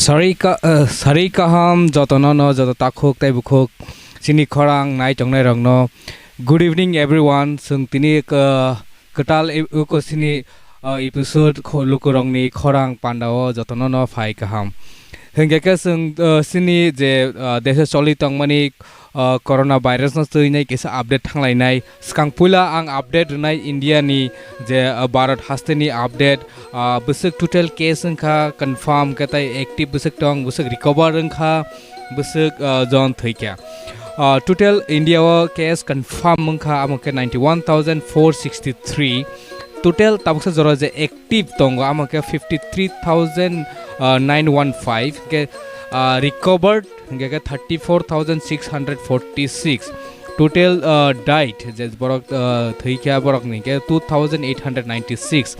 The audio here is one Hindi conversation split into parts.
Sarikaham Jotonono Jotakuk Taibukuk Sini Korang Night Rongno. Good evening everyone. Sung tini ketal uko sini episode lukurongni Korang Pandao Jotonono Fai Kaham. Hingga sung sini je desa soli tongmani coronavirus no stoi kisa update thanglai skang pula ang update nai India ni je Bharat hasteni update busuk total case angkha confirm katai active busuk tong busuk recover angkha busuk jon thoikya total India case confirm angkha amake 91463 total tabuksa jora je active tongo amake 53915 ke recovered 34,646 total died just borok thikya borok ni ke 2,896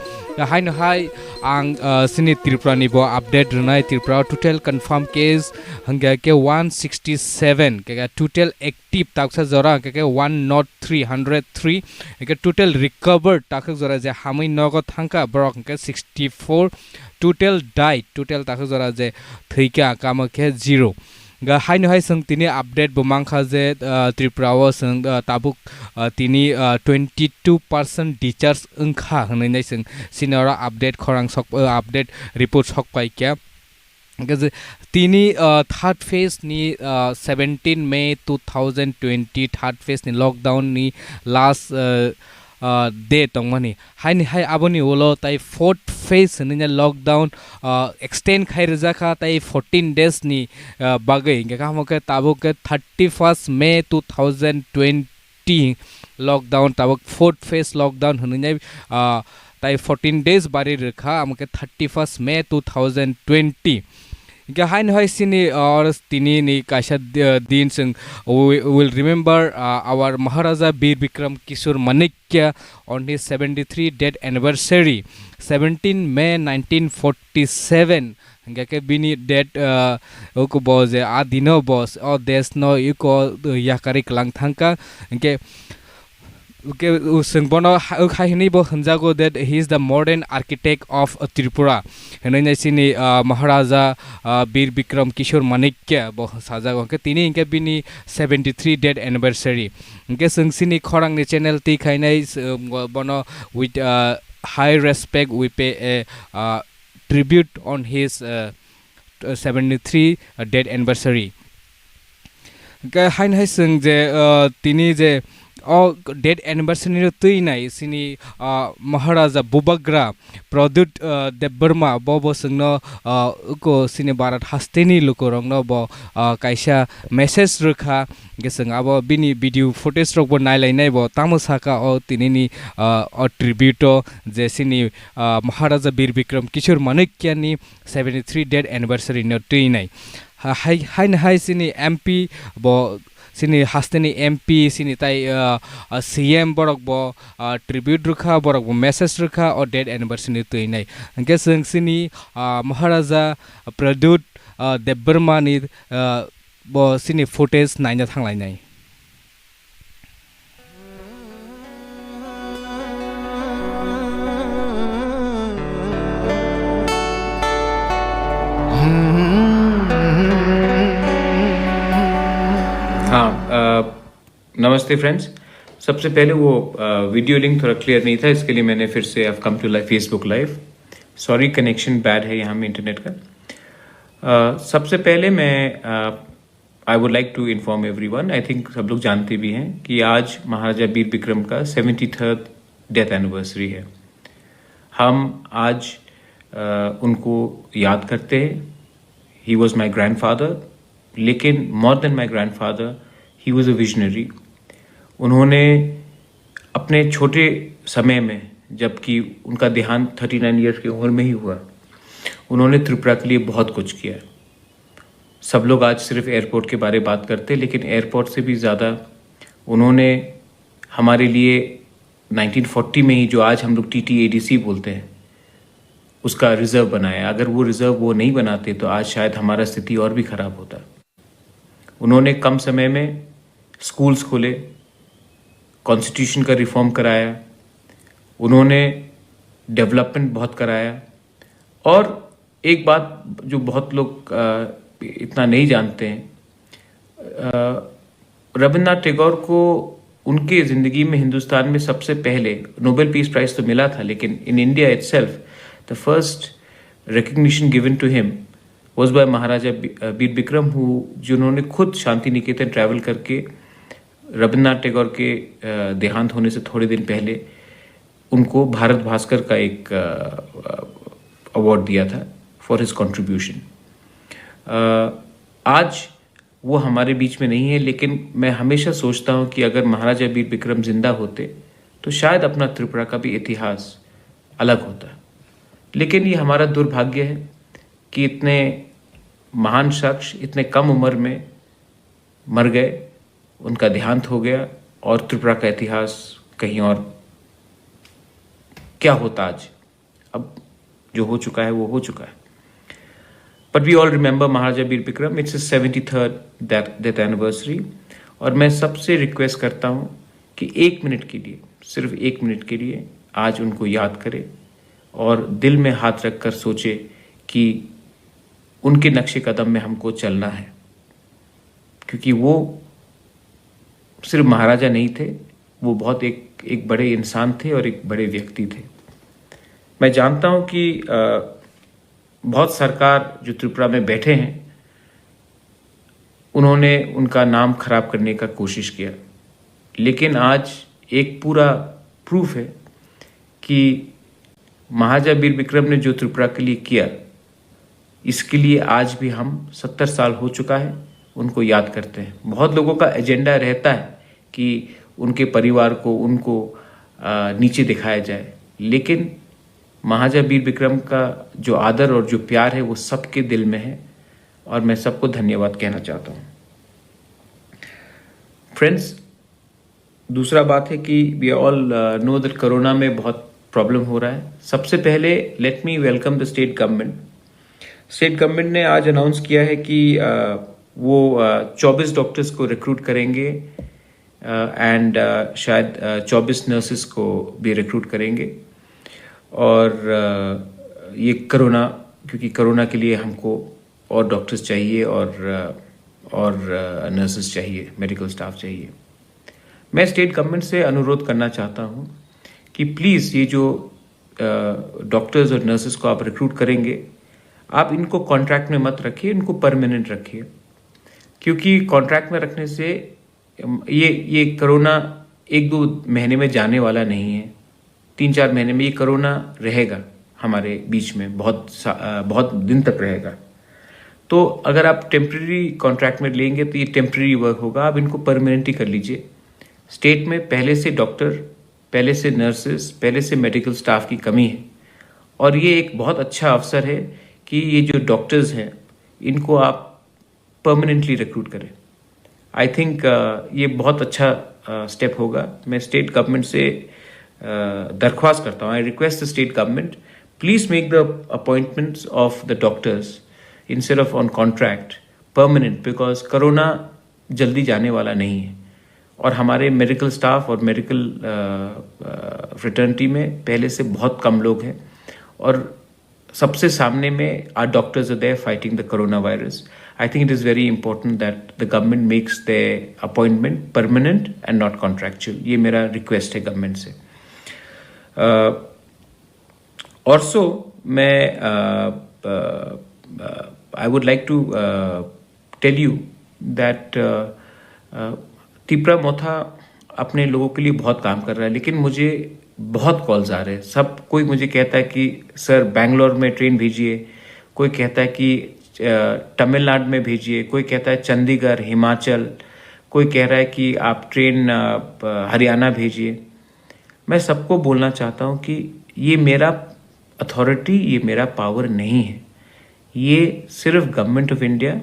high ang sini Tripura ni bo update runai Tripura total confirmed case hanga ke 167 ke total active taksa jora ke 103 ke total recovered taksa jora je hamai nogo thangka borok ke 64 total died total taksa jora je thikya kama ke 0 ga hai sung tini update bumangkha je Tripura wa sung tabuk tini 22% teachers angkha hanai sung sinara update khorang sok update report sok pai kya ga tini third phase ni 17 May 2020 third phase ni lockdown ni last day tongmani hai aboni olo tai fourth phase ni lockdown extend khai rajaka tai 14 days ni bagai ga kamoke tabuk 31st May 2020 lockdown tabuk fourth phase lockdown hunai tai 14 days bari rakha amke 31st May 2020 hai sini or tini ni kaisa din sung we will remember our Maharaja Bir Bikram Kishore Manikya on his 73 death anniversary 17 May 1947 hingga ke bini death uko boze adino bos or there's no uko yakari klang thangka hingga okay sungbono khai bo hanjago that he is the modern architect of Tripura henai sini Maharaja Bir Bikram Kishore Manikya bo sajago ke tini inke bini 73 death anniversary inke sungsini khorang ni channel ti khainai bono with high respect we pay a tribute on his 73 death anniversary ke hai sung je tini je dead anniversary tui nai sini Maharaja Bubagra Pradut Debbarma bobo sungno ko sini Bharat hasteni lukorong no bo kaisa message rukha gesang abo bini video footage rok bo nailai nai bo tamusaka o tinini tribute je sini Maharaja Bir Bikram Kishore Manikya ni 73 dead anniversary no tui nai hai sini MP bo sini hasteni MP sini tai CM borok bo tribute rukha borok bo message rukha or dead anniversary tui nai angke sini Maharaja Pradut Debbarma ni bo sini footage naina thanglai nai नमस्ते फ्रेंड्स सबसे पहले वो वीडियो लिंक थोड़ा क्लियर नहीं था इसके लिए मैंने फिर से come to live Facebook live sorry connection bad है यहाँ में इंटरनेट का सबसे पहले मैं I would like to inform everyone I think सब लोग जानते भी हैं कि आज महाराजा बीर बिक्रम का 73rd डेथ एनिवर्सरी है हम आज उनको याद करते हैं ही वॉज माई ग्रैंडफादर लेकिन more than my grandfather he was a visionary उन्होंने अपने छोटे समय में जबकि उनका देहांत 39 ईयर्स की उम्र में ही हुआ उन्होंने त्रिपुरा के लिए बहुत कुछ किया सब लोग आज सिर्फ एयरपोर्ट के बारे में बात करते लेकिन एयरपोर्ट से भी ज़्यादा उन्होंने हमारे लिए 1940 में ही जो आज हम लोग TTADC बोलते हैं उसका रिज़र्व बनाया अगर वो रिज़र्व वो नहीं बनाते तो आज शायद हमारा स्थिति और भी ख़राब होता उन्होंने कम समय में स्कूल्स खोले कॉन्स्टिट्यूशन का रिफॉर्म कराया उन्होंने डेवलपमेंट बहुत कराया और एक बात जो बहुत लोग इतना नहीं जानते हैं, रविन्द्रनाथ टैगोर को उनके ज़िंदगी में हिंदुस्तान में सबसे पहले नोबेल पीस प्राइज़ तो मिला था, लेकिन in India itself the first recognition given to him was by Maharaja Bir Bikram, जिन्होंने खुद शांति निकेतन ट्रैवल करके रविन्द्रनाथ टैगोर के देहांत होने से थोड़े दिन पहले उनको भारत भास्कर का एक अवार्ड दिया था फॉर हिज कंट्रीब्यूशन। आज वो हमारे बीच में नहीं है, लेकिन मैं हमेशा सोचता हूँ कि अगर महाराजा बीर बिक्रम जिंदा होते तो शायद अपना त्रिपुरा का भी इतिहास अलग होता। लेकिन ये हमारा दुर्भाग्य है कि इतने महान शख्स इतने कम उम्र में मर गए, उनका देहांत हो गया और त्रिपुरा का इतिहास कहीं और। क्या होता आज? अब जो हो चुका है वो हो चुका है। But we all remember Maharaja Bir Bikram, it's 73rd death anniversary. और मैं सबसे रिक्वेस्ट करता हूँ कि 1 मिनट के लिए, सिर्फ 1 मिनट के लिए आज उनको याद करें और दिल में हाथ रखकर सोचे कि उनके नक्शे कदम में हमको चलना है, क्योंकि वो सिर्फ महाराजा नहीं थे, वो बहुत एक बड़े इंसान थे और एक बड़े व्यक्ति थे। मैं जानता हूं कि बहुत सरकार जो त्रिपुरा में बैठे हैं उन्होंने उनका नाम खराब करने का कोशिश किया, लेकिन आज एक पूरा प्रूफ है कि महाराजा बीर बिक्रम ने जो त्रिपुरा के लिए किया, इसके लिए आज भी हम 70 साल हो चुका है उनको याद करते हैं। बहुत लोगों का एजेंडा रहता है कि उनके परिवार को, उनको नीचे दिखाया जाए, लेकिन महाराजा बीर बिक्रम का जो आदर और जो प्यार है वो सबके दिल में है और मैं सबको धन्यवाद कहना चाहता हूँ। फ्रेंड्स, दूसरा बात है कि we all know that corona में बहुत प्रॉब्लम हो रहा है। सबसे पहले let me welcome the state government. State government ने आज अनाउंस किया है कि वो 24 डॉक्टर्स को रिक्रूट करेंगे एंड शायद 24 नर्सेस को भी रिक्रूट करेंगे। और ये कोरोना, क्योंकि कोरोना के लिए हमको और डॉक्टर्स चाहिए और नर्सेस चाहिए, मेडिकल स्टाफ चाहिए। मैं स्टेट गवर्नमेंट से अनुरोध करना चाहता हूँ कि प्लीज़ ये जो डॉक्टर्स और नर्सेस को आप रिक्रूट करेंगे, आप इनको कॉन्ट्रैक्ट में मत रखिए, इनको परमानेंट रखिए, क्योंकि कॉन्ट्रैक्ट में रखने से ये कोरोना 1-2 महीने में जाने वाला नहीं है। 3-4 महीने में ये कोरोना रहेगा हमारे बीच में, बहुत दिन तक रहेगा। तो अगर आप टेम्प्रेरी कॉन्ट्रैक्ट में लेंगे तो ये टेम्प्रेरी वर्क होगा, आप इनको परमानेंट ही कर लीजिए। स्टेट में पहले से डॉक्टर, पहले से नर्सेस, पहले से मेडिकल स्टाफ की कमी है और ये एक बहुत अच्छा अवसर है कि ये जो डॉक्टर्स हैं इनको आप परमानेंटली रिक्रूट करें। आई थिंक ये बहुत अच्छा स्टेप होगा। मैं स्टेट गवर्नमेंट से दरख्वास्त करता हूँ, I request the state government, please make the appointments of the doctors instead of on contract permanent, because corona जल्दी जाने वाला नहीं है और हमारे मेडिकल स्टाफ और मेडिकल फ्रेटर्निटी में पहले से बहुत कम लोग हैं और सबसे सामने में our doctors are there fighting the corona virus. I think it is very important that the government makes their appointment permanent and not contractual. ये मेरा request है government से। Also मैं I would like to tell you that Tripura मोथा अपने लोगों के लिए बहुत काम कर रहा है, लेकिन मुझे बहुत कॉल्स आ रहे हैं। सब कोई मुझे कहता है कि सर बेंगलोर में ट्रेन भेजिए, कोई कहता है कि तमिलनाडु में भेजिए, कोई कहता है चंडीगढ़, हिमाचल, कोई कह रहा है कि आप ट्रेन हरियाणा भेजिए। मैं सबको बोलना चाहता हूँ कि ये मेरा अथॉरिटी, ये मेरा पावर नहीं है। ये सिर्फ government of India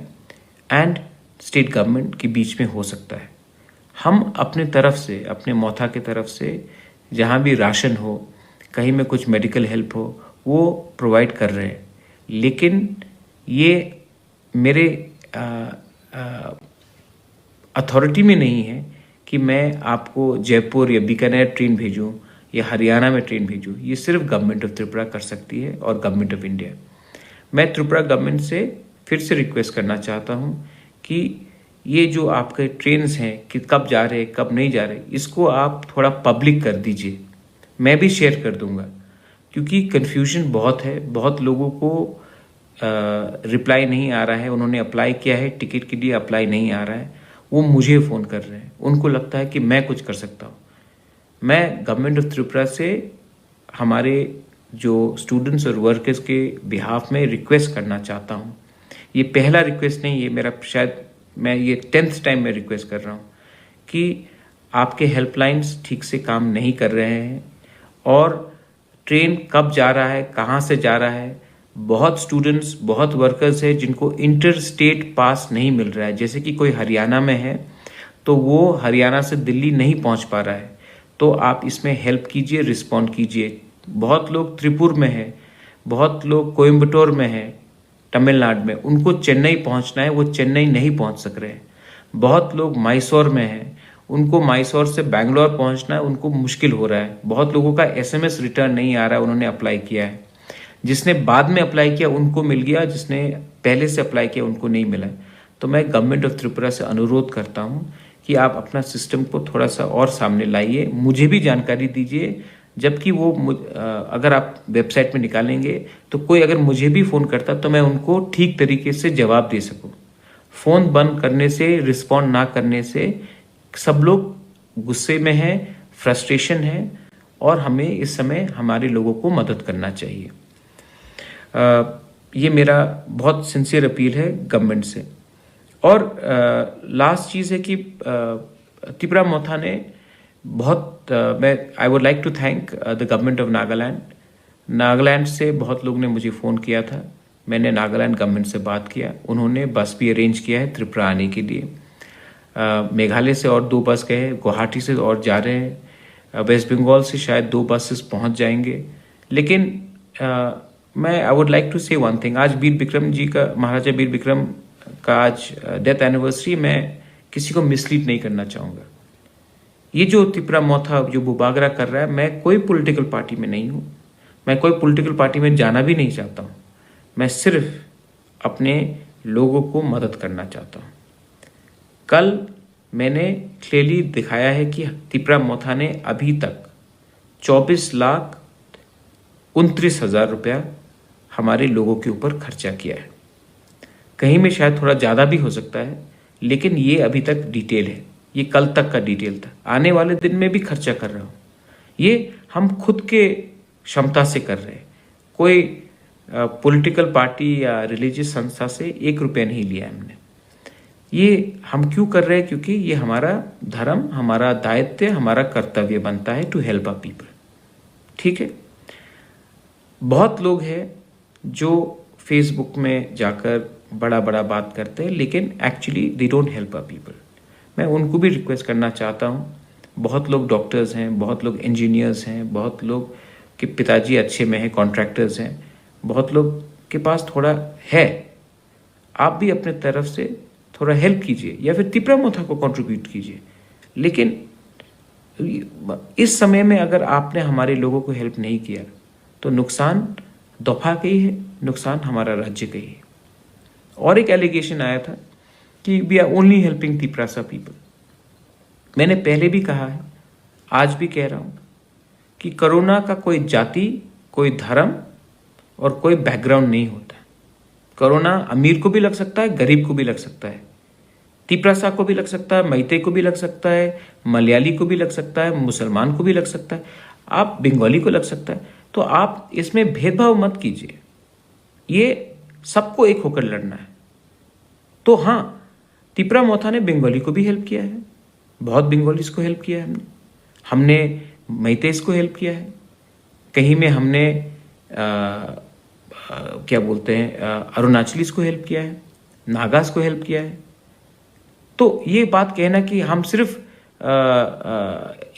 and state government के बीच में हो सकता है। हम अपने तरफ से, अपने मोथा की तरफ से जहाँ भी राशन हो, कहीं में कुछ मेडिकल हेल्प हो, वो प्रोवाइड कर रहे हैं, लेकिन ये मेरे अथॉरिटी में नहीं है कि मैं आपको जयपुर या बीकानेर ट्रेन भेजूं या हरियाणा में ट्रेन भेजूं। ये सिर्फ गवर्नमेंट ऑफ त्रिपुरा कर सकती है और गवर्नमेंट ऑफ इंडिया। मैं त्रिपुरा गवर्नमेंट से फिर से रिक्वेस्ट करना चाहता हूँ कि ये जो आपके ट्रेन्स हैं कि कब जा रहे कब नहीं जा रहे, इसको आप थोड़ा पब्लिक कर दीजिए। मैं भी शेयर कर दूंगा, क्योंकि कन्फ्यूजन बहुत है। बहुत लोगों को रिप्लाई नहीं आ रहा है, उन्होंने अप्लाई किया है टिकट के लिए, अप्लाई नहीं आ रहा है, वो मुझे फ़ोन कर रहे हैं। उनको लगता है कि मैं कुछ कर सकता हूँ। मैं गवर्नमेंट ऑफ त्रिपुरा से हमारे जो स्टूडेंट्स और वर्कर्स के बिहाफ में रिक्वेस्ट करना चाहता हूँ। ये पहला रिक्वेस्ट नहीं, ये मेरा शायद मैं ये 10th टाइम मैं रिक्वेस्ट कर रहा हूँ कि आपके हेल्पलाइंस ठीक से काम नहीं कर रहे हैं और ट्रेन कब जा रहा है, कहाँ से जा रहा है। बहुत स्टूडेंट्स, बहुत वर्कर्स हैं जिनको इंटर स्टेट पास नहीं मिल रहा है। जैसे कि कोई हरियाणा में है तो वो हरियाणा से दिल्ली नहीं पहुंच पा रहा है, तो आप इसमें हेल्प कीजिए, रिस्पॉन्ड कीजिए। बहुत लोग त्रिपुर में है, बहुत लोग कोयम्बटूर में है, तमिलनाडु में, उनको चेन्नई पहुंचना है, वो चेन्नई नहीं पहुंच सक रहे हैं। बहुत लोग मैसूर में हैं, उनको मैसूर से बैंगलोर पहुंचना है, उनको मुश्किल हो रहा है। बहुत लोगों का SMS रिटर्न नहीं आ रहा है, उन्होंने अप्लाई किया है। जिसने बाद में अप्लाई किया उनको मिल गया, जिसने पहले से अप्लाई किया उनको नहीं मिला। तो मैं गवर्नमेंट ऑफ त्रिपुरा से अनुरोध करता हूँ कि आप अपना सिस्टम को थोड़ा सा और सामने लाइए, मुझे भी जानकारी दीजिए। जबकि वो अगर आप वेबसाइट में निकालेंगे तो कोई अगर मुझे भी फ़ोन करता तो मैं उनको ठीक तरीके से जवाब दे सकूं। फ़ोन बंद करने से, रिस्पॉन्ड ना करने से सब लोग गुस्से में हैं, फ्रस्ट्रेशन है, और हमें इस समय हमारे लोगों को मदद करना चाहिए। ये मेरा बहुत सिंसियर अपील है गवर्नमेंट से। और लास्ट चीज़ है कि त्रिपुरा मोथा ने I would like to thank the government of Nagaland. Nagaland से बहुत लोग ने मुझे फ़ोन किया था, मैंने नागालैंड गवर्नमेंट से बात किया, उन्होंने बस भी अरेंज किया है त्रिपुरा आने के लिए। मेघालय से और 2 बस गए, गुवाहाटी से और जा रहे हैं, वेस्ट बंगाल से शायद 2 बसेस पहुंच जाएंगे। लेकिन मैं आई वुड लाइक टू से वन थिंग, आज वीर विक्रम जी का, महाराजा वीर विक्रम का आज डेथ एनिवर्सरी। मैं किसी को मिसलीड नहीं करना चाहूँगा। ये जो त्रिपुरा मोथा जो बुबागरा कर रहा है, मैं कोई पॉलिटिकल पार्टी में नहीं हूँ, मैं कोई पॉलिटिकल पार्टी में जाना भी नहीं चाहता हूँ। मैं सिर्फ अपने लोगों को मदद करना चाहता हूँ। कल मैंने क्लियरली दिखाया है कि त्रिपुरा मोथा ने अभी तक 24,29,000 रुपया हमारे लोगों के ऊपर खर्चा किया है। कहीं में शायद थोड़ा ज़्यादा भी हो सकता है, लेकिन ये अभी तक डिटेल है, ये कल तक का डिटेल था। आने वाले दिन में भी खर्चा कर रहा हूँ। ये हम खुद के क्षमता से कर रहे हैं, कोई पॉलिटिकल पार्टी या रिलीजियस संस्था से 1 रुपया नहीं लिया हमने। ये हम क्यों कर रहे हैं? क्योंकि ये हमारा धर्म, हमारा दायित्व, हमारा कर्तव्य बनता है टू हेल्प आवर पीपल। ठीक है। बहुत लोग हैं जो फेसबुक में जाकर बड़ा बड़ा बात करते हैं, लेकिन actually they don't help our people. मैं उनको भी रिक्वेस्ट करना चाहता हूँ। बहुत लोग डॉक्टर्स हैं, बहुत लोग इंजीनियर्स हैं, बहुत लोग के पिताजी अच्छे में हैं, कॉन्ट्रैक्टर्स हैं, बहुत लोग के पास थोड़ा है। आप भी अपने तरफ से थोड़ा हेल्प कीजिए या फिर त्रिपुरा मोथा को कंट्रीब्यूट कीजिए। लेकिन इस समय में अगर आपने हमारे लोगों को हेल्प नहीं किया तो नुकसान दफा का ही है, नुकसान हमारा राज्य का ही है। और एक एलिगेशन आया था कि we are only helping Tripura people. मैंने पहले भी कहा है, आज भी कह रहा हूँ कि कोरोना का कोई जाति, कोई धर्म और कोई बैकग्राउंड नहीं होता। कोरोना अमीर को भी लग सकता है, गरीब को भी लग सकता है, त्रिपुरा को भी लग सकता है, मैते को भी लग सकता है, मलयाली को भी लग सकता है, मुसलमान को भी लग सकता है, आप बंगाली को लग सकता है। तो आप इसमें भेदभाव मत कीजिए, ये सबको एक होकर लड़ना है। तो हाँ, त्रिपुरा मोथा ने बंगाली को भी हेल्प किया है, बहुत बंगालीज को हेल्प किया है हमने मैतेस को हेल्प किया है, कहीं में हमने क्या बोलते हैं अरुणाचलीज को हेल्प किया है, नागास को हेल्प किया है। तो ये बात कहना कि हम सिर्फ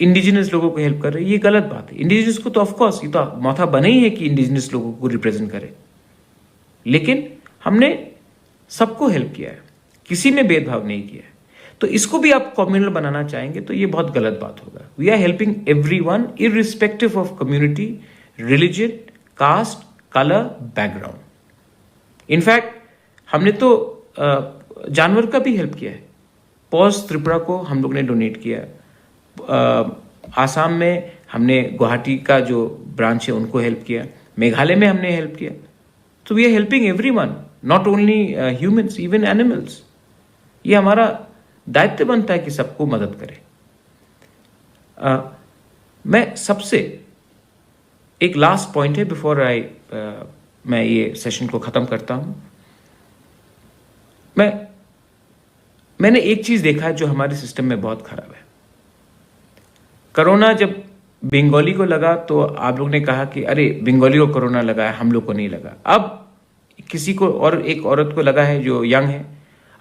इंडिजिनस लोगों को हेल्प कर रहे हैं, ये गलत बात है। इंडिजिनस को तो ऑफकोर्स ये तो मोथा बना ही है कि इंडिजिनस लोगों को रिप्रेजेंट करे, लेकिन हमने सबको हेल्प किया है, किसी में भेदभाव नहीं किया है। तो इसको भी आप कम्युनल बनाना चाहेंगे तो ये बहुत गलत बात होगा। We are helping everyone irrespective of community, religion, caste, colour, background. In fact हमने तो जानवर का भी हेल्प किया है। पॉज त्रिपुरा को हम लोग ने डोनेट किया। आसाम में हमने गुवाहाटी का जो ब्रांच है उनको हेल्प किया। मेघालय में हमने हेल्प किया। तो we are helping everyone, not only humans, even animals. ये हमारा दायित्व बनता है कि सबको मदद करें। मैं सबसे एक लास्ट पॉइंट है बिफोर मैं ये सेशन को खत्म करता हूं। मैंने एक चीज देखा है जो हमारे सिस्टम में बहुत खराब है। कोरोना जब बंगाली को लगा तो आप लोग ने कहा कि अरे बंगाली को कोरोना लगा है, हम लोग को नहीं लगा। अब किसी को और एक औरत को लगा है जो यंग है,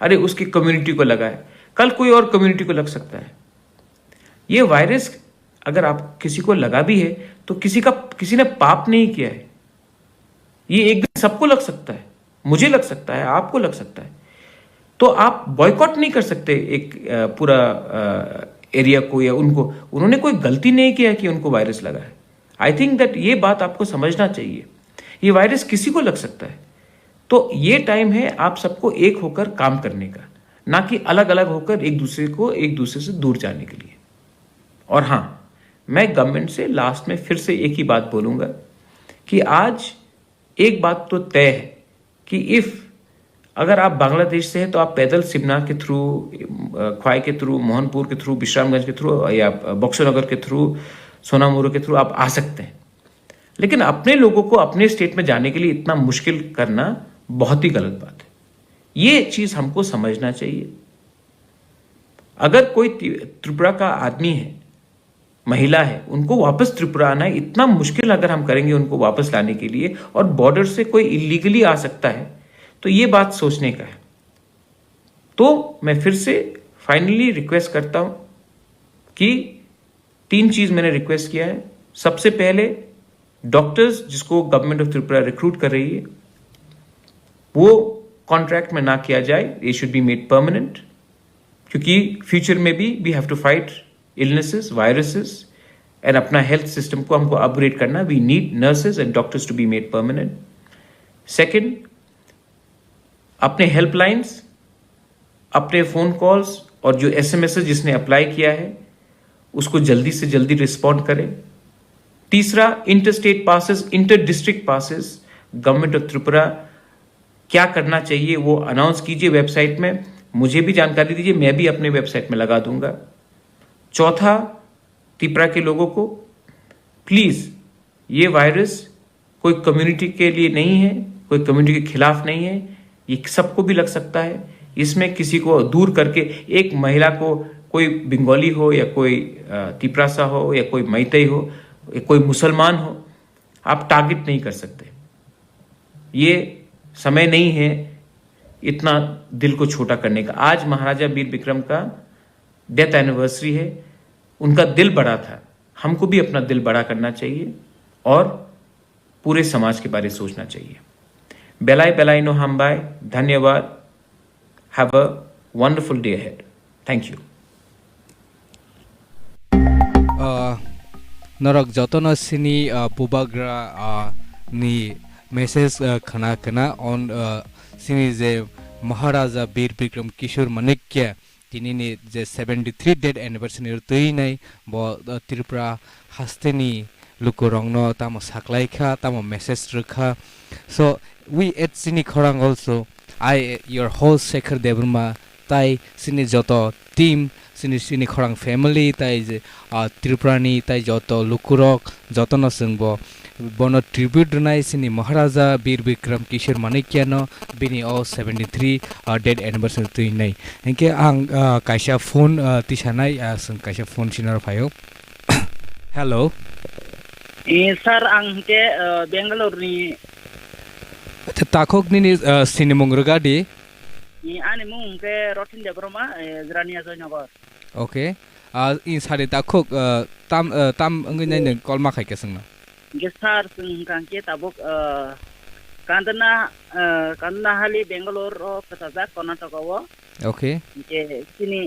अरे उसकी कम्युनिटी को लगा है, कल कोई और कम्युनिटी को लग सकता है। ये वायरस अगर आप किसी को लगा भी है तो किसी ने पाप नहीं किया है। ये एक दिन सबको लग सकता है, मुझे लग सकता है, आपको लग सकता है। तो आप बॉयकॉट नहीं कर सकते एक पूरा एरिया को या उनको। उन्होंने कोई गलती नहीं किया कि उनको वायरस लगा है। आई थिंक दैट ये बात आपको समझना चाहिए। ये वायरस किसी को लग सकता है। तो ये टाइम है आप सबको एक होकर काम करने का, ना कि अलग अलग होकर एक दूसरे से दूर जाने के लिए। और हां, मैं गवर्नमेंट से लास्ट में फिर से एक ही बात बोलूंगा कि आज एक बात तो तय है कि अगर आप बांग्लादेश से हैं तो आप पैदल सिमना के थ्रू, ख्वाई के थ्रू, मोहनपुर के थ्रू, विश्रामगंज के थ्रू या बक्सरनगर के थ्रू, सोनामुरो के थ्रू आप आ सकते हैं। लेकिन अपने लोगों को अपने स्टेट में जाने के लिए इतना मुश्किल करना बहुत ही गलत बात है। ये चीज हमको समझना चाहिए। अगर कोई त्रिपुरा का आदमी है, महिला है, उनको वापस त्रिपुरा आना है, इतना मुश्किल अगर हम करेंगे उनको वापस लाने के लिए, और बॉर्डर से कोई इलीगली आ सकता है, तो ये बात सोचने का है। तो मैं फिर से फाइनली रिक्वेस्ट करता हूं कि 3 चीज मैंने रिक्वेस्ट किया है। सबसे पहले डॉक्टर्स जिसको गवर्नमेंट ऑफ त्रिपुरा रिक्रूट कर रही है वो कॉन्ट्रैक्ट में ना किया जाए, ये शुड बी मेड परमानेंट, क्योंकि फ्यूचर में भी we have to fight illnesses, viruses, and अपना हेल्थ सिस्टम को हमको अपग्रेड करना। We need nurses and doctors to be made permanent. Second, अपने हेल्पलाइंस, अपने फोन कॉल्स और जो SMS जिसने अप्लाई किया है उसको जल्दी से जल्दी रिस्पॉन्ड करें। तीसरा, inter state passes, inter district passes, government of Tripura क्या करना चाहिए वो अनाउंस कीजिए वेबसाइट में, मुझे भी जानकारी दीजिए, मैं भी अपने वेबसाइट में लगा दूंगा। चौथा, त्रिपुरा के लोगों को प्लीज, ये वायरस कोई कम्युनिटी के लिए नहीं है, कोई कम्युनिटी के खिलाफ नहीं है, ये सबको भी लग सकता है। इसमें किसी को दूर करके, एक महिला को, कोई बंगाली हो या कोई तिपरासा हो या कोई मैतई हो या कोई मुसलमान हो, आप टारगेट नहीं कर सकते। ये समय नहीं है इतना दिल को छोटा करने का। आज महाराजा वीर विक्रम का डेथ एनिवर्सरी है, उनका दिल बड़ा था, हमको भी अपना दिल बड़ा करना चाहिए और पूरे समाज के बारे में सोचना चाहिए। बेलाई बेलाई नो हमबाई, धन्यवाद। Have a wonderful day ahead. Thank you. नरक जतन सिनी बुबाग्रा नि मेसेज खना खना ऑन सिनी जे महाराजा वीर विक्रम किशोर माणिक्य तिनी जे 73 डेट एनिवर्सरी तई नै ब त्रिपुरा हास्तेनी लुको रंगनो तामो साकलाइखा तामो मेसेज रखा। सो वी एट सिनी खरांग also I your host Shekhar Devrma tai sini joto team sini khorang family tai je Tripurani tai joto lukurok joto no sungbo bono tribute nai sini Maharaja Veer Vikram Kishore Manikya no bini o 73 dead anniversary tu nai enke ang kaisa phone tisanai sung kaisa phone sinar phayo hello sir ang ke Bangalore ni अच्छा ताखोक नि सिनी मंगरगा दि ani mung ke Rotin Debroma Zrania Joynagar okay इ सारे ताखोक tam अंगै नै कल मा खायके संग gesar sung kangke tabuk kandana hali Bangalore ro Kasazak Karnataka wo okay ke sini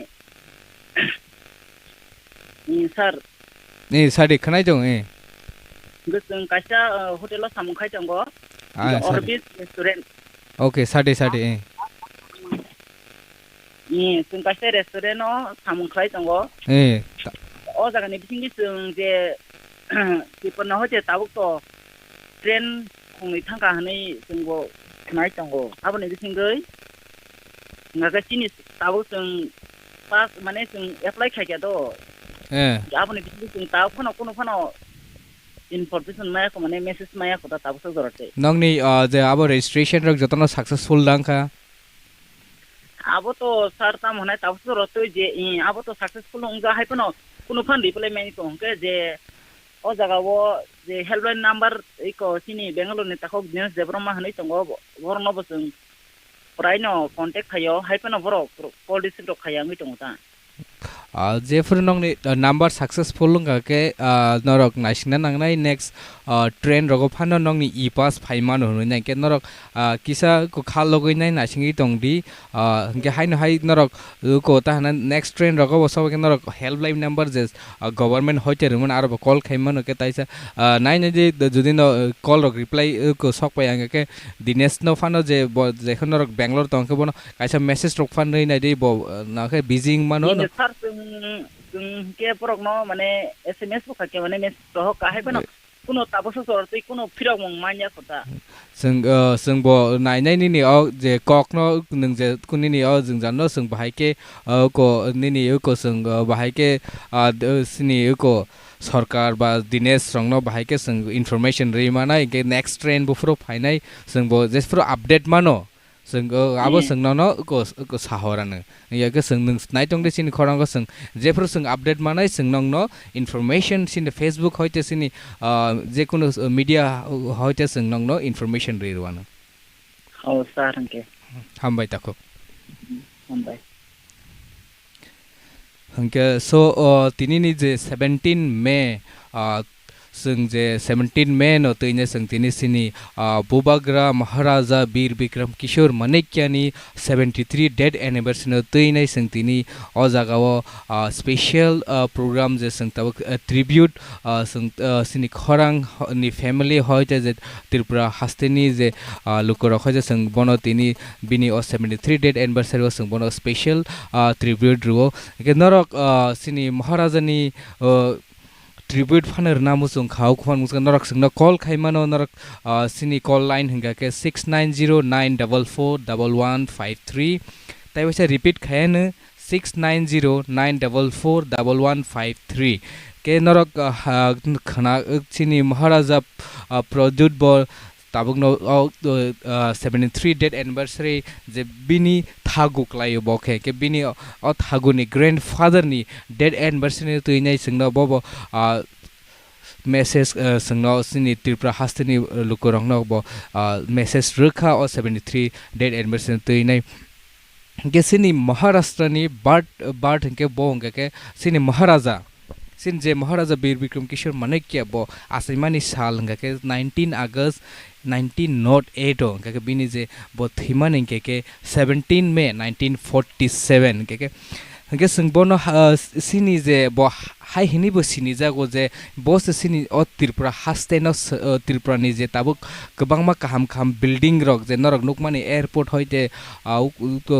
ni sir नि सारे खनाय दं ए gesung kaisa hotel lo samung khai tongo Orbit restaurant Okay, Saturday. जों गासै रेस्टुरेन्टआव सामुंख्लाय दङ अ जागानि बिथिंनि जों जे बेफोरनाव हयते दाबोथ' ट्रेन खुंनै थांगा होनै जोंबो नाय दङ आबोनि बिथिंगै नागासिनि दाबो जों पास माने जों एप्लाइ खायगाद' आबोनि बिथिंगै जों दा फनाव इनफरमेशन मायाखौ माने मेसेज मायाखौ दा दाबो जरते नंनि जे आबो रेजिस्ट्रेशन रक जतन सक्सेसफुल दांखा अब तो सर ताम होना तब तो रतो जे अब तो सक्सेसफुल होंगे हाई पनो कुनो फन रिप्लेमेंट को होंगे जे ओ जगह वो जे हेल्पलाइन नंबर एक सिनी बेंगलोर ने तको बिजनेस डेवलपमेंट मा हनै तंगो बरनो बसं प्राइनो कांटेक्ट खायो हाई पनो बरो कॉल रिसीव खाया मी तंगो ता जेफोर नंनि नंबर सक्सेसफुल के नरक नासिना नांनाय नेक्स्ट ट्रेन रगो फानो नंनि ई पास फाइमान होनो के नरक किसा को खाल लगैनाय नासिंगि दंदि के हाइन हाइ नरक को ताहना नेक्स्ट ट्रेन रगो बसो के नरक हेल्पलाइन नंबर जे गवर्नमेंट होते रमन आरो कॉल खाइमान के ताइसा नाइ ने जे जुदि न कॉल रक रिप्लाई को सक पाय के दिनेश न फानो जे जेखन नरक बेंगलोर तंके बनो काइसा मेसेज रक फान नै दे ना के बिजिंग मानो सर जों के परक न माने एसएमएस को खाके माने मेसेज रह काहे बनो कुनो ताबसो सरतै कुनो फिरक मंग मान्या खोता जों बो नायनायनि नि जे कक न नों जे कुनि नि जों जानो जों बाहाय के को निनि को जों बाहाय के सिनि को सरकार बा दिनेश रंगनो बाहाय के जों इनफरमेशन रे मानाय के नेक्स्ट ट्रेन बुफ्रो फाइनाय जों बो जेफ्रो अपडेट मानो जों आबो जोंनानो को साहरानो या के जों नों नायतंदे सिनि खरांग जों जेफ्रो जों अपडेट मानाय जों नंनो इनफरमेशन सिनि फेसबुक होयते सिनि जे कुनो मीडिया होयते जों नंनो इनफरमेशन रे रवानो औ सार के हामबाय ताको हामबाय हंके सो तिनिनि जे 17 मे जों जे 17 मे न तैने जों तिनि सिनि बुबाग्रा महाराजा वीर विक्रम किशोर मानिक्यानि 73 डेथ एनिवर्सरी न तैने जों तिनि अ जागाव स्पेशल प्रोग्राम जे जों तब ट्रिब्यूट जों सिनि खरां नि फैमिली होयते जे त्रिपुरा हास्तेनि जे लुको रखय जे जों बनो तिनि बिनि 73 डेथ एनिवर्सरी जों बनो स्पेशल ट्रिब्यूट रुओ के नरक सिनि महाराजानि ट्रिब्यूट फानर नामु जों खाव खुन मुसक नरक जों कॉल खाइमानो नरक सिनि कॉल लाइन हंगा के 6909441153 ताइबसे रिपीट खायानो 6909441153 के नरक खना सिनि महाराजा प्रद्युत बर ताबुकनो 73 डेथ एनिवर्सरी जे बिनि थागुक लायो बखे के बिनि थागुनि ग्रैंडफादर नि डेथ एनिवर्सरी तैनाय जोंनो बबो मेसेज जोंनो सिनि त्रिपुरा हास्तेनि लुकोरंनो ब मेसेज रखा 73 डेथ एनिवर्सरी तैनाय के सिनि महाराष्ट्रनि बार्थ के बोंगे के सिनि महाराजा सिन जे महाराजा वीर विक्रम किशोर मानिक्य बो आसैमानि साल के 19 अगस्त 1908 के बिनि जे बो थैमान के 17 मे 1947 के संबोनो सिनि जे बो हाय हिनि बो सिनि जागो जे बस सिनि अ त्रिपुरा हास्तेन त्रिपुरानि जे ताबुक गोबांमा काहाम बिल्डिंग रक जे नरक नुकमानि एयरपोर्ट होयते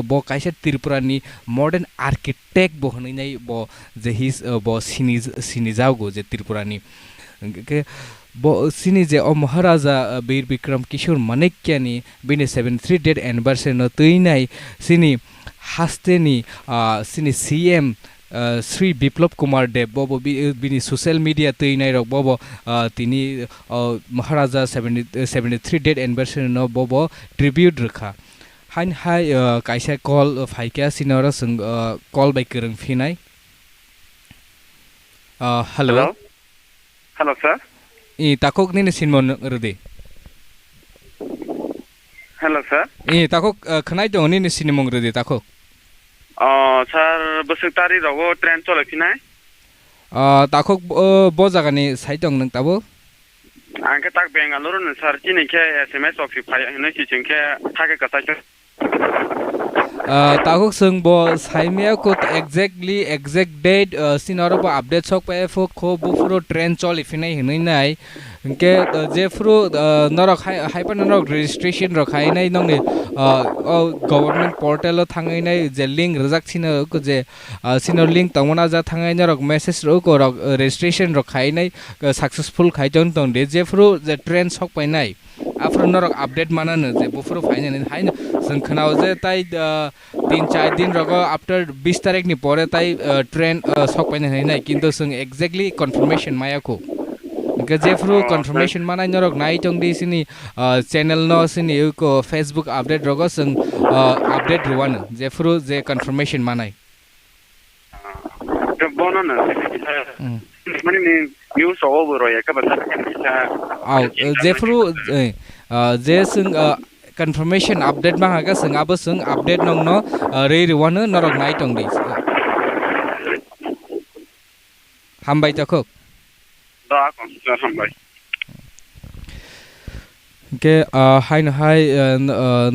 बो काइसे त्रिपुरानि मॉडर्न आर्किटेक्ट बो हनैनाय बो जे हिस बो सिनि जागो जे त्रिपुरानि के बो सिनि जे अ महाराजा वीर विक्रम किशोर मानिक्यानि बिनि 73 डेथ एनिवर्सरी न तैनाय सिनि हास्तेनि सिनि सीएम श्री बिप्लब कुमार देव बबो बिनि सोशल मीडिया तैनाय रक बबो तिनि महाराजा 73 डेथ एनिवर्सरी न बबो ट्रिब्यूट रखा हाइन हाय काइसा कॉल फाइका सिनर जों कॉल बाय करं फिनाय हेलो हेलो सर ई ताकोक ने सिनमन रदे हेलो सर ई ताकोक खनाय दं ने सिनेमंग रदे ताकोक सर बसुतारी रगो ट्रेन चलफिनाय ताकोक बो जागानि साइड दं नों ताबो आंके ताक बेंगालुरु सर चिनिखे एसएमएस ऑफिस फाय हनै सिचिंखे थाके कताय ताको जों बो साइमिया को एक्जेक्टली एक्जेक्ट डेट सिनारो बो अपडेट सक पे फो खो बुफुरो ट्रेन चल इफिनाय हनै नाय के जे फ्रु नरक हाइपर नरक रेजिस्ट्रेशन रखायनाय नंनि गवर्नमेंट पोर्टल थांगायनाय जे लिंक रजाक सिनो को जे सिनो लिंक तंगना जा थांगाय नरक मेसेज रो को रेजिस्ट्रेशन रखायनाय सक्सेसफुल खायजन तं दे जे फ्रु जे ट्रेन सक पायनाय आफ्रो नरक अपडेट मानानो जे बुफुरो फायनाय हायनो जों खोनाव जे ताइ 3-4 दिन रगो आफ्टर 20 तारिख नि परे ताइ ट्रेन सक पायनाय हनै किन्तु जों एक्जेक्टली कन्फर्मेशन मायाको के जेफ्रु कन्फर्मेशन मानाय नरक नाय तं दि सिनि चैनल न सिनि को फेसबुक अपडेट रगो जों अपडेट रुवानो जेफ्रु जे कन्फर्मेशन मानाय तो बोनो न माने न्यूज ओवर या का बता आउ जेफ्रु जे जों कन्फर्मेशन अपडेट माहागा जों आबो जों अपडेट नंनो रे रुवानो नरक नाय तं दि हामबाय जाखो दा हामबाय के हाइन हाय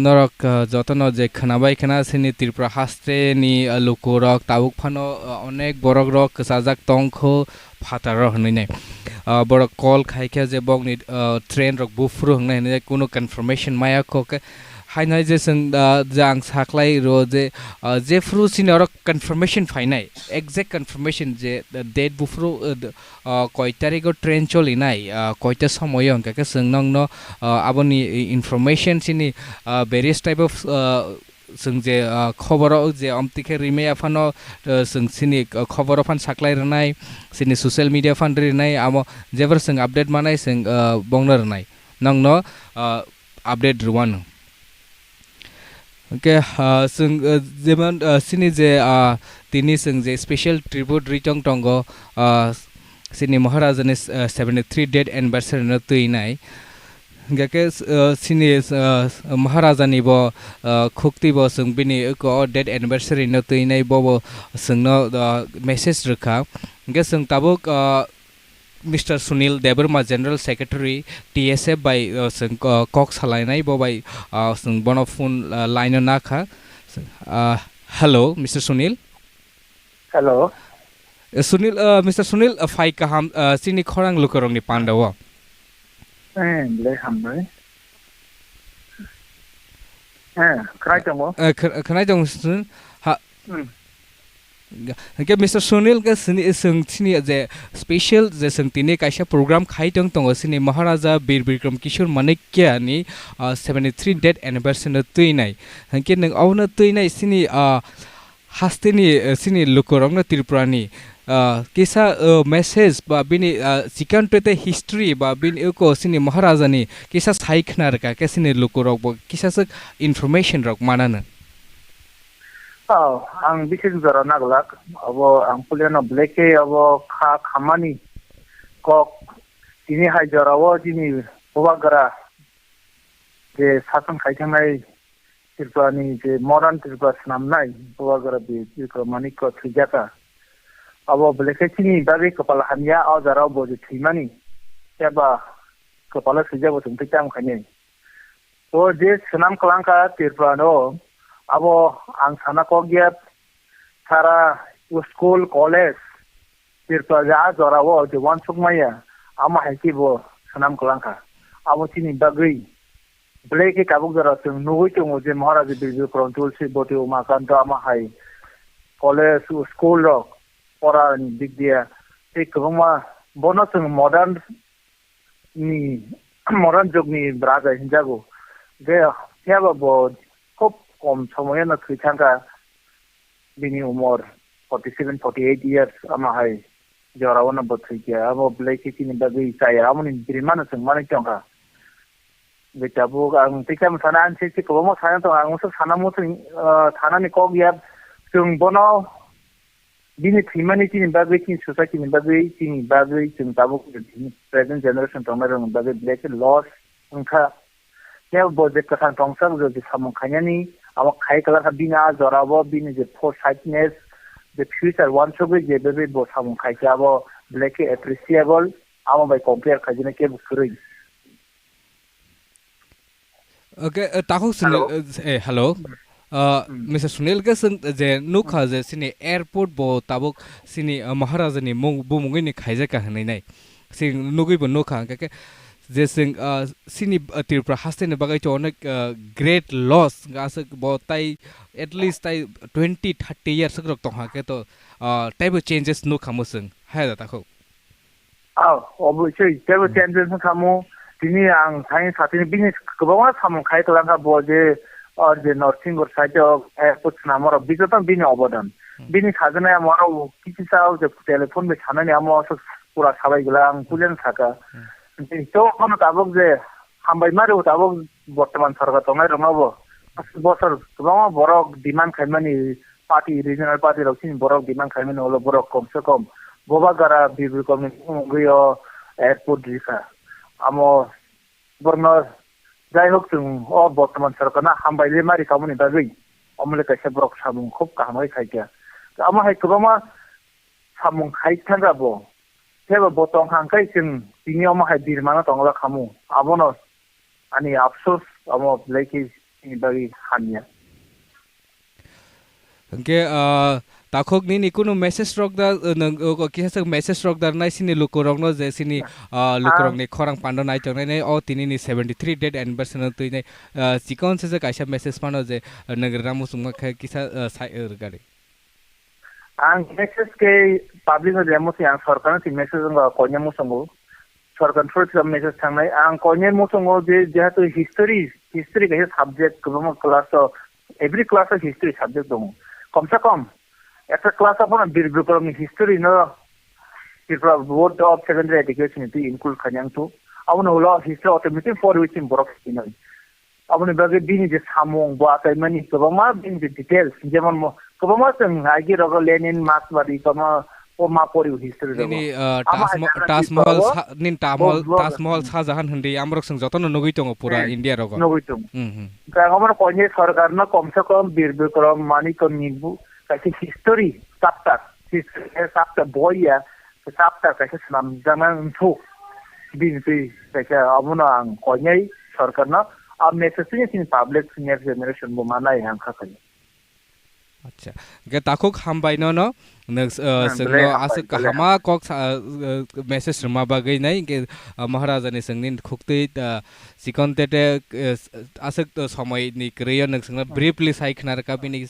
नरक जतन जे खोनाबाय खोना सिनि त्रिपुरा हास्ते नि लुकुरक ताबुक फानो अनेक बरक रक साजाक तंखो फातार हनैने बरक कल खायखे जे बगनि ट्रेन रक बुफ्रु हनैने कुनो कन्फर्मेशन माया को के हाइन हाय जे जों जां साख्लाय रो जे फ्रु सिनि रक कन्फर्मेशन फाइनाय एक्जेक्ट कन्फर्मेशन जे डेट बुफ्रु कय तारिखो ट्रेन चलिनाय कयटा समय अंका के जों नंनो आबनि इनफरमेशन सिनि वेरियस टाइप ऑफ जों जे खबराव जे अमतिखे रिमे फानो जों सिनि खबराव फान साख्लाय रनाय सिनि सोशल मीडिया फान रिनाय आमो जेवर जों अपडेट मानाय जों बंगनो रनाय नंनो अपडेट रुवानो के जों जेमन सिनि जे तिनि जों जे स्पेशल ट्रिब्यूट रिटंग टंगो सिनि महाराजानि 73 डेथ एनिवर्सरी न तैनाय गके सिनि महाराजानि बो खुक्ति बो जों बिनि को डेथ एनिवर्सरी न तैनाय बो जोंनो मेसेज रखा के जों ताबुक mister Sunil Debbarma general secretary TSF बाय जों कक सालायनाय बो बाय जों बन फोन लाइन नाखा hello mister Sunil hello Sunil mister Sunil फाइ काहाम सिनि खरां लुकरंनि पांडाव ले हामबाय खोनाय दं सुनील हा के मिस्टर सुनील के सिनि जे स्पेशल जे सिनि कायसा प्रोग्राम खाइदों दङ सिनि महाराजा बीर बिक्रम किशोर माणिक्यनि 73 डेथ एनिवर्सरी तैनाय के नों आवनो तैनाय सिनि हास्तेनि सिनि लुकरंनो त्रिपुरानि किसा मेसेज बा बिनि सिकान्टते हिस्ट्री बा बिनि को सिनि महाराजानि किसा साइखनार का के सिनि लुकरक किसा इनफरमेशन रक मानानो आं बिसेस जरा नागलाक अब आं पुलियानो ब्लेके अब खामानि कक दिनै हाय जराव दिनै बबागरा जे सासन खायथांनाय त्रिपुरानि जे मडार्न त्रिपुरा नामनाय बबागरा बे मानिक थैजाका अब ब्लेके चिनि दाबे कपाल हानिया अजाराव बजे थैमानि एबा कपाल थैजाबो जों फैताम खायने तो जे सनाम कलांका त्रिपुरानो अब आं साना को गया सारा स्कूल कॉलेज त्रिपुरा जा जराव जे वन सुकमाया आमा हाइकी बो सनाम कलांका अब चिनि बागै ब्लेके काबुक जरा जों नुगै दङ जे महाराजा बीर बिक्रम तुलसी बति उमाकान्त आमा हाइ कॉलेज स्कूल रो परा दिग दिया ते गोबां बनो जों मडार्न जुगनि राजा हिनजागो जे हेबाबो खूब कम समय न थैथांगा बिनि उमर 47-48 इयर्स आमा हाय जराव न बथै गया अब ब्लेके चिनि बागै जाया आमनि बिरिमान जों माने दंगा बेटाबो आं तिकाम थाना आनसे गोबां थाना दं आं मोसो थाना मोसो थानानि को गया जों बनो बिनि थैमानि चिनि बागै चिनि सोसाइटिनि बागै जों दाबो प्रेजेंट जेनेरेशन दंना बागै ब्लेके लस उनका क्या बोझे कथान टोंसा जो सामो खायानी अब खाई कलर का बिना जराबो बिनि जे फोरसाइटनेस the future one so जे बे बो सामो खाइजाबो ब्लेके एप्रिशिएबल आम बाय कम्पेयर खाजिना के बुखरै ओके ताखौ hello Mr. Sunil ke sing je nukha je sini airport bo tabuk sini Maharaja ni bumungin ni khaija ka hanai nai sing nugui bo nukha ke je sing sini Tripura haste ne bagai to onek great loss gas bo tai at least tai 20-30 years rok to ha ke to type of changes nukha mo sing ha da ta kho obviously type of changes kamu dini ang sain satin business kebawah kamu khai to langa bo je और जे नर्सिंग और साइड एयरपोर्ट नामर विगत बिनि अवदान बिनि खाजनाया मारो किछि साव जे टेलीफोन में छानानि आमो पूरा साबाय गला आं पुलेन थाका तो कोन ताबक जे हामबाय मारो ताबक वर्तमान सरकार तंगाय रंगाबो बसर गोबां बरक डिमान्ड खायमानि पार्टी रिजनल पार्टी रखिन बरक डिमान्ड खायमानि हलो बरक कम से कम गोबा गारा बिबि कमिनि गयो एयरपोर्ट रिखा आमो बर्नर जाय होक जों बर्तमान सरकारना हामबायले मारि खामानि बागै अमले कैसे ब्रक सामुं खूब काहामै खायगा आमा हाय गोबां सामुं खायथांगाबो जेबो बतं हांखाय जों बिनि अमा हाय बिरमाना दंला खामु आबनो आनि अफसोस अमो लेखि बागै हानिया के ताखोक नि कुनु मेसेज रक दा किसा मेसेज रक दा नाइ सिनि लुकोरक न जे सिनि लुकोरक नि खरां पान्द नाइ चंग नै ओ तिनि नि 73 डेट एनिवर्सरी तुइ नै सिकन से काइसा मेसेज पानो जे नगरना मुसुम ख किसा गाडी आं मेसेज के पब्लिक जे मुसि आं सरकार नि मेसेज न कोन्या मुसंगो सरकार फर्स्ट मेसेज थांनाय आं कोन्या मुसंगो जे जेहातु हिस्ट्री के सब्जेक्ट गोबां class every class history subject दं कम से कम একটা ক্লাস আপন বিরবিক্রম হিস্টরি ন Tripura board of secondary education টি ইনক্লুড খানিয়াং তো আপন হলো history automatic for which in Borok কিনাই আপন বাগে বিনি যে সামং বাতাই মানি গোবাংমা বিনি যে ডিটেইলস যেমন গোবাংমা जों आइगे रग लेनिन मार्क्सबादि कमा मा परि हिस्टरी नि ताजमहल शाहजहान हन्दै आमरक जों जतन नगै दङ पुरा इन्डिया रग नगै दङ गामर कोने सरकार न कम से कम बिरबिक्रम मानि को निबु कैसे history chapter boy ya chapter कैसे नाम जामान थो बिनपि कैसे अबुना आं कोन्याय सरकारना अब मेसेज नि पब्लिक नेक्स्ट जेनेरेशन बो मानाय आं खाखै अच्छा गे ताखोक हामबाय न जोंनो आसो हामा कक मेसेज रमा बागै नै के महाराजानि जोंनि खुक्तै सिकनतेटे आसो समय नि क्रिया नोंसोंना ब्रीफली साइखनार का बिनि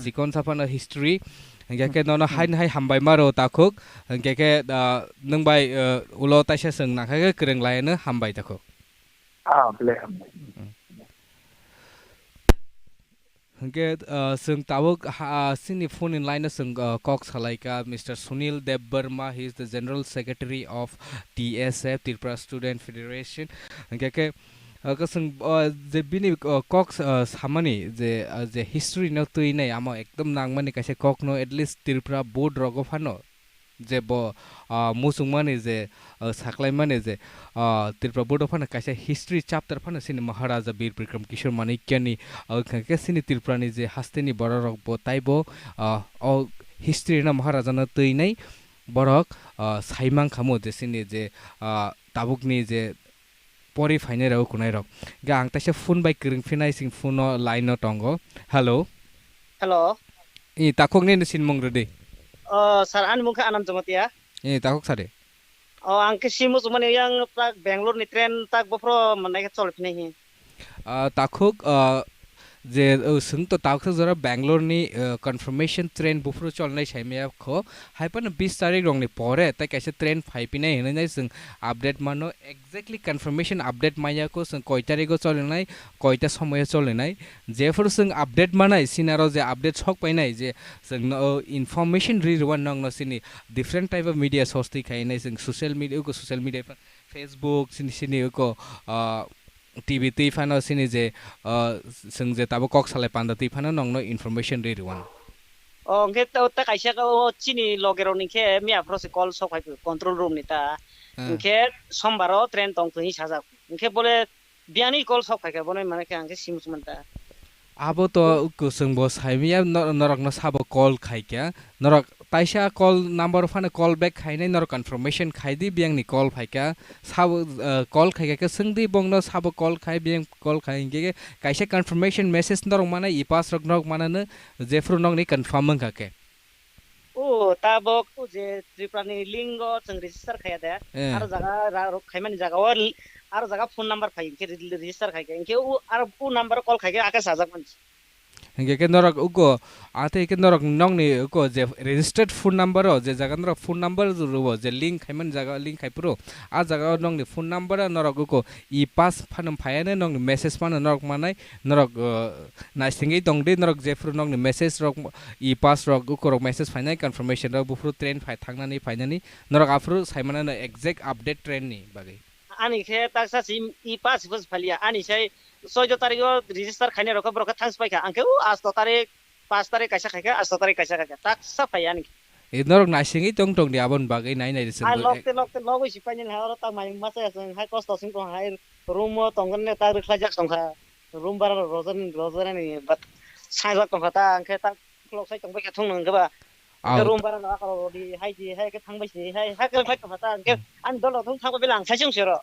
सिकन साफाना हिस्ट्री गेके न हाय हामबाय मारो ताखोक गेके नोंबाय उलो ताइसे जों नाखाय गोरों लायनो हामबाय ताखो ब्ले हामबाय के जों ताबक सिनि फोन इन लाइन जों कक सालायका mister Sunil Dev Varma he is the general secretary of TSF Tripura student federation के जों जे बिनि कक सामानि जे हिस्ट्री न तुइनै आमा एकदम नांगमानि कैसे कक न एटलिस्ट त्रिपुरा बोर्ड रगो फानो जे बो मुसुंगमानि जे साखलायमानि जे त्रिपुरा बोर्ड फानो कैसे हिस्ट्री चैप्टर फानो सिनि महाराजा वीर विक्रम किशोर माणिक्यनि के सिनि त्रिपुरानि जे हास्तेनि बरक बो ताइबो हिस्ट्री न महाराजा न तुइनै बरक साइमां खामो जे सिनि जे ताबुकनि जे परि फाइने राव कुनाय रक गा आं तासे फोन बाय करिं फिनाय सिं फोन लाइन टंगो हेलो इ ताखोगनि सिन मंग्रदे सर आन मुखा आनन्द जमतिया ए ताखोक सारे आंके सिमुस माने yang tak बेंगलोर नि ट्रेन tak बफ्रो मननाय चलफिनाय हि ताखोक जे जों तो ताखो जरा बेंगलोर नि कन्फर्मेशन ट्रेन बफ्रो चलनाय साइमेया खो हाइपन 20 तारिख रंगनि परे त कैसे ट्रेन फाइपिनाय हेनाय जों अपडेट मानो एक्जेक्टली कन्फर्मेशन अपडेट माया को जों कय तारिखो चलनाय कयटा समय चलनाय जेफोर जों अपडेट मानाय सिनारो जे अपडेट सक पाइनाय जे जों इनफरमेशन रिरवान नंग नसिनि different type of media source दिखाइनाय जों सोशल मीडिया फेसबुक सिनि को टीवी तैफानो सिनि जे जों जे ताबो कक सालाय पान्दा तैफानो नंगनो इनफरमेशन रिरवान ओंगे त काइसा को चिनि लगेरो निखे मियाफ्रो से कॉल सक कंट्रोल रूम निता ओंगे सोमबारो ट्रेन तंग थि साजा ओंगे बोले बियानि कॉल सक फाइके बने माने के आंके सिमुस मनता आबो तो जों बो साइमिया नरक न साबो कॉल खाइके नरक ताइसा कॉल नंबर फाने कॉल बैक खाइने नर कंफर्मेशन खाइदी बियांग नि कॉल फाइका साब कॉल खाइका के संगदी बंगनो साब कॉल खाइ बियांग कॉल खाइंगे काइसे कंफर्मेशन मैसेज नर माने इ पास रक नक माने जेफ्रु नक नि कंफर्म खाके ओ ताबक जे त्रिपुरानि लिंग जों रेजिस्टार खाया दे आरो जागा खाइमानि जागा आरो जागा फोन नंबर फाइ के रेजिस्टार खाइके इनके उ आरो उ नंबर कॉल खाइके आके साजाक मानसि हंगे के नरक उको आते के नरक नंगनि उको जे रजिस्टर्ड फोन नंबर जे जागा नरक फोन नंबर रुबो जे लिंक खाइमन जागा लिंक खाइप्रो आ जागा नंगनि फोन नंबर नरक उको इ पास फानम फायाने नंगनि मेसेज फान नरक मानाय नरक नाइसिंगै दंदे नरक जेफ्रु नंगनि मेसेज रक इ पास रक उको रक मेसेज फाइनाय कन्फर्मेशन रक बुफ्रु ट्रेन फाइ थांनानै फाइनानै नरक आफ्रु साइमाना एक्जेक्ट अपडेट ट्रेन नि बागै आनि खे ताक्सासि इ पास बस फालिया आनि सै 6 तारिख रेजिस्टार खाइने रक ब्रक थांस पाइका आंखे उ 8 तारिख 5 तारिख कैसा खाइका 8 तारिख कैसा खाइका ताक्सा फाइ आनि ए नरक नाइसिंगै दं दि आबन बागै नाय नाय आ लकते लगै सिपाइनि हावर ता माइ मासे जों हाय कस्ट सिं तो हाय रूम तंगन ने ता रखला जाक संखा रूम बार रोजन नि बात साइजाक तंखा ता आंखे ता क्लक साइ तंबाय थंग नंगबा रूम बार ना करो दि हाय दि हाय के थांबायसि हाय हाय फाइ तंखा ता आंखे आं दल थं थांबा बेला आं साइजों सेरो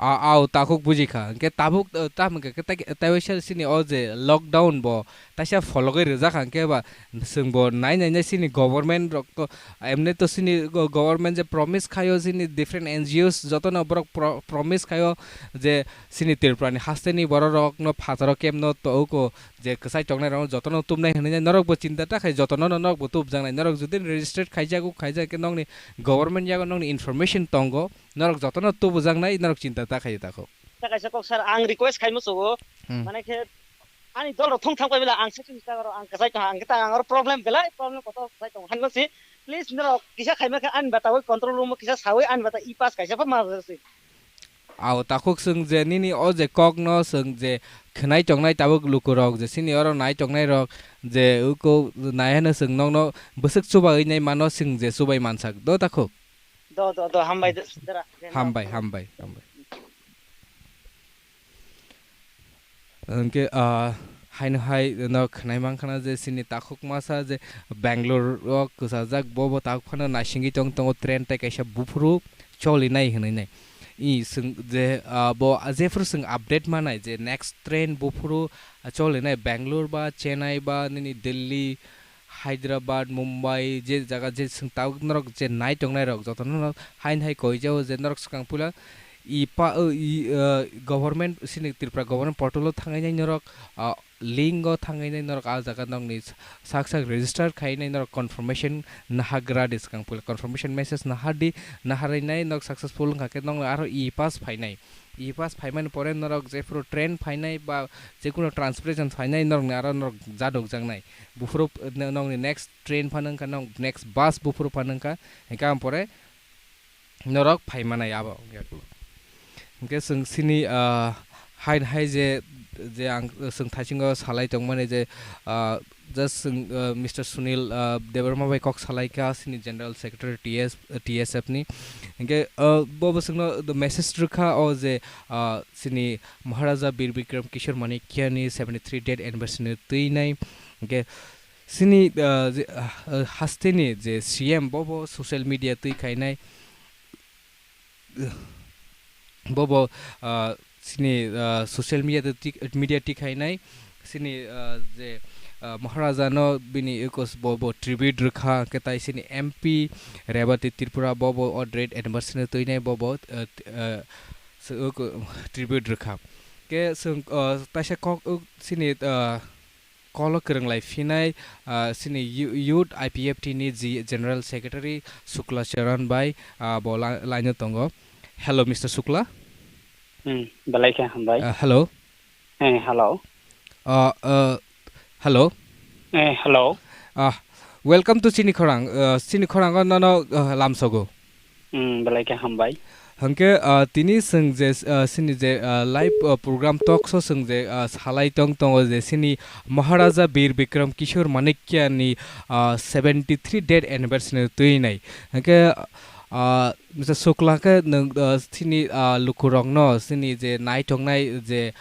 आव ताकुक बुजिखा के ताबुक ताम के तावेशल सिनि ओ जे लॉकडाउन बो तासा फलगै रजाखा के बा जोंबो नाय नाय सिनि गवर्नमेंट रक एमने तो सिनि गवर्नमेंट जे प्रॉमिस खायो सिनि डिफरेंट एनजीओस जतन बरक प्रॉमिस खायो जे सिनि तिरप्रानि हास्तेनि बर रक न फातर केम न तो को जे कसाय टंगनाय रक जतन तुमनाय हनै नरक बो चिंता ता खाय जतन नरक बो तुब जांनाय नरक जुदि रजिस्टर्ड खायजागु खायजा के नंगनि गवर्नमेंट जागो नंगनि इनफरमेशन तंगो नरक जतन तुब जांनाय नरक चिंता ता खाय ताखौ ताकायसा कक सर आं रिक्वेस्ट खाइमो सो माने के आनि दल थं थांबाय बेला आं सेटिं स्टार आं कसाय ता आं ता आं प्रॉब्लम बेला प्रॉब्लम कत कसाय ता हानमसि प्लीज नरक किसा खाइमा के आन बतावै कंट्रोल रूम किसा सावै आन बता इ पास कायसा फा मारसि आव ताकुक जों जे निनि ओ जे कक न जों जे खनाय टंगनाय ताबुक लुकुरक जे सिनि अर नाय टंगनाय रक जे उको नायहनो जों नंग न बसक सुबायनाय मानो सिं जे सुबाय मानसाक द ताकुक द हामबाय दरा हामबाय उनके हाइन हाय न खनाय मांखना जे सिनि ताकुक मासा जे बेंगलोर कुसा जाक बो ताकुखना नासिंगि टंग टंग ट्रेन ता कैसा बुफ्रु चलिनाय हनै इ जों जे बो जेफोर जों आपडेट मानाय जे नेक्स्ट ट्रेन बुफ्रु चलिनाय बेंगलोर बा चेन्नाई बा नि दिल्ली हैदराबाद मुंबई जे जगह जे जों ताकुक नरक जे नाय टंगनाय रक जतन हाइन हाय कइजाव जे नरक सकांपुला इ गवर्नमेंट सिनि त्रिपुरा गवर्नमेंट पोर्टल थांगायनाय नरक लिंक थांगायनाय नरक आ जागा नंगनि साक रेजिस्टार खायनाय नरक कन्फर्मेशन नाहाग्रा डिसकांपुल कन्फर्मेशन मेसेज नाहादि नाहारैनाय नरक सक्सेसफुल खाके नंग आरो इ पास फाइनाय परे नरक जेफोर ट्रेन फाइनाय बा जेकुनो ट्रांसपोर्टेशन फाइनाय नरक आरो नरक जादक जांनाय बुफुर नंगनि नेक्स्ट ट्रेन फानंका नंग नेक्स्ट बस बुफुर फानंका हेका परे नरक फाइमानाय आबो के जों सिनि हाइन हाय जे आं जों थाइसिंगाव सालाय दंमोन जे जस्ट मिस्टर सुनील देवरमा बाय कक सालायका सिनि जनरल सेक्रेटारि टीएसएफ नि के बबो जोंनो द मेसेज रखा ओ जे सिनि महाराजा बीर विक्रम किशोर मानिक्यनि 73 डेथ एनिवर्सरी तैनाय के सिनि हास्तेनि जे सीएम बबो सोशल मीडिया तैखायनाय बबो सिनि सोशल मीडिया टिखायनाय सिनि जे महाराजा न बिनि एकस बबो ट्रिब्यूट रखा के ताइ सिनि एमपी रेवती त्रिपुरा बबो और डेथ एनिवर्सरी तैनाय बबो ट्रिब्यूट रखा के जों ताइसे कक सिनि कल करंलाय फिनाय सिनि यूथ आईपीएफटी नि जी जनरल सेक्रेटारि शुक्ला चरण बाय बो लाइनो तंगो हेलो मिस्टर शुक्ला बलाइका हामबाय hello hello hello hello welcome to सिनि खरांग न लामसगो बलाइका हामबाय हंके तिनी जों जे सिनि जे लाइव प्रोग्राम टक शो जों जे सालाय दं जे सिनि महाराजा बीर विक्रम किशोर मानिक्यनि 73 डेथ एनिवर्सरी तैनाय हंके Mr. Suklaka nung sini lukurongno sini je nai tongnai je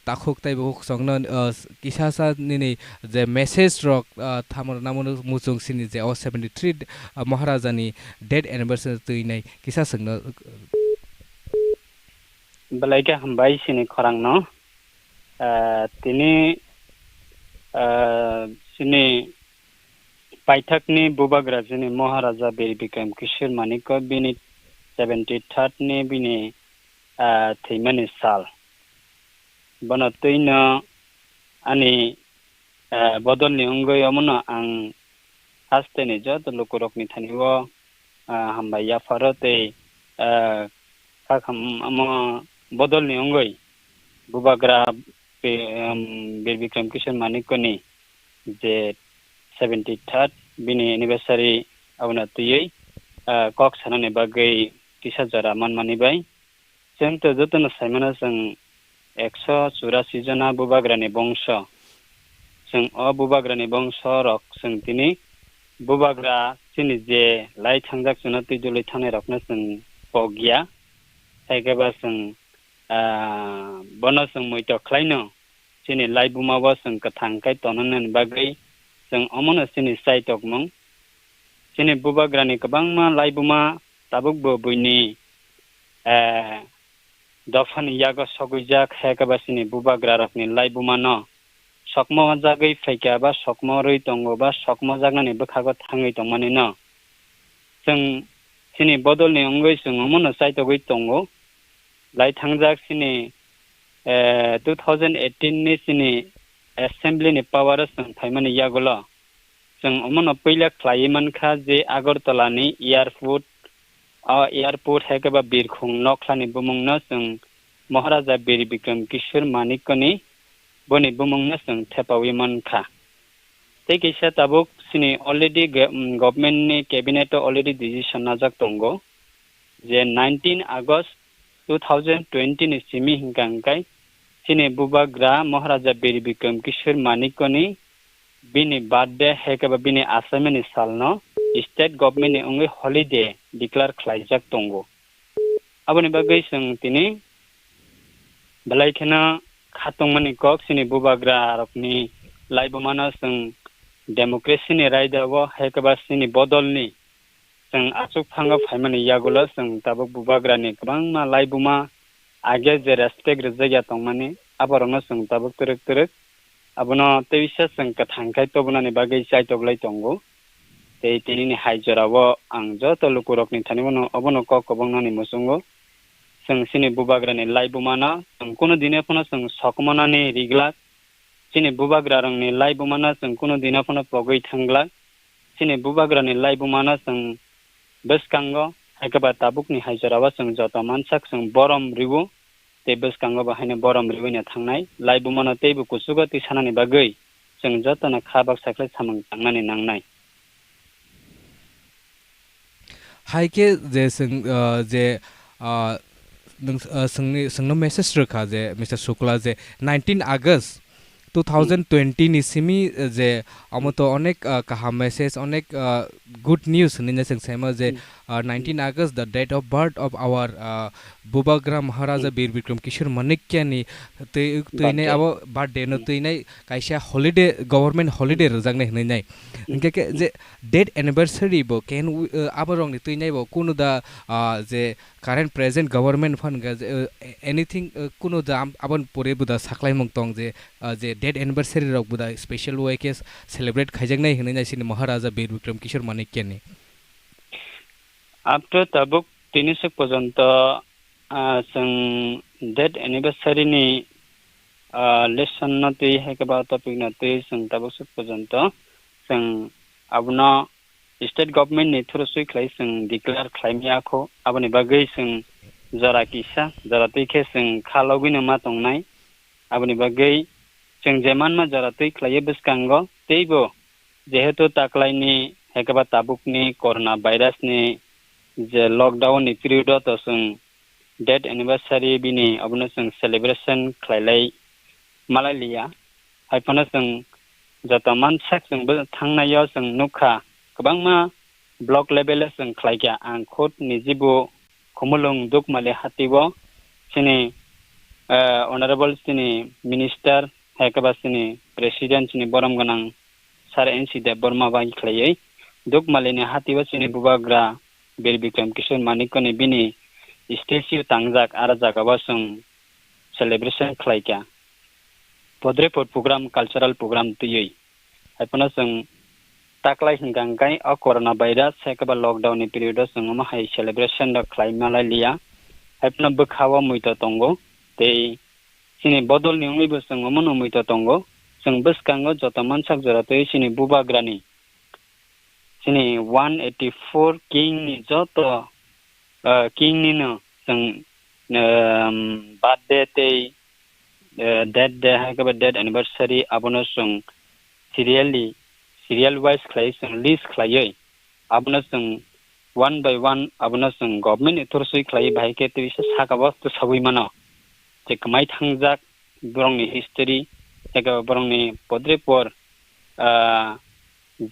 takhuk tai buk songno kisah sa nini je message rock thamor namun musung sini je 73 Maharaja ni dead anniversary tuinai kisah sengno Balaika hambai sini korang no tini sini Paithakni bubagra sini Maharaja Bir Bikram Kishore Manikko bini 73rd ni bini theimani sal bana tuina ani bodol ni ungoi amuna ang haste ni jot lukurok ni thaniwo hambaya farote kakham ama bodol ni ungoi bubagra Bir Bikram Kishore Manikko ni je 73rd bini anniversary awna tuyei kok sanane bagai tisa jara manmani bai jeng to jotona saimana jeng 184 jana bubagrani bongso jeng o bubagrani bongso rok jeng tini bubagra sini je lai thangjak jona tujuli thane rokna jeng pogya saigaba jeng bono jeng moito khlaino sini lai bumawa jeng kathangkai tonanan bagai jeng amona sini saitok mong sini bubagrani kabangma laibuma tabukbo buini dofani yago sogujak hekaba sini bubagra rakni laibuma no sokmo jagai faikaba sokmo roi tongo ba sokmo jagnani bkhago thangai tongmani no jeng sini bodolni ongoi jeng amona saitogoi tongo lai thangjak sini 2018 ni sini assembly ni power jeng thaimani yagola jeng amona peila khlaiman kha je Agartala ni airport hekaba birkhung nokhlani bumungna jeng Maharaja Bir Bikram Kishore Manikko ni boni bumungna jeng thepawiman kha tekisa tabuk sini already government ni cabinet already decision najak tongo je 19 August 2020 ni simi hingkangkai sini bubagra Maharaja Bir Bikram Kishore Manikko ni bini birthday hekaba bini asameni salno state government ni only holiday declare khlaijak tongo aboni bagai sing tini balaikena khatongmani kok sini bubagra rokni laibumana sing democracy ni raidawo hekaba sini bodolni sing achuk phanga phaimani yagola sing tabuk bubagra ni kabangma laibuma age je respect rejaya tongmani abarona sing tabuk terek abono teisa sing kathangkai tobunani bagai saitoglai tongo tei tinini haijorawo ang joto lukurokni thanibono abono kokobongnani musungo sing sini bubagrani laibumana sing kuno dine phono sing sokmonani riglak sini bubagrarangni laibumana sing kuno dine phono pogoi thanglak sini bubagrani laibumana sing beskango ekaba tabukni haijorawo sing joto mansak sing borom ribu te beskango bahine borom riwina thangnai laibumana teibu kusugati sanani bagai sing jotona khabak saklai samang tangnani nangnai haike je sing je singno message rakha je Mr. Shukla je 19 August 2020 ni simi je amoto onek kaha message onek good news ninja sing sema je 19 August the date of birth of our Bubagra Maharaja Bir Bikram Kishore Manikko ni tuinai abo birthday no tuinai kaisa holiday government holiday rajangne hinai ke je date anniversary bo ken aborong ni tuinai bo kunu da je current present government fund anything kunu da abon pore buda saklai mongtong je date anniversary rok buda special way ke celebrate khaijangnai hinai sini Maharaja Bir Bikram Kishore Manikko ni after tabuk tinisuk porjonto sang date anniversary ni lesson na tei hekaba topic na tei sang tabuk suk porjonto sang abuna state government ni thurusui khlai sang declare khlaimya kho aboni bagai sang jara kisa jara tei khe sang khalogina ma tongnai aboni bagai sang jeman ma jara tei khlai beskango teibo jehetu taklai ni hekaba tabuk ni corona virus ni je lockdown ni period to sung date anniversary bini abuna sung celebration khlailai malalia haipana sung jata mansak sung thangnaya sung nukha kabangma block level जों खालायगा आं खुद निजिबो खमलुं दुख माले हातिबो सिनि अनारेबल सिनि मिनिस्टार हेकबा सिनि प्रेसिडेंट सिनि बरम गनां सार एनसी देव बर्मा बाई खालायै दुख मालेनि हातिबो सिनि बुबाग्रा बीर बिक्रम किशोर मानिकनि बिनि स्टेच्यू तांजाक आरो जागाबा जों सेलिब्रेशन खालायगा पद्रेपट प्रोग्राम कल्चरल प्रोग्राम तुयै हायपना जों ताकलाय हिंगांगाय अ कोरोना भाइरस हेकबा लॉकडाउन पीरियड जों माहाय सेलिब्रेशन द खालायमालाय लिया हायपना बखावा मुइता तंगो ते सिनि बदल निउमैबो जों मनो मुइता तंगो जों बसकांगो जत मानसाक जरातै सिनि बुबाग्रानि सिनि 184 किंग नि जत किंग नि न जों बर्थडे ते डेट डे हेकबा डेट एनिवर्सरी आबनो जों सीरियल वाइज खालाय जों लिस्ट खालायै आबनो जों वन बाय वन आबनो जों गभर्नमेंट थरसै खालाय बायके ते सागाबा तो सबै मानो जे कमाय थांजाक बरंनि हिस्ट्री हेकबा बरंनि पद्रेपर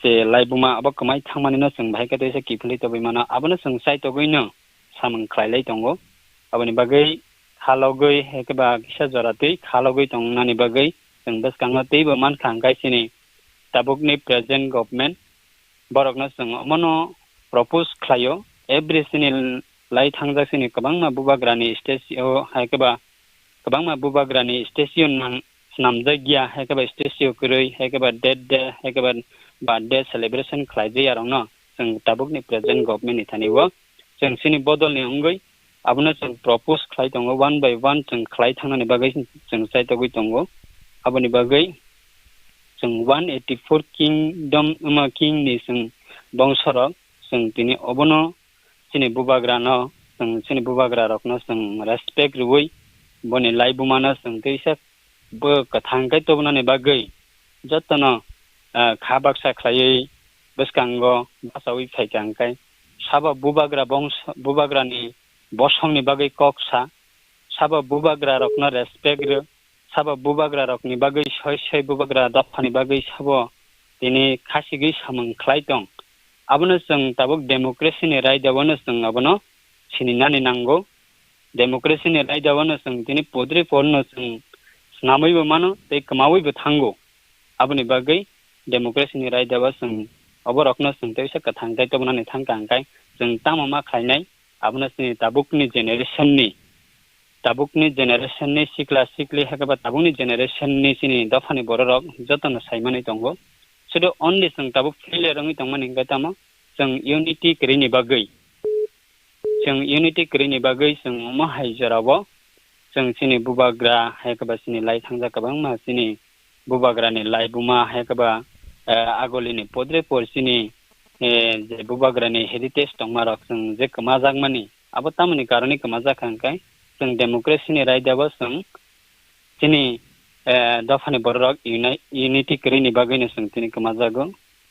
जे लाइबुमा अब कमाय थांमानिनो जों बायके ते किफुलि तबै मानो आबनो जों साइतगैनो सामन खालायलाय दंगो आबनि बागै खालगै हेकबा किसा जरातै खालगै तंनानि बागै जों बसकांगा तैबो मान खांगायसिनि ताबुकनि प्रेजेंट गवर्नमेंट बरकनो जों मनो प्रपोज खालायो एभ्री सिनि लाई थांजासिनि गोबां बुबाग्रानि स्टेच्यू हेकबा गोबां बुबाग्रानि स्टेच्यू नामजागिया हेकबा स्टेच्यू करै हेकबा डेट डे हेकबा बर्थडे सेलिब्रेशन खालायजै आरोनो जों ताबुकनि प्रेजेंट गवर्नमेंट थानिबो जों सिनि बदलनि अंगै आबनो जों प्रपोज खालाय दंगो वन बाय वन जों खालाय थांनानि बागै जों साइतगै दंगो आबनि बागै जों 184 किंगडम किंगनि जों बंशरक जों दिनै अबनो सिनि बुबाग्रानो जों सिनि बुबाग्रा रखनो जों रेसपेक्ट रुयै बनि लाइबुमाना जों तैसा बो कथांगाय तबनानि बागै जतनो खाबाक्सा खालायै बसकांगो बासावै फायकांगाय साबा बुबाग्रा बंश बुबाग्रानि बसंनि बागै कक्सा साबा बुबाग्रा रखनो रेसपेक्ट रो साबा बुबाग्रा रखनि बागै सय बुबाग्रा दफानि बागै साबो दिनै खासिगै सामन खालाय दं आबनो जों ताबुक डेमोक्रेसीनि रायदावनो जों आबनो सिनिनानि नांगौ डेमोक्रेसीनि रायदावनो जों दिनै पद्रे पड़नो जों नामैबो मानो ते कमावैबो थांगौ आबनि बागै डेमोक्रेसीनि रायदावा जों अबरकनो जों तैसा कथांगाय तबनानि थांगांगाय जों तामामा खायनाय आबनो सिनि ताबुकनि जेनेरेशननि सिक्ला सिक्ली हेकबा ताबुकनि जेनेरेशननि सिनि दफानि बररक जतनो सायमानै दंगो सुदु ओनलि जों ताबुक फेले रङै दंमोन हिंगा तामा जों यूनिटी करिनि बागै जों माहाय जरावो जों सिनि बुबाग्रा हेकबा सिनि लाई थांजा गोबां मा सिनि बुबाग्रानि लाइबुमा हेकबा आगलिनि पद्रेपर सिनि जे बुबाग्रानि हेरिटेज दंमारक जों जे कमाजागमानि आबो तामनि कारणे कमाजाखांखाय जों डेमोक्रेसीनि रायदाबो जों सिनि दफानि बररक यूनिटी करिनि बागैनो जों दिनै कमाजागो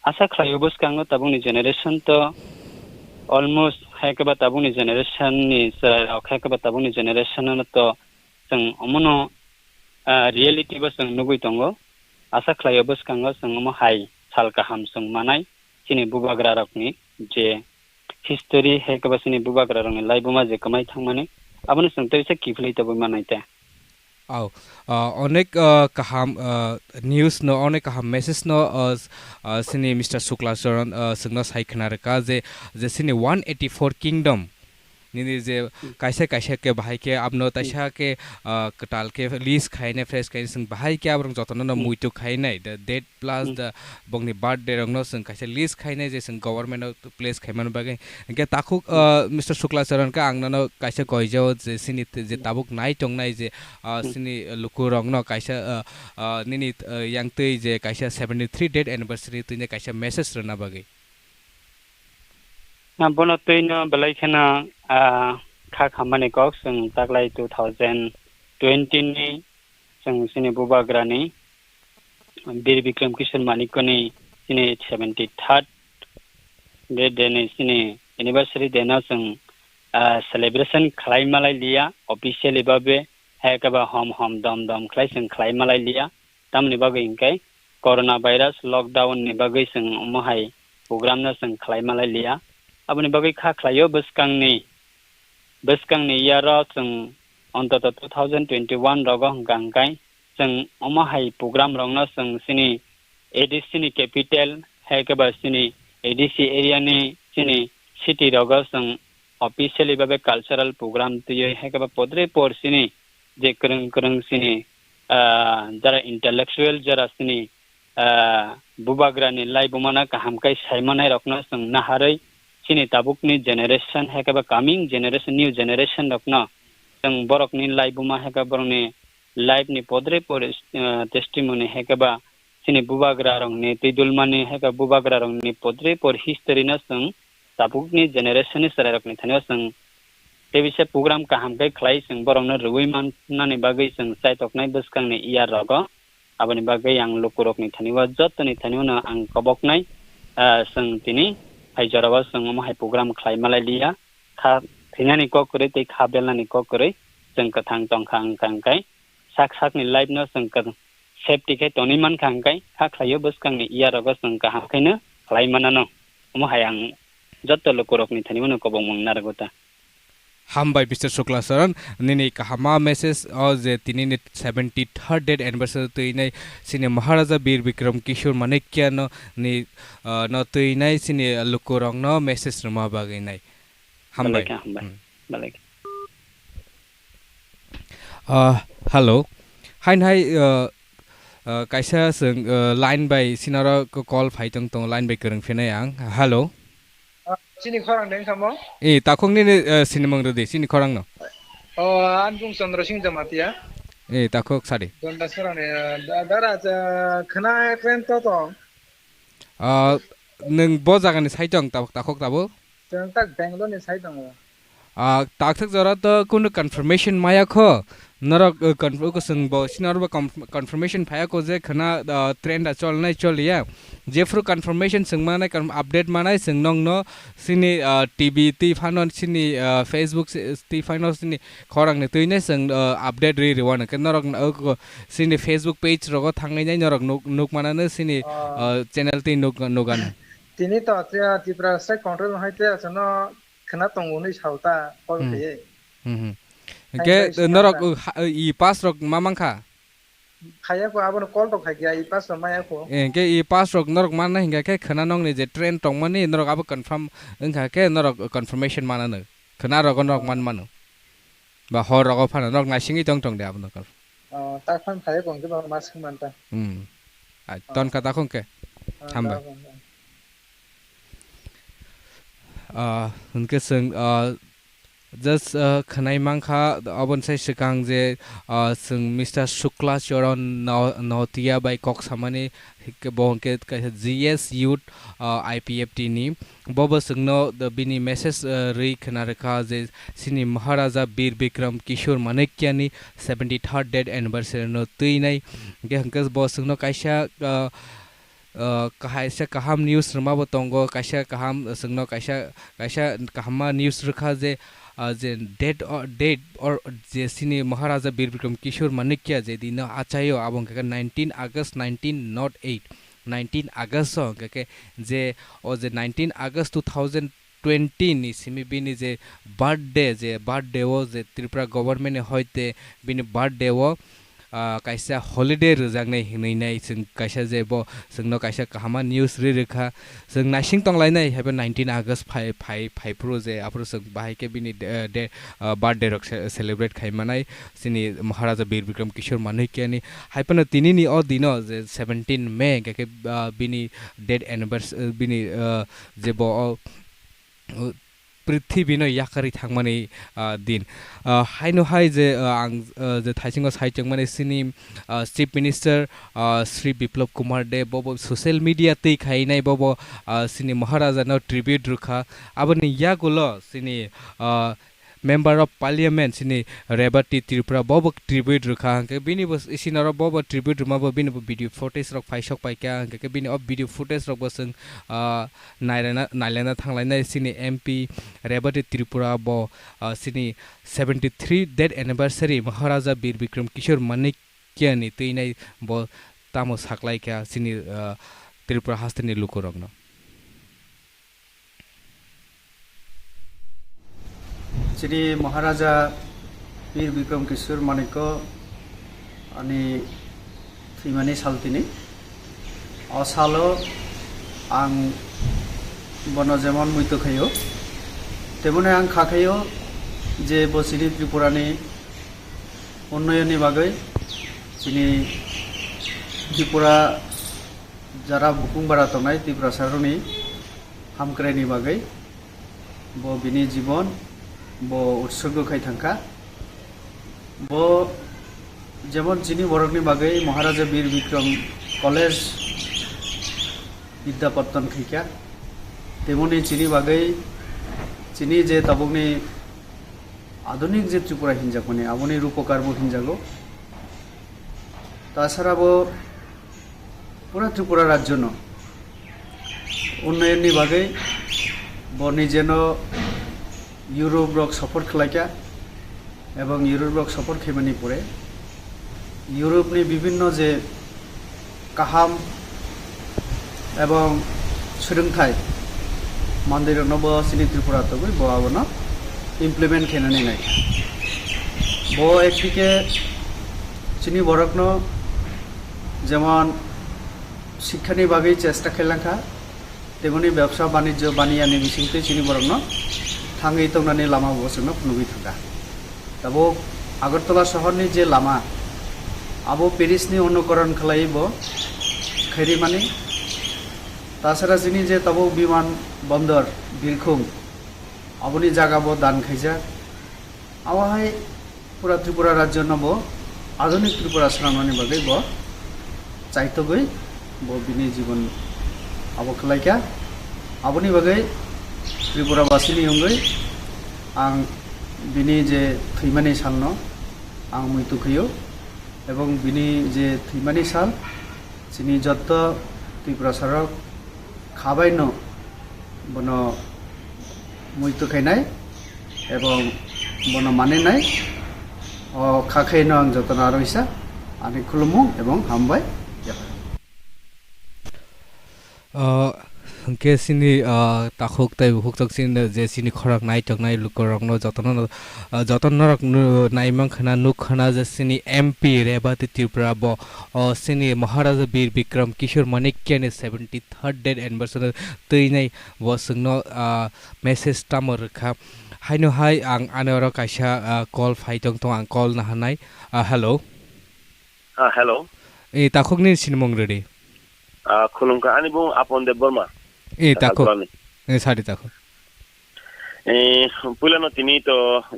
आशा खालायो बसकांगो ताबुनि जेनेरेशन तो अलमोस्ट हेकबा ताबुनि जेनेरेशननि हेकबा ताबुनि जेनेरेशन तो जों अमनो रियलिटी बस जों नुगै दंगो आशा खालायो बसकांगो जों माहाय साल गाहाम जों मानाय सिनि बुबाग्रा रकनि जे हिस्टोरी हेकबा सिनि बुबाग्रा रकनि लाइबुमा जे कमाय थांमाने आबनो जों तैसा किफुलै तबै मानायता औ अनेक काहाम न्यूज न अनेक काहाम मेसेज न सिनि मिस्टर शुक्ला चरण सिंनो साइखनारका जे सिनि 184 किंगडम निनि जे कैसे के भाई के आपनो तैसा के कटाल के लिस्ट खाइने फ्रेश खाइने संग भाई के आब्रं जतन न मुइटु खाइने द डेट प्लस द बंगनि बर्थडे रंगनो संग कैसे लिस्ट खाइने जे संग गवर्नमेंट प्लेस खाइमान बागे के ताखु मिस्टर शुक्ला चरण का आंगन कैसे कइजो जे सिनि जे ताबुक नाइ टंगनाइ जे सिनि लुकु रंगनो कैसे निनि यांगतै जे कैसे 73 डेट एनिवर्सरी तुने कैसे मेसेज रना बागे ना बनतैनो बलाइखेना खा खामानि कक जों तागलाय 2020 नि जों सिनि बुबाग्रानि बीर बिक्रम किशोर मानिकनि सिनि 73 बे देनि सिनि एनिवर्सरी देना जों सेलिब्रेशन खालायमालाय लिया ऑफिशियली बाबे हेकबा हम दम खालाय जों खालायमालाय लिया तामनि बागै इंकाय कोरोना भाइरस लॉकडाउन नि बागै जों माहाय प्रोग्राम न जों खालायमालाय लिया aboni bagai kha khlayo beskangni yaro जों অন্তত 2021 রগং গাংগাই जों अमाहाय program रंना जों सिनि ADC नि capital हेकेबा सिनि ADC area नि सिनि city रगा जों officially बाबे cultural program तुय हेकेबा पदरे पर सिनि जे करं सिनि जरा intellectual जरा सिनि बुबाग्रानि लाइबमाना काहामकाय सायमानाय रखना जों नाहारै सिनि ताबुकनि generation हेकेबा coming generation new generation रखना जों बरकनि लाइबमा हेका बरनि लाइफनि पदरे पर टेस्टिमोनी हेकेबा सिनि बुबाग्रा रंनि तिदुलमानि हेका बुबाग्रा रंनि पदरे पर हिस्टरी न जों ताबुकनि जेनेरेशन नि सराय रखनि थानो जों तेबिसे प्रोग्राम काहामकाय खलाय जों बरंनो रुइमान नानि बागै जों साइटकनाय बसकांनि इयार रग आबनि बागै आं लोकरकनि थानिवा जतनि थानिवना आं कबकनाय जों तिनि हाइजरावा जों माहाय प्रोग्राम खलाय मालायलिया खा थिनानि ककरे ते खाबेलनानि ककरे जों कथां तंखां कांकाय साक-साकनि लाइफ न जों क सेफ्टी के तनिमान कांकाय खाख्लायो बसकांनि इयारगा जों काहाखैनो खलायमानानो माहाय आं जत लोकरकनि थानिवना कबंमं नारगोता हामबाय मिस्टर शुक्ला सरन निनि कहामा मेसेज और जे तिनि 73rd डेट एनिवर्सरी तैनाय सिने महाराजा वीर विक्रम किशोर माणिक्य न नि न तैनाय सिने लोकरंग न मेसेज रमा बागैनाय हामबाय हेलो हाय कायसा जों लाइन बाय सिनारा कॉल फाइतों तो लाइन बाय करं फेनाय आं हेलो सिनि खरां दें खामो ए ताखंनि सिनेमंग रदे सिनि खरां न आनबुं चंद्र सिंह जमातिया ए ताखक सादे दंदा सराने दारा खना ट्रेन तो नों ब जागानि साइतों ताखक ताबो जों तक बेंगलोर नि साइतों ताखक जरा तो कुनु कन्फर्मेशन माया खो नरक कन्फर्म को संग ब सिनार ब कन्फर्मेशन फाया को जे खना ट्रेंड चलनाय चलिया जेफ्रु कन्फर्मेशन संग माने अपडेट मानाय संग नंग न सिनि टीवी ती फानन सिनि फेसबुक ती फानन सिनि खरांनि तैने संग अपडेट रि रिवान के नरक सिनि फेसबुक पेज रगो थांनाय नरक नुक मानानो सिनि चैनल ती नुगान तिनि तो तिप्रा से कंट्रोल हाइते असनो खना तंगुनि सावता कल खये के नरक ई पास रक मामांखा खाया को आबन कॉल तो खाया ई पास माया को के ई पास रक नरक मानना हिंगा के खना नंगनि जे ट्रेन टंगमानि नरक आबो कंफर्म ओंखा के नरक कन्फर्मेशन मानानो खना रग नरक मानो बा हर रग फाना नरक नासिंगि टंग दे आबो नकर ता फन खाया को के मास मानता तन कथा खंके थांबा उनके संग जस्ट खनाय मांखा अबन से सिकांग जे संग मिस्टर शुक्ला चरण नौतिया बाय कॉक सामाने के बोंके जीएस यूथ आईपीएफटी नि बब संगनो द बिनी मेसेज रै खना रखा जे सिनि महाराजा वीर विक्रम किशोर माणिक्यनि 73rd डेट एनिवर्सरी नो तैनाय के हंकस ब संगनो कायसा कायसा काहाम न्यूज रमा बतंगो कायसा काहाम संगनो कायसा काहामा न्यूज रखा जे डेट और जे सिनि महाराजा वीर विक्रम किशोर माणिक्य जे दिन आचायो आबं के 19 अगस्त 19 अगस्त के जे ओ जे 19 अगस्त 2020 नि सिमि बिनि जे बर्थडे वो जे त्रिपुरा गवर्नमेंट होयते बिनि बर्थडे वो कायसा हॉलिडे रजांनाय हिनैनाय जों कायसा जे ब जोंनो कायसा काहामा न्यूज रि रेखा जों नासिं तंलायनाय हेबे 19 अगस्त 5 प्रो जे आप्रो जों बाहायके बिनि बर्थडे रक सेलिब्रेट खायमानाय सिनि महाराजा वीर विक्रम किशोर माणिक्यनि हायपन तिनिनि अ दिन जे 17 मे के बिनि डेट एनिवर्सरी बिनि जे ब पृथ्वीनो याकारि थांमाने दिन हायनो हाय जे आं जे थाइसिंग साइटजों माने सिनि चीफ मिनिस्टर श्री बिप्लब कुमार देव बब सोशल मीडिया तै खायनाय बब सिनि महाराजा न ट्रिब्यूट रुखा आबनि यागुलो सिनि member of parliament sini Rebati Tripura bobo tribute rukha ke bini bos isinara bobo tribute mabo bini video footage rok paisok paika ke bini of video footage rok boseng nailena thanglai sini MP Rebati Tripura bo sini 73 dead anniversary Maharaja Bir Bikram Kishore Manikya ni tuinai bo tamo saklai kya sini Tripura hastani lukorogno Shri महाराजा वीर विक्रम किशोर मानिक अनि थैमानि सालतिनि असालो आं बन जेमन मुइतो खायो तेमने आं खाखायो जे बसिनि त्रिपुरानि उन्नयननि बागै चिनि त्रिपुरा जरा बुकुंबारा तनाय त्रिपुरा सारनि हामक्रायनि बागै बो बिनि जीवन बो उत्सर्ग खाय थांखा बो जेमन चिनि बरकनि बागै महाराजा वीर विक्रम कॉलेज विद्यापत्तन खैका तेमनि चिनि बागै चिनि जे तबुगनि आधुनिक जे त्रिपुरा हिंजाकनि आबनि रूपकारबो हिंजागो ताछाड़ाबो पुरा त्रिपुरा राज्यनो उन्नयननि बागै बनि जेन यूरोप रक सपोर्ट खालायका एवं यूरोप रक सपोर्ट खेमानि परे यूरोपनि विभिन्न जे काहाम एवं सोलोंथाय मंदिर नबो सिनि त्रिपुरा तबै बआवनो इम्प्लिमेंट खेनानै नाय बो एकदिके चिनि बरकनो जेमन शिक्षानि बागै चेष्टा खालामखा तेमनि व्यवसा वाणिज्य बानियानि बिथिंते चिनि बरकनो थाङै तंनानै लामा बसनो नुबि थांगा दाबो आगरतला शहरनि जे लामा आबो पेरिसनि अनुकरण खालायबो खैरिमानि ताछाड़ा चिनि जे तबो विमान बन्दर बिरखुं आबनि जागाबो दान खायजा आवाहाय पुरा त्रिपुरा राज्य नबो आधुनिक त्रिपुरा सामनानि बागै बो चाइतगै बो बिनि जीवन आबो खलायका आबनि बागै त्रिपुरावासिनि अंगै आं बिनि जे थैमानि सालनो आं मुइतुखैयो एवं बिनि जे थैमानि साल चिनि जत्त त्रिपुरा सारक खाबायनो बनो मुइतुखैनाय एवं बनो मानिनाय खाखैनो आं जतन आरोइसा आनि खुलुमु एवं हामबाय के सिनि ताखुक ताइ हुकचक सिन जे सिनि खरक नाइ तकनाइ लुकरक न जतन नरक नाइमं खना नुक खना जे सिनि एमपी रेबाति त्रिपुरा ब सिनि महाराजा वीर विक्रम किशोर मानिक्यनि 73rd डेथ एनिवर्सरी तैनाइ व संनो मेसेज तामर खा हाइनो हाइ आं आनर काइसा कल फाइटं तो आं कल ना हानाय हेलो हेलो ए ताखुकनि सिनमंग रेडी खुलुमका अनि बुं आपन देव बर्मा ए ताखुक ए साडी ताखुक ए पुलानो तिनी तो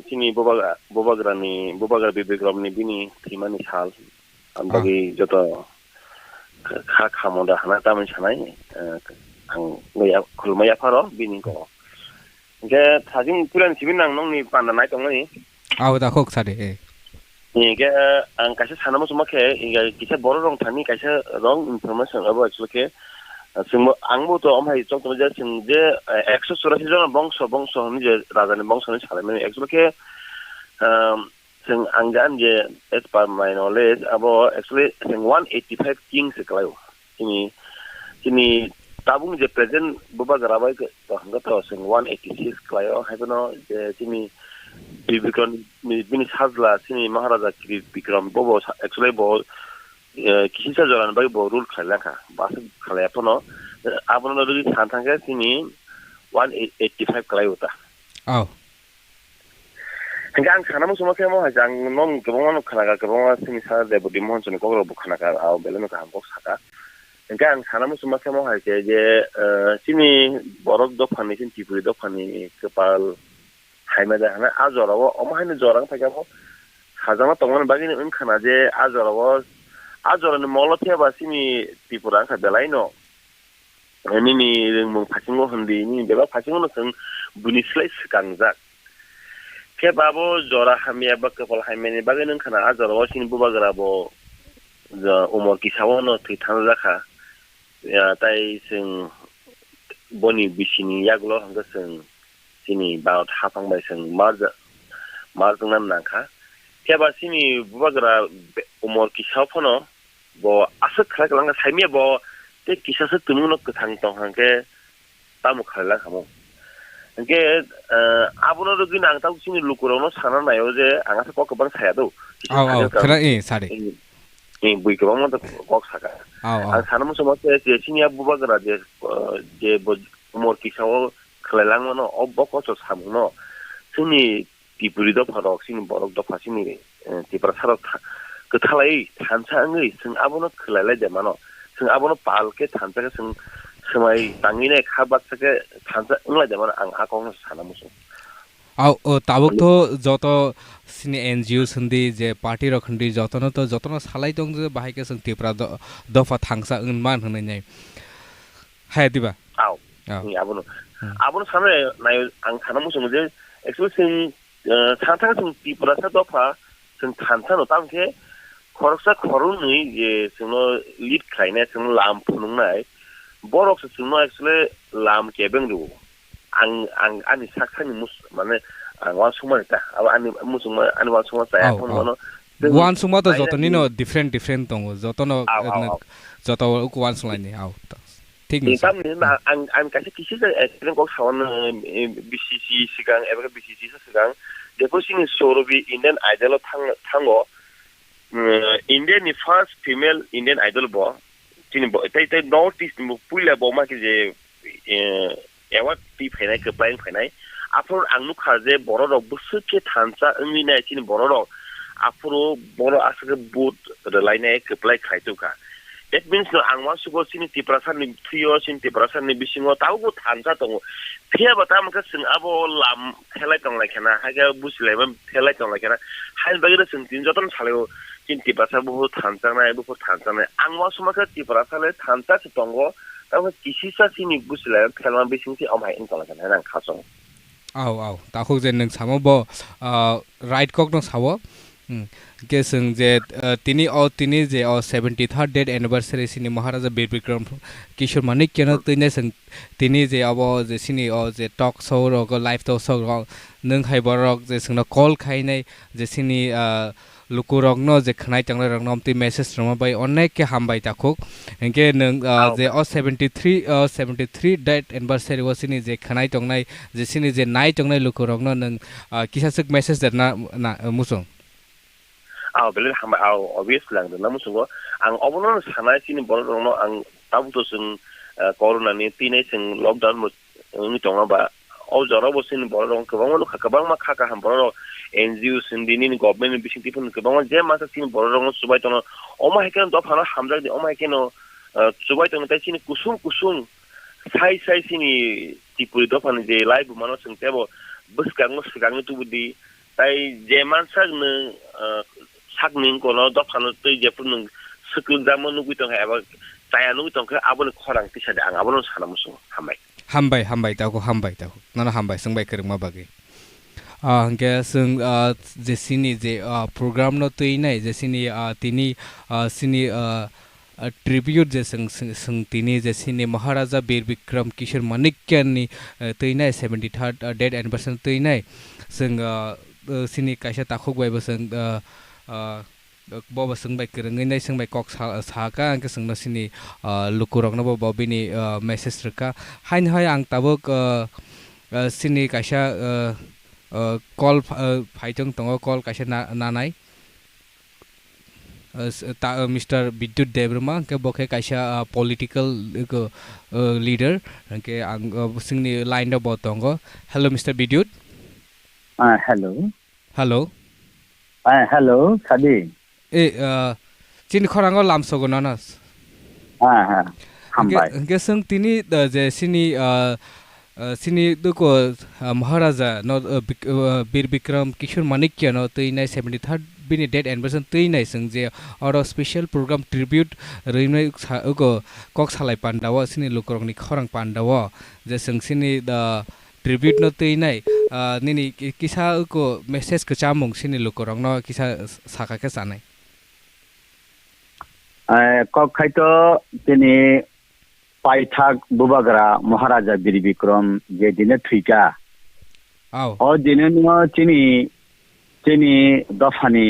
तिनी बोबाग्रा विक्रमनि बिनि थिमानि साल अन्तगि जत खामोदा हाना तामन छनाय आं गया खुलमाया फारो बिनि को के थाजिम पुलान सिबिन नां नंनि पान्दा नाय दंनि आव ताखुक साडी ए के आं कासे सानामो समाखे किसे बर रं थानि कासे रं इनफरमेशन अब एक्चुअली जोंबो आंबो तो ओमहाय जक्तम जे जों जे 184 जन बंश नि जे राजानि बंशनि सालायमोन एक्चुअली जों आं जान जे एज पर माय नॉलेज अब एक्चुअली जों 185 किंग्स कलायो तिनी ताबुं जे प्रेजेंट बुबा गराबाय तो हंगा तो जों 186 कलायो हायबनो जे तिनी विक्रम बिनि साजला सिनि महाराजा विक्रम बो एक्चुअली बो किसा जरान बाय बो रूल खालाखा बास खालायाथ न आपन रदि सानथांगे सिनि 185 कलायउता औ हंगा आं सानामो समाखे मो हाजां नम गोबां खानागा गोबां सिनि सा देबदि महनसनि कग्र बो खानागा आव बेलेनो का हमबो साका हंगा आं सानामो समाखे मो हाजे जे सिनि बरक दफानि सिनि तिपुरि दफानि कपाल हाइमादा हना आजराव अमाहायनो जरां फायगाबो हाजामा तंगन बागिनि उनखाना जे आजरनि मलथियाबा सिनि त्रिपुरा का बेलायनो निनि रोंमु फासिंगो हन्दिनि बेबा फासिंगो जों बुनिस्लाय सिगांजाक के बाबो जरा हामिया बा कपाल हाइमानि बागिनि उनखाना आजराव सिनि बुबाग्राबो उमर किसावनो थैथान जाखा ताइ जों बनि बिसिनि यागलो हंगा जों सिनि बाउट हाफांबाय जों मारजों नाखा केबा सिनि बुबाग्रा उमर किसाव फनो बो आसो खालांगा साइमिया बो ते किसासो तुमुनो कथां तंहांके तामु खाला खामो Ke abono ro gin ang tau sini lukurono sana na yo je anga sa kok bang saya do. Kera sare. Bui ke bang kok saka. Ang sana mo sama je sini abu bagara je umur kisah kelelang mana obok kok samu no. Sini diberi do parok sini borok do pasini diberi sarok ketalai tansa ngai sing abono kelala je mana. Sing abono palke tansa ke sing semai tangine khabat sake tansa ngla je mana ang akong sana musu. Tabuk to joto sini NGO sandi je party rakhandi jotono salai dong je bahai ke sing tipra dofa thangsa unman hne nyai. Hai diba. Ni abono sana na ang sana musu je actually sing 상상 좀 디프라사도 파 상탄로 땅에 거럭사 거루니 예 정말 리드 클라이네 정말 람 푸는나이 보럭스 정말 actually 람 개병도 안 아니 saksan이 무슨 만에 wan sumarita 아니 무슨 아니 wan sumar saya pun mana wan sumar to jotonino different tongo jotono joto ku wan sumani ठीक है तब आं कैसे किसी से एक्सप्लेन को सावन बीसीसी सिगां एबा बीसीसी से सिगां देखो सिंह सोरबी इंडियन आइडल थांगो इंडियन नि फर्स्ट फीमेल इंडियन आइडल बो तिनि तै नॉर्थ ईस्ट मु पुइला बो मा के जे एवार्ड टी फाइनाय कप्लाइन फाइनाय आफर आंनु खाजे बरो रक बुसुके थानसा इंगिनाय तिनि बरो रक आफरो बरो आसके बुट रलाइनाय कप्लाइ खाइतुका That means no ang masuk ko sini tiprasan ni trio sini tiprasan ni bisingo tahu ko tansa tongo. Pia batam ka sing abo lam thelai tong like na haga busilai bam thelai tong like na. Hal bagera sing tin joton saleo sini tiprasa bu tansa na bu tansa na ang masuk maka tiprasa le tansa se tongo tahu kisi sa sini busilai thelai bising si om hai in tong like na nang khasong. Tahu je nang samo bo right kok no sawo. के संग जे तिनी जे 73rd डेट एनिवर्सरी सिनी महाराजा वीर विक्रम किशोर मानिक केनो तिने संग तिनी जे अब जे सिनी जे टॉक शो रो लाइव टॉक शो नों हाइबरक जे संग कॉल खाइनाय जे सिनी लुकुरगनो जे खनाय तंगला रंगनम ति मेसेज रमा बाय अनेक के हामबाय ताखुक एंके नों जे 73 डेट एनिवर्सरी वसिनी जे खनाय तंगनाय जे सिनी जे नाय तंगनाय लुकुरगनो नों किसासक मेसेज देना मुसुं बेले हम obvious lang na musungo ang obono sana sini borno ang tabuto sing corona ni tinay sing lockdown mo ni tonga ba o jara bo sini borno ko bang ka bang ma kha ham borno NGO sing dinin government bising tipun ko bang je ma sini borno subai tono o ma hekan do phana hamja di o ma hekeno subai tono tai sini kusum sai sini tipuri do phana je live mano sing tebo buskang tu budi tai je man sang sakning kono dokano tei jepun sekul zaman nugu tong eba saya nugu tong ke abon khorang tisa de ang abon sana musu hambai ta ko nana hambai sangbai kerma bagi angke sung je sini je program no tei nai je sini tini sini tribute je sung tini je sini महाराजा वीर विक्रम किशोर मानिक्य नि tei nai 73rd date anniversary tei nai sung sini kaisa takhok bai basang boba sangbai kerengin nai sangbai kok saka angke sangna sini lukurokna bo bini message reka hain hai ang tabok sini kaisa call phaitong tongo call kaisa nanai Mr. Bidyut Debrama ke bokhe kaisa political leader angke ang singni line do botongo hello Mr. Bidyut hello hello Sadi chin khorango lamsogo nanas hambai gesang tini je sini duko Maharaja no Vir Vikram Kishore Manikya no tei nai 73rd bini date anniversary tei nai sing je oro special program tribute reinai ko kok salai pandawa sini lukorongni khorang pandawa je sing sini the tribute no tei nai nini kisa ko message ko chamung sini lukorong no kisa saka ke sanai kok khaito tini paithak bubagra Maharaja Vir Vikram je dine thuika o dine no chini dafani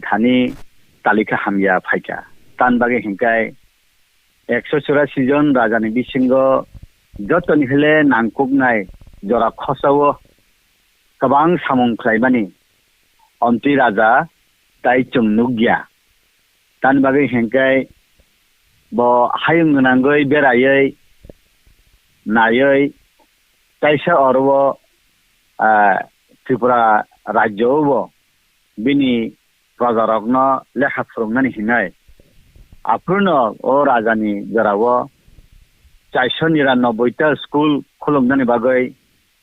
thani talika hamya phaika tan bage hingkai 184 jon rajani bisingo जतन hele nangkuknai jora khosawo kabang samung khlaimani amtui raja tai chungnugya tan bagai hengkai bo hayung nangoi berayai nayai taisa orwo Tripura rajyo bini prajarokno lekha phurungnani hinai aprno o rajani jarawo 499টা স্কুল খুলুমনানি বাগৈ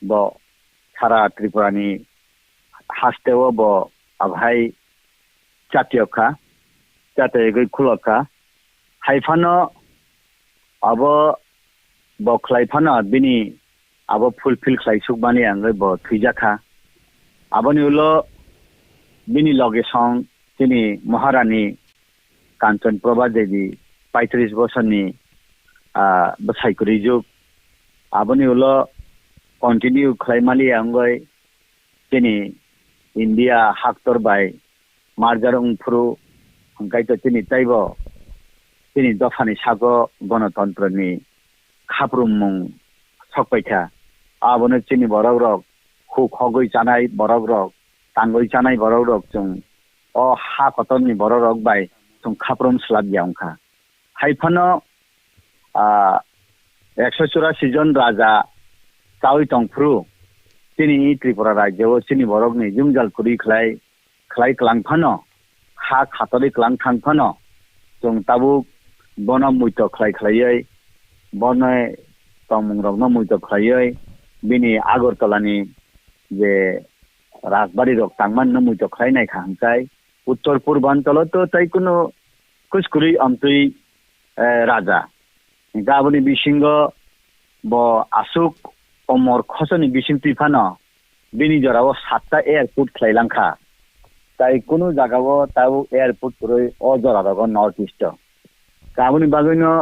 ব সারা ত্রিপুরানি হাস্তেও ব আভাই জাতীয়খা জাতীয় খুলকা হাইফানো আব বখলাইফানো বিনি আব ফুলফিল খাইসুকবানি আঙ্গৈ ব থুইজাখা আবনি উলো বিনি লগে সং তিনি মহারানী কাঞ্চন প্রভা দেবী 35 বছরনি বসাইকরি যুগ আবনি উলো কন্টিনিউ খাইমালি আঙ্গৈ তিনি ইন্ডিয়া হাক্তর বাই মার্জার উংফুরু হংকাইতো তিনি তাইব তিনি দফানি সাগো গণতন্ত্রনি খাপ্রুমুং সকপাইখা আবনে চিনি বরক রক খু খগৈ জানাই বরক রক তাঙ্গৈ জানাই বরক রক जों অ হা কতনি বরক রক বাই जों খাপ্রুম স্লাব ইয়াংখা হাইফানো 184 জন রাজা চাউই টংফ্রু তিনি ত্রিপুরা রাজ্য চিনি বরকনি জুমজাল কুরি খাই ক্লাংফানো হা খাতরি ক্লাং থাংফানো जों তাবুক বন মুইত খাইयै বনে তমুংরগ্ন মুইত খাইयै বিনি আগরতলানি যে রাজবাড়ি রক তাংমান মুইত খাইনাই খাংকাই উত্তর পূর্বাঞ্চল তো তাই কোনো কুসকুরি আমতুই রাজা গাবনি বিসিংগ ব আসুক অমর খসনি বিসিং তিফানো বিনি জরাও 7টা এয়ারপোর্ট খাইলাংখা তাই কোনো জায়গাও তাও এয়ারপোর্ট রই অজরারগ নর্থ ইস্ট গাবনি বাগৈনো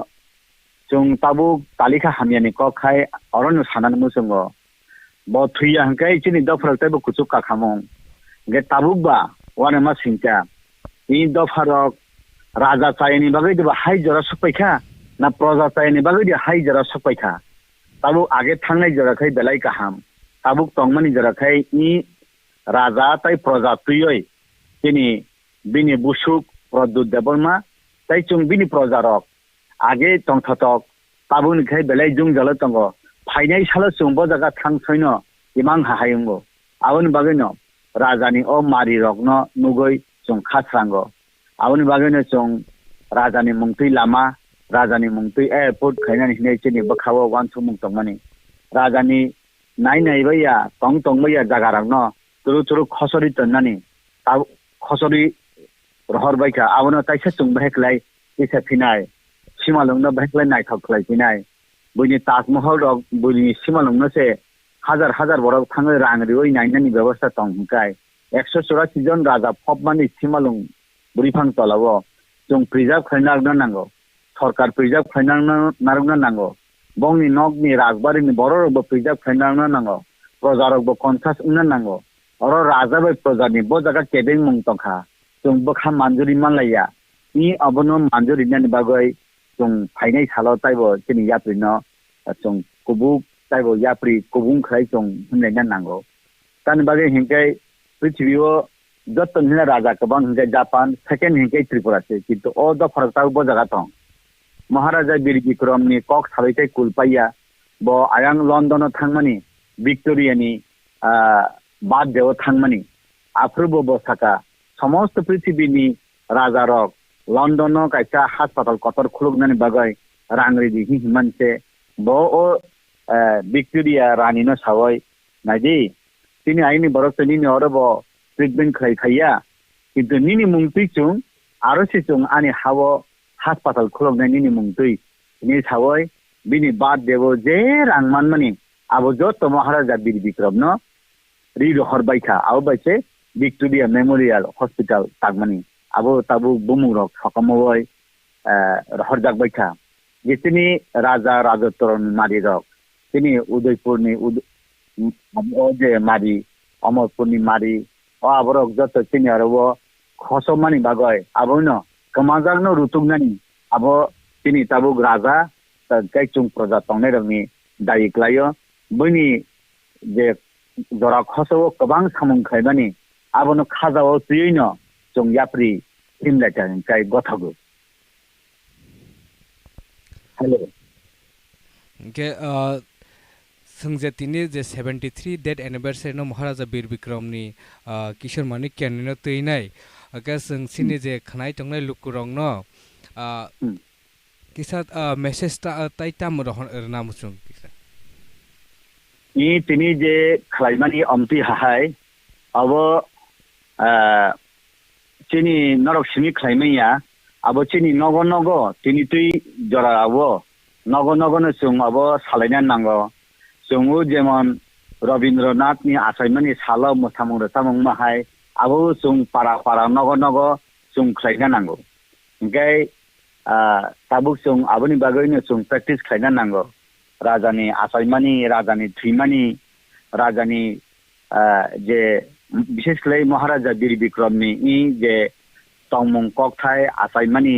जों তাবুক তালিকা হামিয়ানি ক খাই অরণ্য সানান মুসঙ্গ ব থুইয়া হাঙ্কাই চিনি দফরাল তাইব কুচুক কাখামং গে তাবুক বা ওয়ানে মা সিংটা ই দফারক রাজা চাইনি বাগৈ দিবা হাই জরা সপাইখা না প্রজা চাইনি বাগৈ দি হাই জরা সপাইখা তাবুক আগে থাংনাই জরাখাই বেলাই কাহাম তাবুক তংমানি জরাখাই ই রাজা তাই প্রজা তুইই তিনি বিনি বুসুক প্রদ্যুৎ দেবর্মা তাই চুং বিনি প্রজারক আগে টংথতক তাবুনি খাই বেলাই জুং জল তঙ্গ ফাইনাই সাল চুং বজাগা থাং সৈন্য ইমাং হাহায়ুঙ্গ আবনি বাগৈনো রাজানি ও মারি রগ্ন নুগৈ চুং খাসরাঙ্গ আবনি বাগৈনো চুং রাজানি মুংতুই লামা রাজানি মুংতুই এয়ারপোর্ট খাইনানি হিনাই চিনি বখাও ওয়ানসু মুং তংমানি রাজানি নাই বাইয়া তংবইয়া জাগারাংন তুরু তুরু খসরি তন্নানি তাও খসরি রহর বাইকা আবনো তাইসা চুং বেকলাই ইসা ফিনাই সিমালংনো বেকলাই নাইথক খলাই ফিনাই বইনি তাজমহল রক বইনি সিমালংনো সে হাজার হাজার বড় থাঙ্গৈ রাংরি ওই নাইনানি ব্যবস্থা তংকাই 184 জন রাজা ফবমানি সিমালং বুরিফাং তলাও जों প্রিজার্ভ খাইনারনো নাঙ্গো সরকার প্রিজার্ভ খাইনারনো নাঙ্গো বংনি নগনি রাজবাড়িনি বড়রব প্রিজার্ভ খাইনারনো নাঙ্গো প্রজারব কনসাস উন্না নাঙ্গো অর রাজা বাই প্রজানি ব জায়গা কেবেং মুং তংখা जों বখা মানজুরি মানলাইয়া ই অবনো মানজুরি নানি বাগৈ जों ফাইনাই সালো তাইব চিনি ইয়াপ্রিনো जों কুবুক তাইব ইয়াপ্রি কুবুং খাই जों হুমনাইনা নাঙ্গো তানি বাগৈ হিংকাই পৃথিবীও যতন হিনা রাজা কবাং হিংকাই জাপান সেকেন্ড হিংকাই ত্রিপুরা আছে কিন্তু ও দ ফরকটাও ব জায়গা থং মহারাজা বীর বিক্রমনি কক সাবাইকাই কুলপাইয়া ব আয়াং লন্ডন থাংমানি ভিক্টোরিয়ানি বাদ দেও থাংমানি আফ্রুব বসাকা সমস্ত পৃথিবীনি রাজা রক লন্ডন কাইসা হাসপাতাল কতর খুলুকনানি বাগৈ রাংরি দিহি হিমানসে ব ও ভিক্টোরিয়া রানীনো সাওই নাইদি তিনি আইনি বরক নিনি অরব ট্রিটমেন্ট খাইয়া কিন্তু নিনি মুংতুই চুং আরো সে চুং আনি হাও হাসপাতাল খুলুকনাই নিনি মুংতুই নি সাওই বিনি বাদ দেব যে রাংমানমানি আবো যত মহারাজা বীর বিক্রম রি রহর বাইখা আও বাইছে ভিক্টোরিয়া মেমোরিয়াল হসপিটাল তাগমানি আবো তাবু বুমুং রক সকামবই রহর জাগ বাইখা যে তিনি রাজা রাজত্বরন মারি রক তিনি উদয়পুরনি যে মারি অমরপুরনি মারি ও আবরক যত তিনি আরব খসমানি বাগয় আবনো কমাজাগনো রুতুগনানি আবো তিনি তাবুক রাজা গাইচুং প্রজা তংনাই রংনি दायिक्लायो बैनि जे जरा खसो गोबां सामुं खायबानि आबनो खाजाव तुयैनो जों याप्रि हिमलायता काय गथगो हेलो के संजेतिनि जे 73 डेट एनिवर्सरी नो महाराजा बीर विक्रमनि किशोर मानिक केनिनो तैनाय के सिनि जे खनाय तंनाय लुकुरं न किसा मेसेज ताइताम नामुसुं नि तिनि जे खलायमानि अमति हाय अब चिनि नरक सिनि खलायमैया अब चिनि नगो नगो तिनि तुइ जरा अब नगो नगो न जों अब सालायना नांगो जोंउ जेमन रवीन्द्रनाथनि आसायमानि साल मोसामुं रसामुं माहाय अब जों पारा पारा नगो नगो जों खलायना नांगो ओंखाय ताबुक जों आबनि बागैनो जों प्रेक्टिस खलायना नांगो राजानि आसायमानि राजानि थैमानि राजानि जे विशेषकै महाराजा बीर विक्रमनि जे तंमुं ककथाय आसायमानि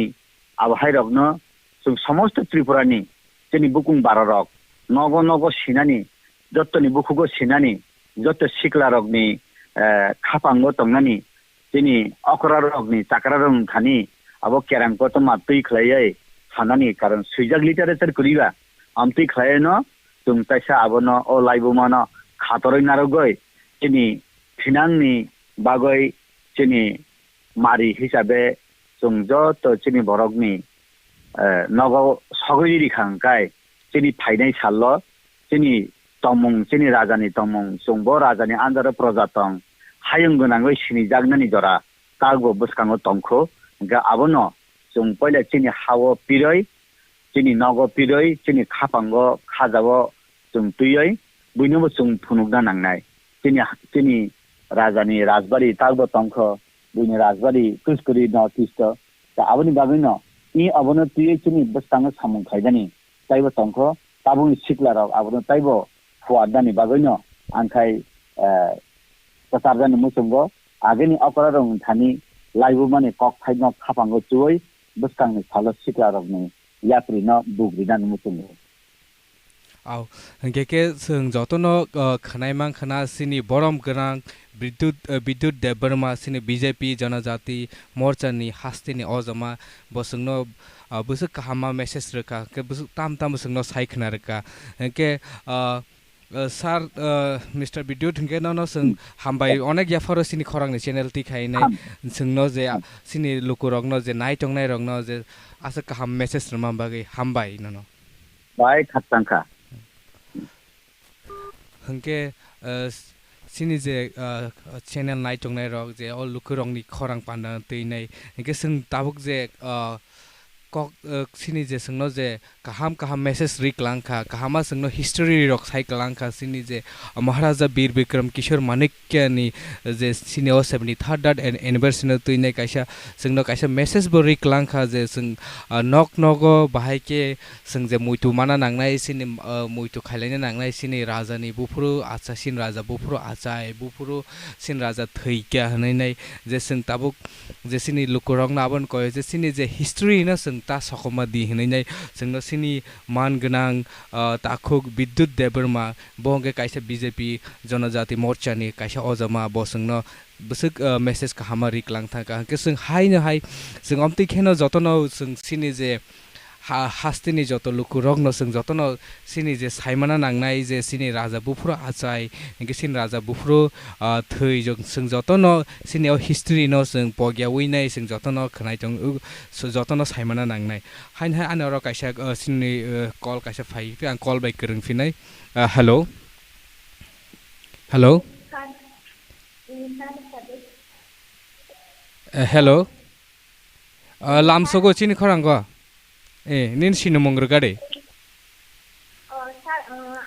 आबहाय रगनो जों समस्त त्रिपुरानि जोंनि बुकुं बाररक नगो नगो सिनानि जत्तनि बुकुगो सिनानि जत्त सिक्ला रगनि खापांगो तंनानि जोंनि अकरा रगनि चाकरा रग थानि अब केरांको तो मातै खलायै सानानि कारण सुइजाक लिटारेचार करिबा आमतै खलायनो जों ताइसा आबनो ओ लाइबोमानो खातरै नारगै जोंनि फिनांनि बागै जोंनि मारि हिसाबै जों जत जोंनि बरकनि नगो सगैरि खांखाय जोंनि फायनाय साल जोंनि तमुं जोंनि राजानि तमुं जोंबो राजानि आन्दार प्रजातं हायं गोनाङै सिनि जागनानि जरा तागबो बुसखाङो तंखो गा आबनो जों पहिले जोंनि हावो पिरै जोंनि नगो पिरै जोंनि खापांगो खाजाबो जों तुयै बयनोबो जों फुनुगना नांनाय जोंनि राजानि राजबारि तागबो तंखो बयनि राजबारि कुसकुरि नर्थ ईस्ट दा आबनि बागैनो इ अबनो तुयै जोंनि बुसखाङो सामुं खायदानि ताइबो तंखो ताबुनि सिक्लाराव आबनो ताइबो फुआदानि बागैनो आंखाय प्रसारजानि मुसुंगो आगेनि अकरा रं थानि लाइबो माने कक फाइनो खापांगो चुयै बुसखांनि साल सिक्लारावनि यात्रिनो बुग्रिनानि मुसुंगो आव के जों जतनो खनायमां खना सिनि बरम गोनां विद्युत देबबर्मा सिनि बीजेपी जनजाति मोर्चानि हास्तिनि अजमा बसंनो बुसु काहामा मेसेज रका के बुसु ताम ताम बसंनो साइखना रका के सार मिस्टर विद्युत के न जों हामबाय अनेक याफारो सिनि खरांनि चेनेल तिखायनाय जोंनो जे सिनि लुकुरगनो जे नायटंनाय रगनो जे आसा काहाम मेसेज रमा बागै हामबाय न बाय खातसांखा हंके सिनि जे चेनेल नायटंनाय रग जे अ लुकुरंनि खरां पाना तैनाय हंके जों ताबुक जे सिनि जे सोंनो जे काहाम काहाम मेसेज रिक्लांखा काहामा सोंनो हिस्टोरी रक साइक्लांखा सिनि जे महाराजा बीर विक्रम किशोर मानिक्यनि जे सिनि 73rd एनिवर्सरी तुइने काइसा सोंनो काइसा मेसेज बो रिक्लांखा जे जों नक नगो बाहायके जों जे मुइतु माना नांनाय सिनि मुइतु खायलायनो नांनाय सिनि राजानि बुफुरु आचा सिन राजा बुफुरु आचाय बुफुरु सिन राजा थैक्या हनैनाय जे जों ताबुक जे सिनि लुकुरं नाबन कय जे सिनि जे हिस्टोरी न जों ता सखमा दि हनैनाय जोंनो सिनि मान गोनां ताखुक विद्युत देबबर्मा बंगे काइसा बीजेपी जनजाति मोर्चानि काइसा अजमा बसंनो बुसुक मेसेज काहामा रिक्लां थाका के जों हायनो हाय जों अमति खेनो जतनो जों सिनि जे हास्तिनि जत लुकुरंनो जों जतनो सिनि जे साइमाना नांनाय जे सिनि राजा बुफुरु आचाय के सिनि राजा बुफुरु थै जों जतनो सिनियाव हिस्ट्री न जों पग्या उइनाय जों जतनो खनायजों जतनो साइमाना नांनाय हाइन हाय आनर काइसा सिनि कल काइसा फाइ आं कल बाय करं फिनाय हेलो हेलो हेलो लामसोगो चिनि खरांगो ए निन सिनो मंग्र गाडे सर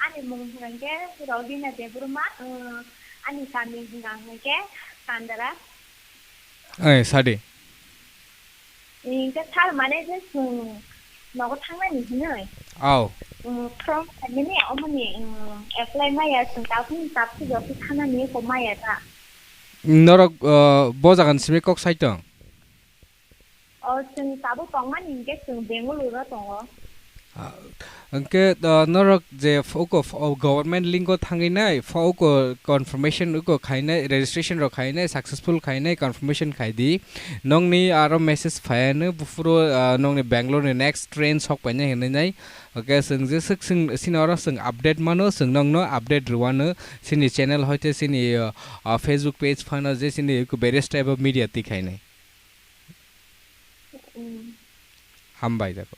आनि मंग्रंगे रौदिना देबुरमा आनि सामि हिंगांगे कांदरा ए सादे इनके सार माने जे नगो थांनानि हिनै आव फ्रम माने अमनि एप्लाइ माया जों दाफुन दाफु जति खानानि को माया ता नरक बजागान सिमे कक साइटं जों दाबो दंमान इनके जों बेंगलुरु दङ Angke norok je foko government link ko thangi nai foko confirmation ko khainai registration ro khainai successful khainai confirmation khaidi nongni aro message phayane bufuro nongni Bangalore ni next train sok paine henai nai okay sing je sing sinoro sing update mano sing nongno update ruano sini channel hoite sini Facebook page phana je sini ko various type of media ti khainai hambai dako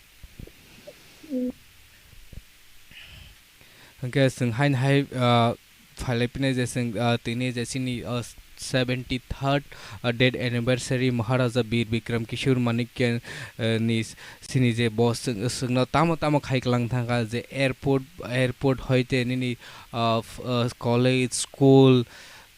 okay sing hain hai Philippines je sing tini je sini 73rd dead anniversary Maharaja Bir Bikram Kishore Manikya ni sini je boss sing no tamo khaiklang thanga je airport hoite ni college school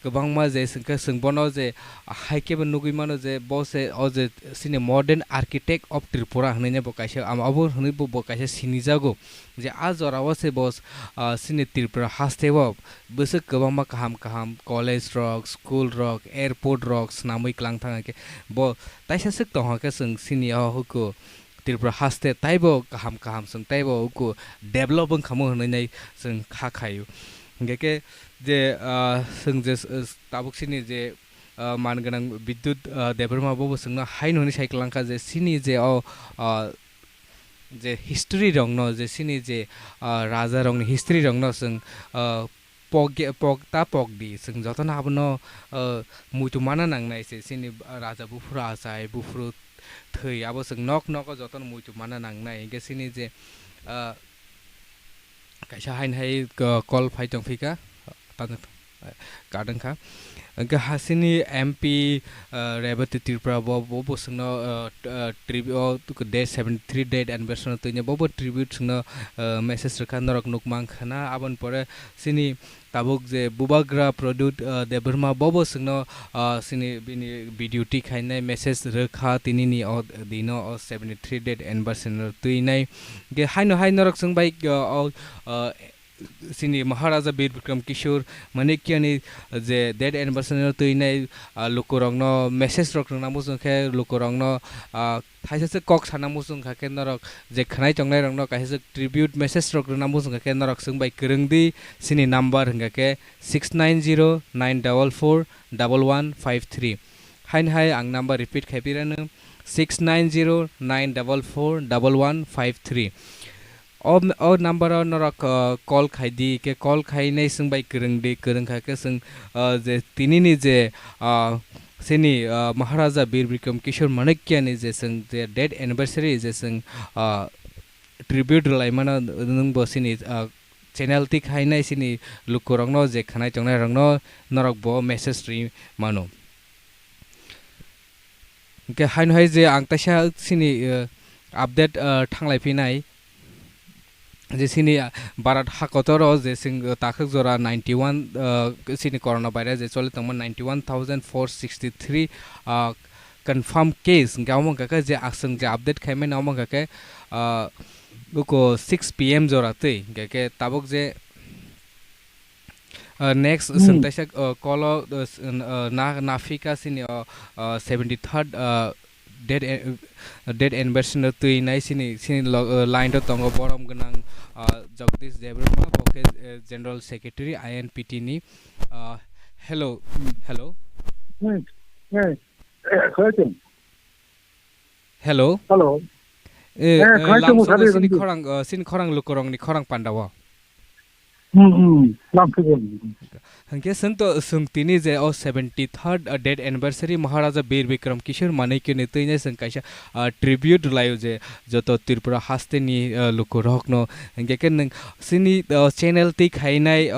gobangma je sing bono je haike benugui mano je boss je sini modern architect of Tripura hne bo kaise am abur hne bo kaise sini jago je ajorawa se boss sini Tripura hastebo bese gobangma kaham college rock school rock airport rocks namui klang thanga ke bo taisa sik to ha ke sing sini huko Tripura haste taibo kaham sing taibo ko developing khamo hne nai sing kha khayu ngeke je sing je tabuk sini je manganang bidyut debrma bobo singna hain honi cyclangka je sini je je history rong no je sini je raja rong ni history rong no sing pogdi sing jotona abno muitu mana nangnai se sini raja bufura asai bufuru thei abo sing nok joton muitu mana nangnai ge sini je kaisa hain hai call phai tong phika garden kha angka hasini MP Rebati Tripura bobo singno tribute to day 73 date anniversary to nya bobo tribute singno message rakhan norok nukmang khana abon pore sini tabuk je bubagra product debrma bobo singno sini bini video ti khainai message rakha tinini dino 73 date anniversary tuinai ge haino norok sing bai sini Maharaja Bir Bikram Kishore Manikya ni je dead anniversary tuinai lokorong no message rok namu sungkhe lokorong no thaise kok sanamu sungkha ke norok je khnai chongnai rong no kaise tribute message rok namu sungkha ke norok sungbai krungdi sini number hingga ke 6909441153 hain hai ang number repeat khaipiranu 6909441153 or number norok call khaidi ke call khainai sungbai krung kha ke sung je tinini je sini Maharaja Bir Bikram Kishore Manikya ni je sung je dead anniversary je sung tribute laimana nung bo sini channel ti khainai sini lukorong no je khanai chongnai rong no norok bo message ri mano ke hain hai je ang taisa sini update thanglai pinai je sini barat hakotoro je sing takhak jora 91 sini corona virus je chole tangma 91463 confirm case gamong ka je aksang je update khaime namong ka uko 6 pm jora te ke tabok je next santaisa call nafika sini 73rd dead anniversary tuinai sini line to tongo borom ganang Jagdish Debrma boke General Secretary INPT ni hello hello sini khorang lukorong ni khorang pandawa Hanke santo sungtini je 73rd dead anniversary Maharaja Bir Bikram Kishore Manikya ni tuinai sangkaisa tribute layo je joto Tripura haste ni lukorok no hanke ken sini channel ti khainai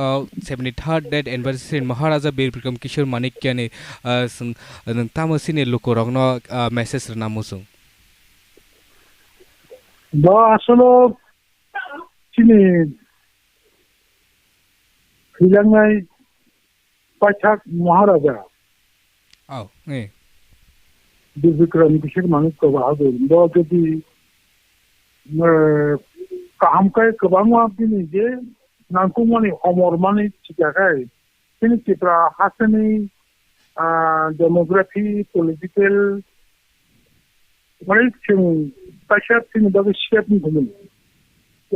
73rd dead anniversary Maharaja Bir Bikram Kishore Manikya ni nang tamo sini lukorok no message namusung ba asolo sini Hilangai Pachak Maharaja. Oh, Bir Bikram Kishore Manikya bahadur. Do jadi kaham kai kabangwa bini je nangku mani homor mani cikakai. Sini Tripura hasani demography political mani sing Pachak sini bagi siap ni kumun.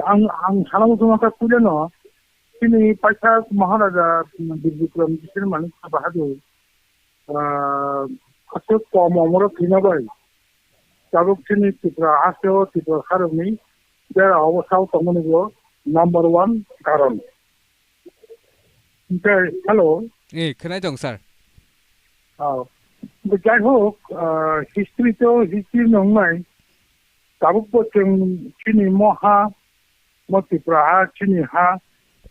ang salam maka kuleno sini paisa Maharaja Bikram Kishore Manik Bahadur asok komomoro kinabai tabuk sini Tripura aseo Tripura haroni there awasau tongonigo number 1 karon okay hello खोनाय दं sir যাই হোক হিস্ট্রি তো হিস্ট্রি নয় তাবুকবো जों চিনি মহা মতিপ্রা চিনি হা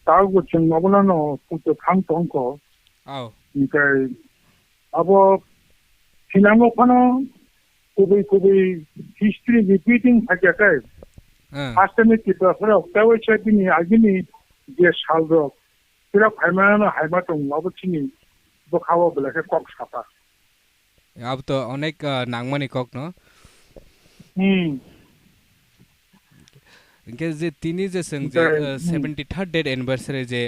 তাবুকবो जों মাবলানো পুতো খাং তংক ओमफ्राय আবো সিনাঙ্গো ফানো খুবই হিস্ট্রি রিপিটিং থাকাকায় ফার্স্টে ত্রিপুরা অক্টাওয়ে চাইনি আগিনি যে সালরক সেটা ফাইমানো হাইমা দं মাবো চিনি বখাবো বলেকে কক সাপা अब तो अनेक नांगमानी कक न इनके जे तिनी जे संग जे 73rd डेट एनिवर्सरी जे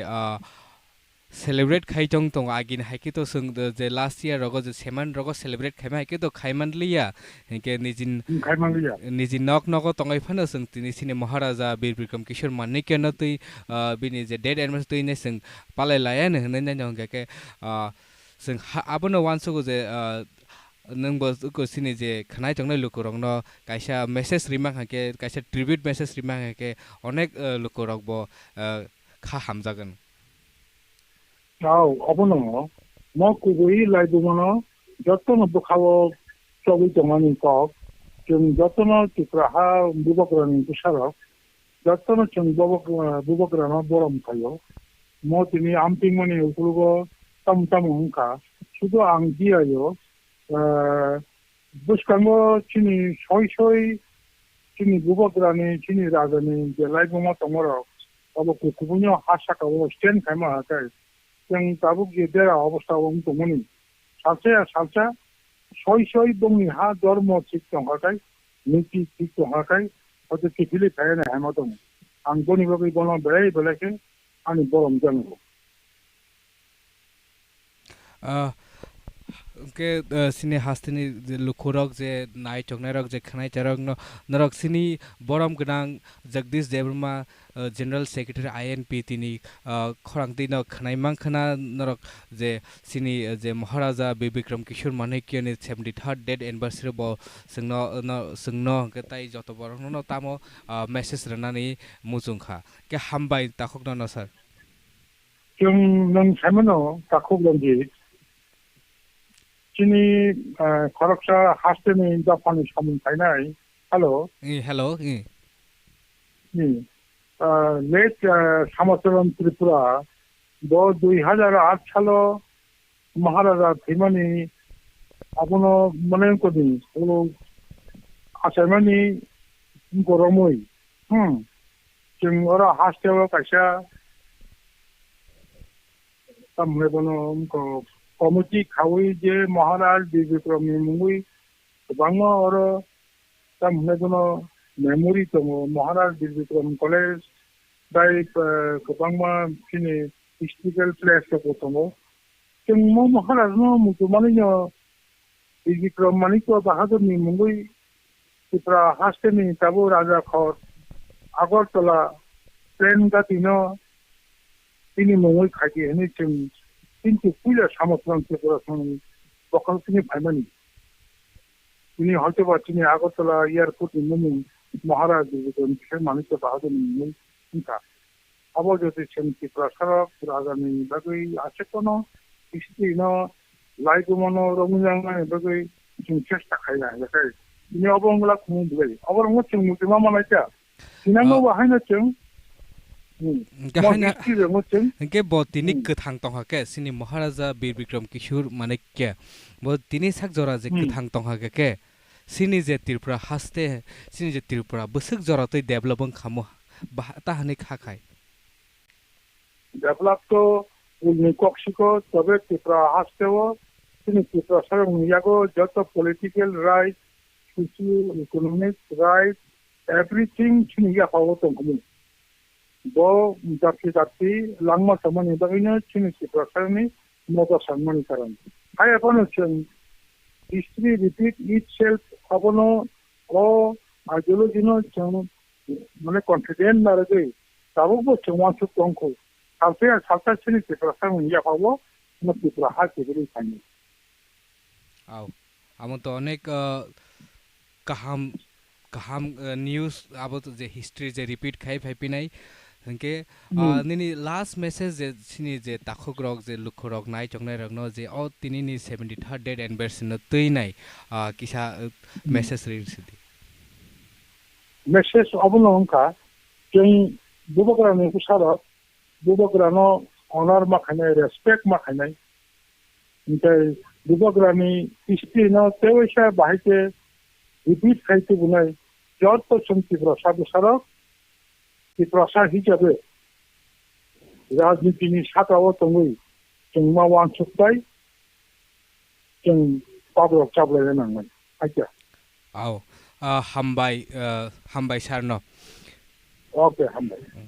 सेलिब्रेट खाइजों तो आगिन हाइके तो संग जे लास्ट ईयर रगो जे सेमान रगो सेलिब्रेट खाइमा हाइके तो खाइमानलिया इनके निजिन नक नक तंगाइ फानो संग तिनी सिने महाराजा वीर विक्रम किशोर मानिक न तै बिनि जे डेट एनिवर्सरी ने संग पाले लायन हने न के संग आबनो वानसो जे नंबो को सिनि जे खनाय तंगनाय लुकुरंग न कायसा मेसेज रिमां हाके कायसा ट्रिब्यूट मेसेज रिमां हाके अनेक लुकुरंग बो खा हामजागोन अबनो म कुबुई लाइदुमनो जतन बखावो चबि तंगानि कक जों जतन तिप्राहा बुबकरानि कुसारक जतन जों बुबकराना बरम थायो म तिनि आमपिंमनि उकुलगो तम हुंखा सुदु आं दियायो बुसकांगो चिनी सय चिनी बुबकरानि चिनी राजानि जे लाइबमा तंगरो अब कुकुबुनियो हासाकावो स्टेन खाइमा हाकाय जों ताबुक गेदेर अवस्थायाव दंमोन सालसा सय दंनि हा धर्म थिक दंहाकाय नीति थिक दंहाकाय हयतो किफिलि फायना हामा दं आं गनि बागै बना बेलेके आंनि बरम जानांगौ के सिने हास्तिनि लुखुरक जे नाय चंगनायरक जे खनाय चारक नरक सिनि बरम गनां Jagdish Debbarma general secretary INP तिनि खरांति न खनायमां खना नरक जे सिनि जे महाराजा वीर विक्रम किशोर मानिक्यनि 73rd डेट एनिवर्सरी बो संनो गताय जत बरन न तामो मेसेज रनानि मुजुंखा के हामबाय ताखक न सर जों नों सामनो ताखक लंगि चिनी खरकसा हास्टेनि जापानी सामन थायनाय हेलो लेट सामसरम त्रिपुरा बो 2008 सालो महाराजा धीमानी आपनो मने को दिन वो आसामानी गरमै जों ओरा हास्टेल कायसा तमने बनो को कमिटी खावी जे महाराज वीर विक्रम मुंगुई बांगो और तमने बनो मेमोरी तो महाराज वीर विक्रम कॉलेज दाई गोबांमा किनि हिस्टोरिकल प्लेस को तंगो जों महाराज नो मुतुमानि वीर विक्रम मानिक बाहादुर नि मुंगुई त्रिपुरा हास्टेनि ताबो राजा खर आगरतला ट्रेन गातिनो तिनि मुंगुई खाति हनि जों किन्तु पुइला सामसरम त्रिपुरा संनि बखलसिनि फाइमानि तिनि हयतोबा तिनि आगरतला एयारपोर्ट नि महाराज वीर विक्रम किशोर मानिक बाहादुर नि मुंखा अब जति जों त्रिपुरा सरक राजानि बागै आसेकनो हिस्ट्री न लाइगमनो रंजांनाय बागै जों चेष्टा खायना जाय तिनि अबंगला खुं बिलाय अबरंग जों मुतिमा मानायता तिनांगो बाहायनो जों के बोतिनि कथां तंहाके सिनि महाराजा वीर विक्रम किशोर मानिक्य बो तिनि साक जरा जे कथां तंहाके के सिनि जे त्रिपुरा हास्ते सिनि जे त्रिपुरा बसक जरा तै डेभलपिंग खामो बाता हने खाखाय डेभलप तो उनि कक्सिको तबे त्रिपुरा हास्तेओ सिनि त्रिपुरा सरंग यागो जत political right socio economic right everything सिनि या पावो तंगमु बो जाति लांगमा समनि बागैनो सिनि त्रिपुरा सरंनि मदद सानमानि कारण हाय अपनो जों हिस्ट्री रिपीट इटसेल्फ अपनो ओ आइडियोलॉजी नो जों माने कॉन्फिडेंट ना रहे ताबो बो चंगवान सुक तंगको सालता सिनी त्रिपुरा सांग या पावो न त्रिपुरा हा केबेले थानि आओ हम तो अनेक कहम न्यूज़ अब तो जे हिस्ट्री जे रिपीट खाई फाइपिनाई इनके निनी लास्ट मैसेज जे सिनी जे ताखुक रक जे लुख रक नाइ चंगनाइ रक न जे ओ तिनी नि 73rd डेट एनिवर्सरी न तै नाइ किसा मैसेज रिसिदि मैसेज अबनो अंका जों बुबकरा ने कुसार बुबकरा न ऑनर मा खाने रेस्पेक्ट मा खाने इनके बुबकरा नि हिस्ट्री न तेवैसा बाहायते रिपीट खाइते बुनाय जत तो संति प्रसाद सारा कि प्रसाद हिसाबै राजनीतिनि साथाव तंगै जों मा वान सुक्ताय जों पाब्लक चाबलाय नांगोन आइया आओ हामबाय सारनो ओके हामबाय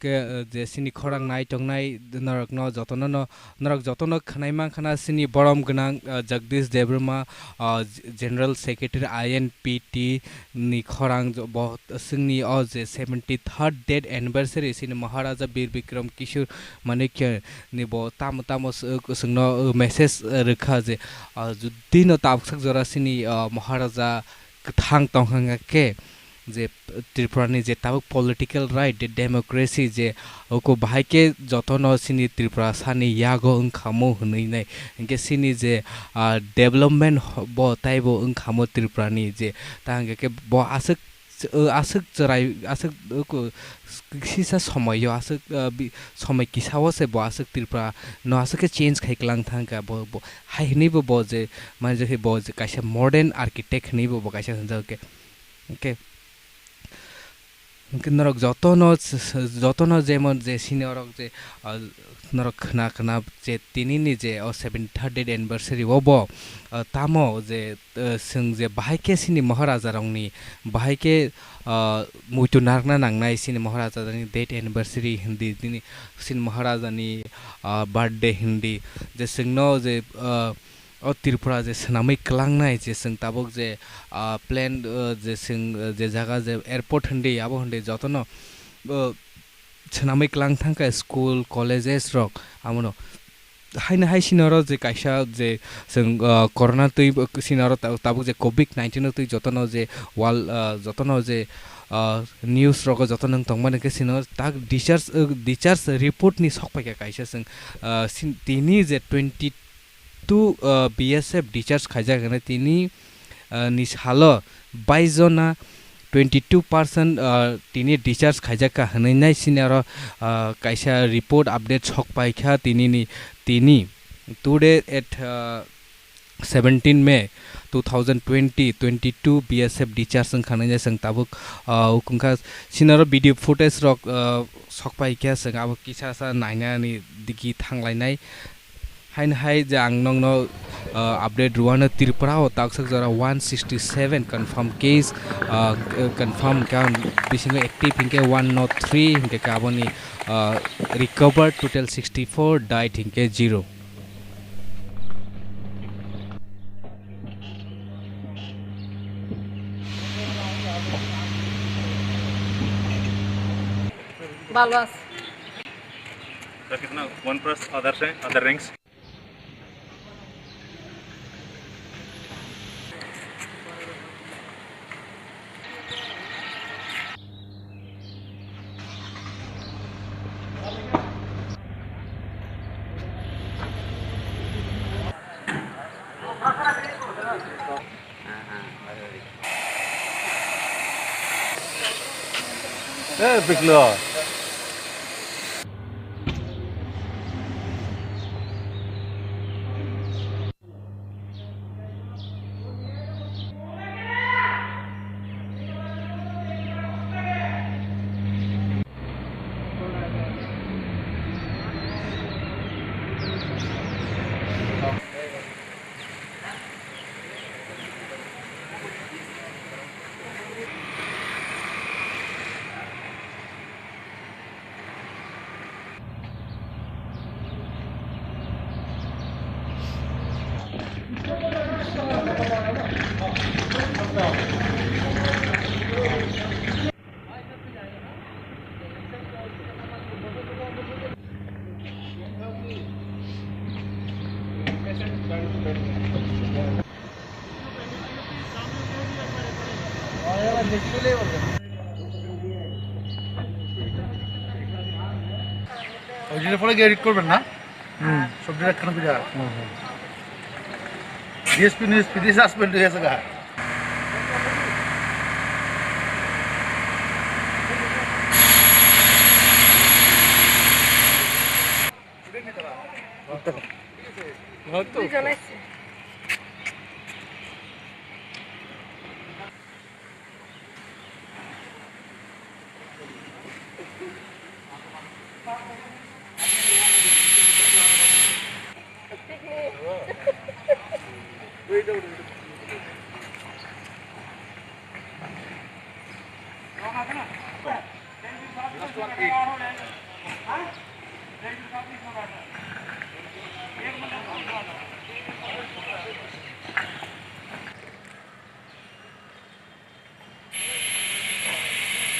के जे सिनी खरां नाइ टंगनाइ नरक न जतन न नरक जतन खनाइमा खना सिनी बरम गनां जगदीश देब्रमा जनरल सेक्रेटरी आईएनपीटी नि खरां बहुत सिंनि अ जे 73rd डेट एनिवर्सरी सिनी महाराजा वीर विक्रम किशोर मानिक्य नि बो ताम संनो मेसेज रखा जे जुदि न ताबसक जरा सिनी महाराजा थांग तंग के जे त्रिपुरानि जे ताबुक पॉलिटिकल राइट डेमोक्रेसी जे ओको बाहायके जतन सिनी त्रिपुरा सानि यागो ओंखामो हनैनाय इनके सिनी जे डेवलपमेंट ब ताइबो ओंखामो त्रिपुरानि जे तांगे के ब आसक जराय आसक को किसा समय समय किसाव से ब आसक त्रिपुरा न आसक चेंज खाइकलां थांगा ब हाइनि ब जे माने जे ब जे काइसा मॉडर्न आर्किटेक्ट नि ब काइसा हनजा के ओके नरक जतन जेमन जे सिनियरक जे नरक खना जे तिनिनि जे 73rd डेट एनिवर्सरी वब तामो जे जों जे बाहायके सिनि महाराजा रंगनि बाहायके मुइतु नारना नांनाय सिनि महाराजानि डेट एनिवर्सरी हिंदी दिनि सिनि महाराजानि बर्थडे हिंदी जे जोंनो जे त्रिपुरा जे सनामै क्लांनाय जे जों ताबक जे प्लेन जे जों जे जागा जे एयरपोर्ट हंदे आबो हंदे जतन सनामै क्लां थांका स्कूल कॉलेजेस रक आमनो हाय सिनर जे काइसा जे जों कोरोना तै सिनर ताबक जे कोविड-19 तै जतन जे वाल जतन जे न्यूज़ रक जतन तंगमाने के सिनर ताक टीचर्स रिपोर्ट नि सकपाय काइसा जों तिनी जे 22 बीएसएफ टीचर्स खाइजा गने तिनी निसालो 22 जना 22% तिनी टीचर्स खाइजा का हनैनाय सिनार काइसा रिपोर्ट अपडेट सकपायखा तिनी today at 17 may 2020 22 BSF teachers खानाय जों ताबुक उखुंखा सिनार भिडियो फुटेज रक सकपायखा जों अब किसा नायनानि दिगि थांलायनाय हाय जे आं नंनो अपडेट रुवानो त्रिपुरा ताकसक जरा 167 कंफर्म केस कंफर्म का बिसिंग एक्टिव इनके 103 इनके काबोनी रिकवर टोटल 64 डाइट इनके 0 Balwas. कितना 1 plus other ranks पिछलो ওই দিনের পরে এডিট করবেন না সবজি একখানা করে ডিএসপি নিউএসপি দিয়ে সাসপেন্ড হয়ে গেছে গা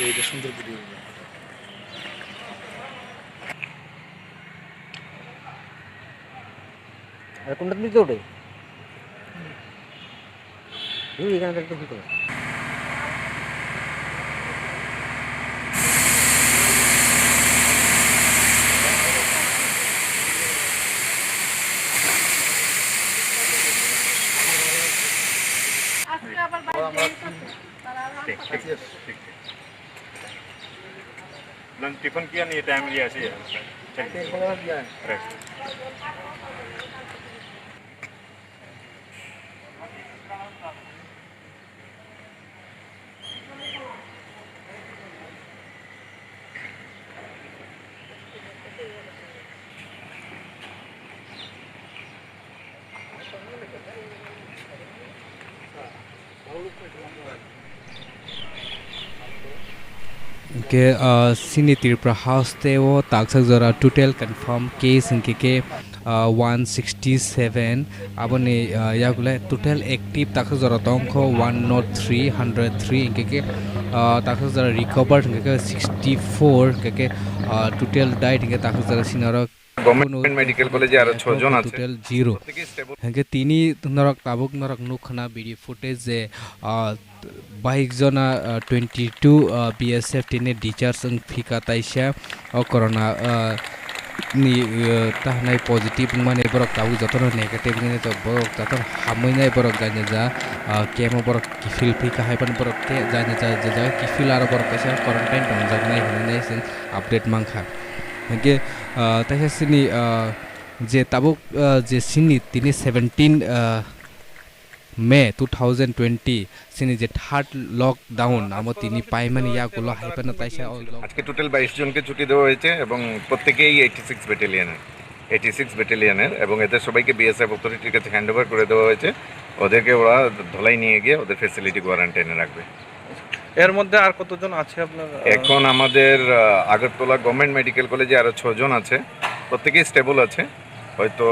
এইটা সুন্দর ভিডিও আর কোনটা দিতে ওঠে এখানে একটু ভিতরে टिफिन किया नहीं टाइम लिया चाहिए के सिनी त्रिपुरा हाउस ते वो ताकसक जरा टोटल कंफर्म केस इनके के 167 abone yagule total active takha jara tongkho 103 103 ingke takha jara recovered ingke 64 ingke total died ingke takha jara sinara government medical college আর 6 জন আছে টোটাল 0 হ্যাঁ তিনি নরক তাবুক নরক নুখনা ভিডিও ফুটেজ যে 22 জনা 22 বিএসএফ টিনে টিচার্স এং ফিকা তাইসা ও corona ni tahnai positive mane borok tabu jotono negative ni to borok taton hamoinai borok janya ja kemo borok kifil phika haipan borok te janya ja kifil ar borok kaisa quarantine donjagnai hinai sin update mangkha henge taisa sini je tabuk je sini tini 17 May 2020 সিনি যে থার্ড লকডাউন আমো তিনি পাইমানি ইয়াগুলো হাইপানা তাইসা আজকে টোটাল 22 জনকে ছুটি দেওয়া হয়েছে এবং প্রত্যেককেই 86 ব্যাটালিয়নের এবং এদের সবাইকে বিএসএফ অথরিটির কাছে হ্যান্ডওভার করে দেওয়া হয়েছে ওদেরকে ওরা ধলাই নিয়ে গিয়ে ওদের ফ্যাসিলিটি কোয়ারেন্টাইনে রাখবে এর মধ্যে আর কতজন আছে আপনার এখন আমাদের আগরতলা গভর্নমেন্ট মেডিকেল কলেজে আরো 6 জন আছে প্রত্যেকই স্টেবল আছে হয়তো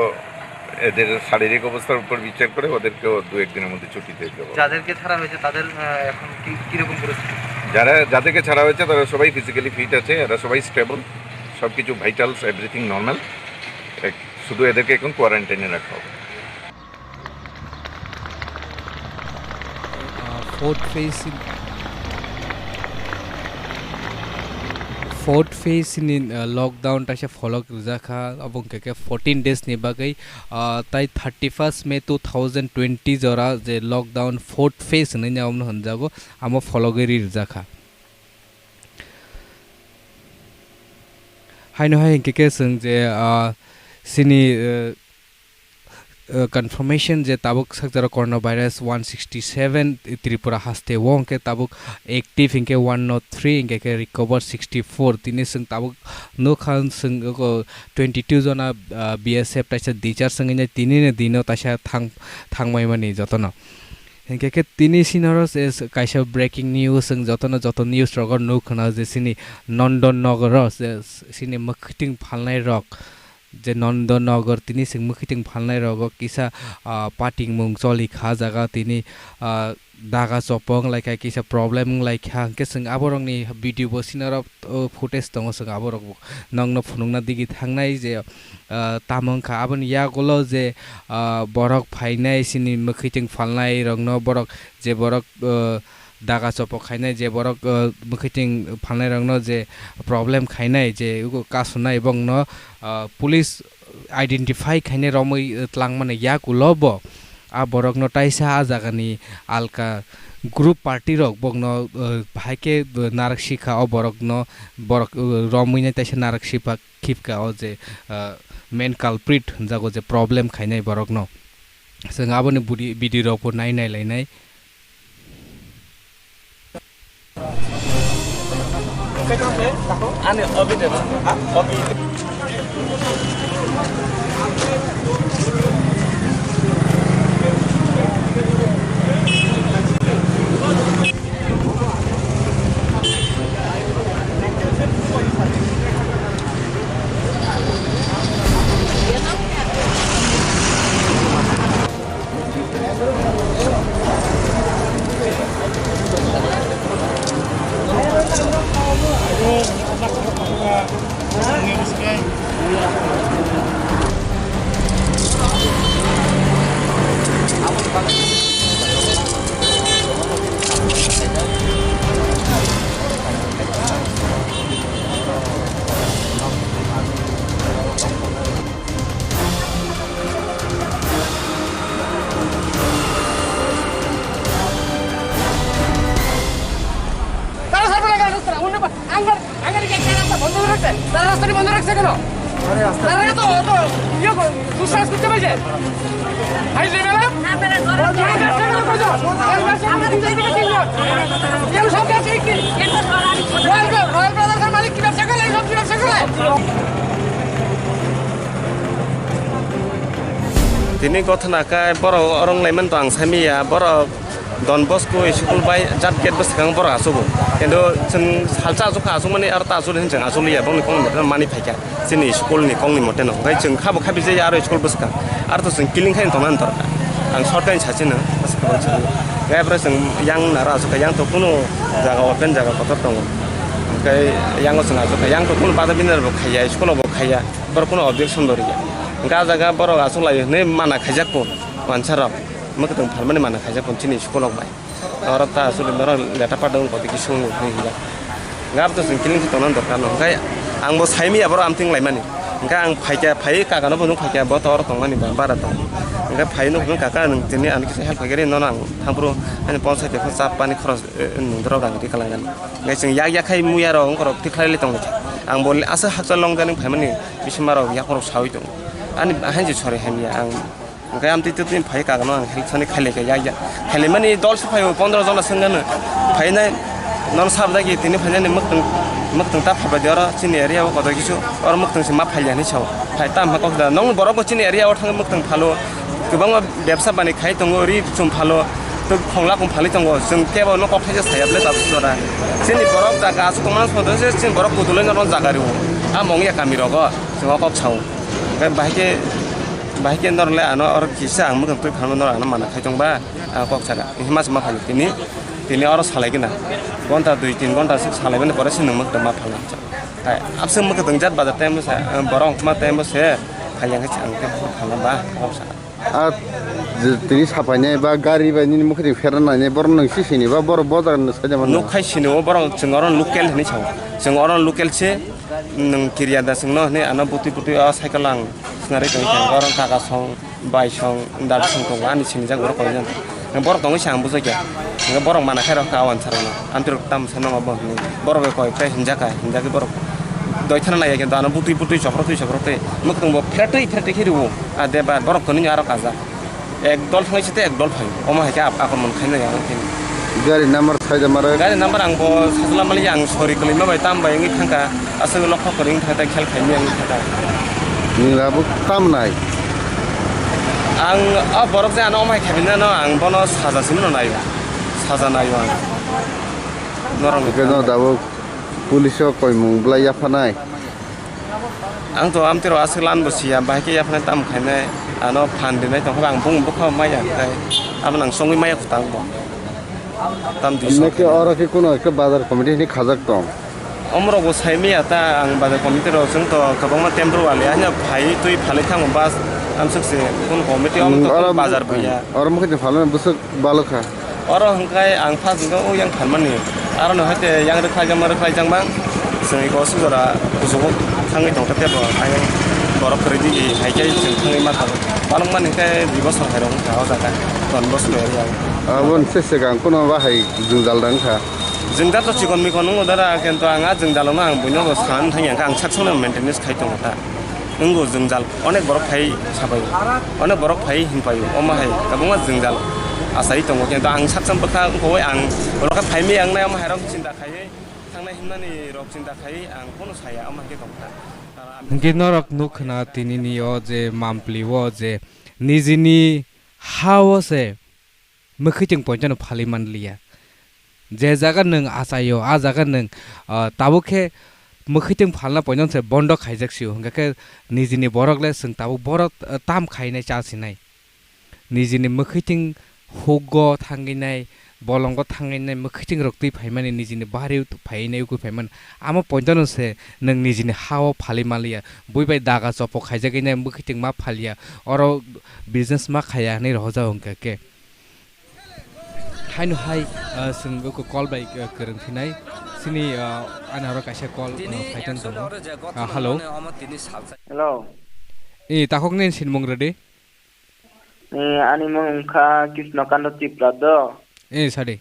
এদের শারীরিক অবস্থার উপর বিচার করে ওদেরকে 2-1 দিনের মধ্যে ছুটি দিয়ে দেব যাদেরকে ছাড়া হয়েছে তাদের এখন কি রকম পরিস্থিতি যাদেরকে ছাড়া হয়েছে তারা সবাই ফিজিক্যালি ফিট আছে এরা সবাই স্টেবল সবকিছু ভাইটালস এভরিথিং নরমাল শুধু এদেরকে এখন কোয়ারেন্টাইনে রাখা হবে फोर्थ फेज नि लकडाउन तासे फलक जाखा अबं के 14 days नि बागै ताई 31 May 2020 जरा जे लकडाउन फोर्थ फेज नि नाम हनजागो आमो फलगरि जाखा हाइनो हाइ के जों जे सिनि confirmation जे ताबुक सकजरा कोरोना भाइरस 167 त्रिपुरा हस्ते वों के ताबुक एक्टिव इनके 103 इनके के रिकवर 64 तिने संग ताबुक नो खान संग को 22 जना बीएसएफ तासे टीचर संग ने तिने ने दिनो तासे थांगमाय माने जतन इनके के तिने सिनरस एस काइसा ब्रेकिंग न्यूज संग जतन न्यूज रगर नो खना जे सिनि नंदन नगर सिनि मखटिंग फालनाय रक जे नंदनगर तिनी सिंग मुखितिंग फालनाय रग किसा पाटिंग मुंग चलि खा जागा तिनी दागा चपंग लाइक किसा प्रॉब्लम लाइक के संग आबरंगनि भिडियो बसिनर फुटेज दङ संग आबरंग नंगनो फुनुंगना दिगि थांनाय जे तामंखा आबन या गलो जे बरक फाइनाय सिनि मुखितिंग फालनाय रंगनो बरक जे बरक daga chopo khainai je borok mukhiting phalnai rangno je problem khainai je kasunai ebong no police identify khainai romoi tlangmane yak ulobo a borok no taisa a jagani alka group party rok bogno bhaike narak shikha o borok no borok romuine taisa narak shipa khipka o je main culprit jago je problem khainai borok no जों आबोनि बिदि रखौ नायनाय लायनाय Ini gotna ka boro orang lemen to ang samia boro Don Bosco school by jat get bus kang boro asubu kendo chen halcha ju kha mani arta asul hin jang asul ya bong kong mani phaika sini school ni kong ni moten ngai jeng khabo khabi je aro school bus ka arto sing killing khain toman tor ang shortcut chachin na bas ka bang gai bro sing yang nara asu ka yang to kuno jaga open jaga kotor tong kai yang osna asu ka yang to kuno pada binar bo khaya school bo khaya bor kuno objection dori ga jaga boro asul lai ne mana khajak ko mansara makatang phalmani mana khajak ko chini school bai orata asul mero leta padang ko diki sung hinga ngap to sing killing tonan dorkan no kai ang bo saimi aboro amting lai mani nga ang phaika phai ka kana bo phaika bo tor tong mani bara to nga phai no ka ka nang tini an kise help gere no nang thangpro an ponsa te sa pani khoros nundro dang ti kalangan ngai sing yak khai muya ro ngoro ti khaili tong ang bol asa hakcha long janing phaimani bismaro yak ro sawi tong ani hanji chore hamia ang ngai am ti tin phai ka kana ang helchani khale ka yak khale mani dol su phai 15 jona sangan phai na non sabda gi tini phai ne maktung ta phaba dera chini area ko da gisu or maktung se ma phai yani chau phai tam ha ko da nong borok chini area or thang maktung phalo gobang ব্যবসা bani khai tongo ri chum phalo to khongla kum phali tongo jung kebo no ko phai sayable ta dora chini borok da gas ko man sodo se chini borok kudule no jaga ri a mongya kami rogo jung ko chau ga bahike norle ano or kisa ang maktung to khano nor ano mana khai tongba ko chaga himas ma phali tini or salai gina gonta 2-3 gonta sik salai bene pore sin mak ma phala ai absem mak tengjat bada time sa borong ma time se phayang ke chang ke phala ba opsa a tini sapanya ba gari ba ni mukhi ferna ne bor nang sisini ba bor bodar na saja man no khai sini o borong chengoron local ni chau chengoron local che nang kiriya da singno ne ana buti a cyclang snare tong borong ka song bai song dar song tong ani sini jang borong koyan borok tong sang bu saja nga borok mana khairo ka awan sarana antir tam sano ba ni borok ko kai hinjaka borok doi thana na ya dana buti choprote muktung bo fertai khiru ade ba borok ko ni aro kaza ek dol thai chite ek dol phai oma ha ka akon mon khaina ya tin gari number saja mara gari number ang bo sajla mali yang sorry kali ma bai tam bai ngi thangka asu lokho koring thata khel khai mi thata ni labu tam nai ang borok je ano mai khabina no ang bono saja simno nai saja nai wa norong ke no dabo police koi mung bla ya phanai ang to am tiro aslan bosia ba ke ya phana tam khaine ano phan dinai to bang bung bu kha mai ya kai am nang songi mai khutang bo tam di ne ke ora ke kono ke bazar committee ni khajak tong omro bo saimi ata ang bazar committee ro sung to kabang ma temro wale anya phai tui phale thang bas am sakse kon committee am to bazar bhaiya और मुखे फालो में बस बालो खा oro hangkai ang phas jingga o yang phalmani aro no hate yang reklai jang bang sing ko sujora kusugo thangai tongtate bo ai borok kredi haikai jing thangai ma thang balong man hingkai bibos thairong ka jaga ton bos le ya abon sese gang kono bahai jungjal dang kha जोंदा तो चिकन मिकन नो दारा केनतो आंगा जोंजालनो आं बयनो सान थांया आं साकसनो मेंटेनेन्स खायतो ता नंगो जोंजाल अनेक बरक फाय साबाय अनेक बरक फाय हिनफाय अमा हाय काबुंगा जोंजाल आसाय दंगो केनतो आं साकसम बखा खौय आं बरका फायमे आंनाय अमा हायरम चिन्ता खायै थांनाय हिमनानि रक चिन्ता खायै आं कोन साया अमा के दंता गिनरक नुखना तिनिनि ओ जे मामप्लिवो जे निजिनि हावो से मखैथिं पयजन फालि मानलिया जे जागा नों आसायो आ जागा नों ताबुखे मखैथिं फालना पयजन से बन्द खाइजाकसियो हंगाके निजिनि बरकले जों ताबु बरक ताम खाइनाय चासिनाय निजिनि मखैथिं हुगो थांगिनाय बलंग थांगिनाय मखैथिं रक्ति फाइमानि निजिनि बाहारि फाइनाय उकु फाइमान आमा पयजन से नों निजिनि हाव फालि मालिया बुइबाय दागा चपो खाइजागिनाय मखैथिं मा फालिया अरो बिजनेस मा खाया नै रहजा हंगाके हाय नु हाय जों को कल बाय गोरोंथिनाय सिनि आनारो कासे कल फाइटन दङ हेलौ हेलौ ए ताखकने सिनमंग रेडि आनि मंखा कृष्णकान्त तिप्राद ए सादे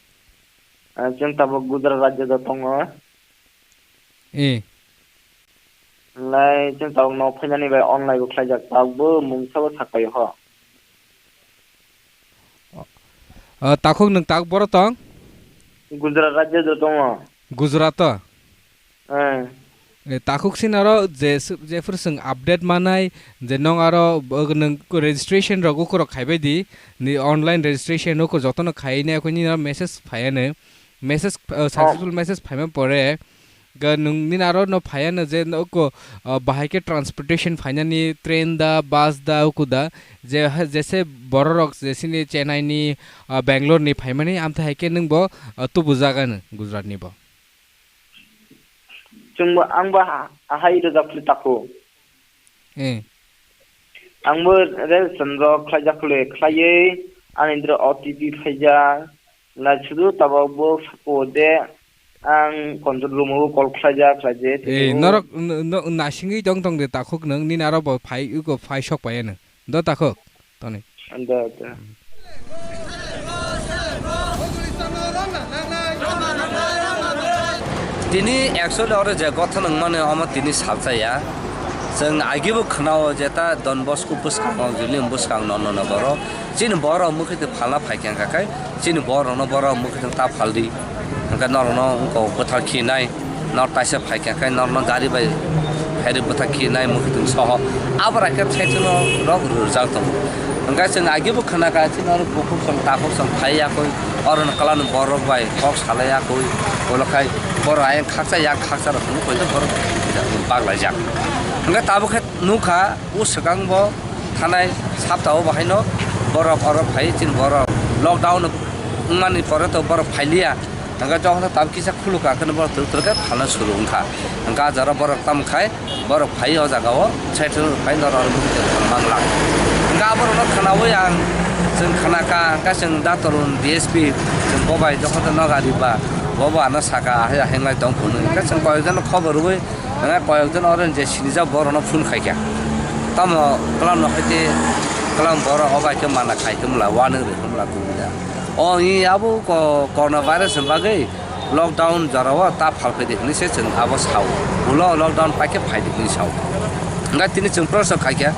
जों ताबो गुजरात राज्य द दङ ए लाय जों ताबो न फैनानै बाय अनलाइन बो खायजाक ताबो मुंसाबो थाखाय ह ताखक नों ताक बर तं गुजरात राज्य द दङ गुजरात ताखक सिन आरो जेफोर जों आपडेट मानाय जे नं आरो नों रेजिस्ट्रेशन रगो को खायबायदि नि ऑनलाइन रेजिस्ट्रेशन को जतन खायने कोनि मेसेज फायानो मेसेज सक्सेसफुल मेसेज फायमा परे नोंनि आरो न फायानो जे नको बाहायके ट्रांसपोर्टेशन फाइनानि ट्रेन दा बस दा उकुदा जे जैसे बररक जेसिनि चेन्नई नि बेंगलोर नि फाइमानि आमथा हायके नंबो तो बुजागानो गुजरात निबो जोंबो आंबो हाय रोजाफुल ताखो आंबो रे चन्द्र खायजाखुले खायै आनिन्द्र ओटीपी फायजा ला सुदु ताबाबो सपोदे आं कन्ट्रोल रुमाव कल खायजे ए नरक नासिंगि दं दे ताखक नों नि नारो फाइ उको फाइ शक पायानो द ताखक तने द तिनी एक्चुअली और जे गथन माने अम तिनी साबजाया जों आगिबो खनाव जेता डनबस्को बुसखांग जुलि बुसखांग न बर जिन बर मुखिते फालना फाइखां काकाय जिन बर न बर मुखिते ता फालदि हंगा नरन उनको बथा खिनाय न ताइसे फाइखां नरन गाड़ी बाय फेरि बथा खिनाय मुखिते सह आबरा के छैतन रग रुजाल त हंगा जों आगिबो खनाका जिन और बुखु सं ताखो सं फाइया कोइ अरन कलान बर बाय बक्स खालाया कोइ बोलखाय बर आय खाकसा या खाकसा रखनु कोइ त बर बागलाय जा हंगा ताबोखे नुखा उसगांबो थानाय साबताव बाहायनो बरफ अरफ फाइ जिन बरफ लकडाउन मानि परे त बरफ फाइलिया हंगा जखन ताब किसा खुलुका कन बर तुरका फालना सुरु उनखा हंगा जरा बरफ तम खाय बरफ फाइ हो जागाव छैथु फाइ नर मांगला हंगा बर न खानावै आं जों खानाका हंगा जों दातरुन डीएसपी जों बबाय जखन नगारिबा बबा न साका हेंलाय दं खुनु हंगा जों कयजन खबर होय हंगा कयजन अरन जे सिनिजा बरन फुन खायका तम कलाम नखैते कलाम बर अबाय के माना खायकमला वानो रेखमला गुदा ओ इ आबो कोरोना भाइरस बागै लकडाउन जरावा ता फालफै देखनि से जों आबो साव उलो लकडाउन पाके फाइदिनि साव हंगा तिनि जों प्रस खायका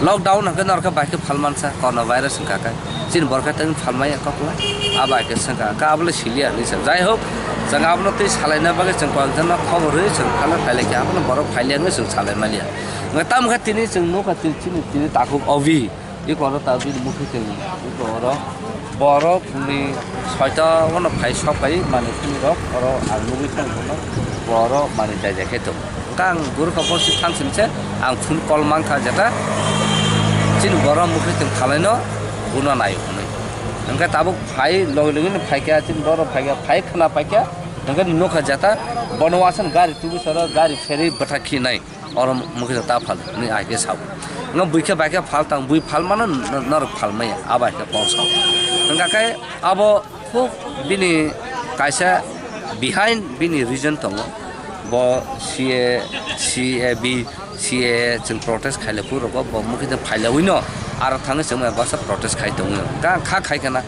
लकडाउन हंगा नरका बाके फालमानसा कोरोना भाइरस काका जिन बरका तन फालमाया कपला आबाय के संगा काबले सिलिया नि सब जाय हो जों आबनो तै सालायना बागै जों कयजन खबर होय जों खाला फाइले के आबनो बर फाइलियानो जों सालाय मालिया हंगा ताम खा तिनि जों नो खा तिनि ताखु अवि इ कोन ताबि मुखि जों इ कोर बर फुंनि 6टा वन फाइ सफाइ माने तिनि रक अर आलुबि थांनो बर माने जाय जायखेतो कां गुरु खबरसि थांसिनसे आं फुन कल मांखा जेता जिन बर मुखि जों खालायनो गुना नाय हुनै हंगा ताबो फाइ लगलगिन फाइका जिन बर फाइका फाइ खना फाइका हंगा नोखा जेता बनवासन गाड़ी तुबि सर गाड़ी फेरि बथा खिनाय और मुखि ता फाल नि आके साव न बुइखे बाके फाल तां बुइ फाल माने नर फाल मै आबाके पौसा हंगा काय अब खुब बिनि कायसा behind bini reason tongo bo CAB CA जों protest खाइले पुरो bo मुखिते फाइलावइनो आरो थाङो जों बासा protest खाइ दङ का खा खाइखाना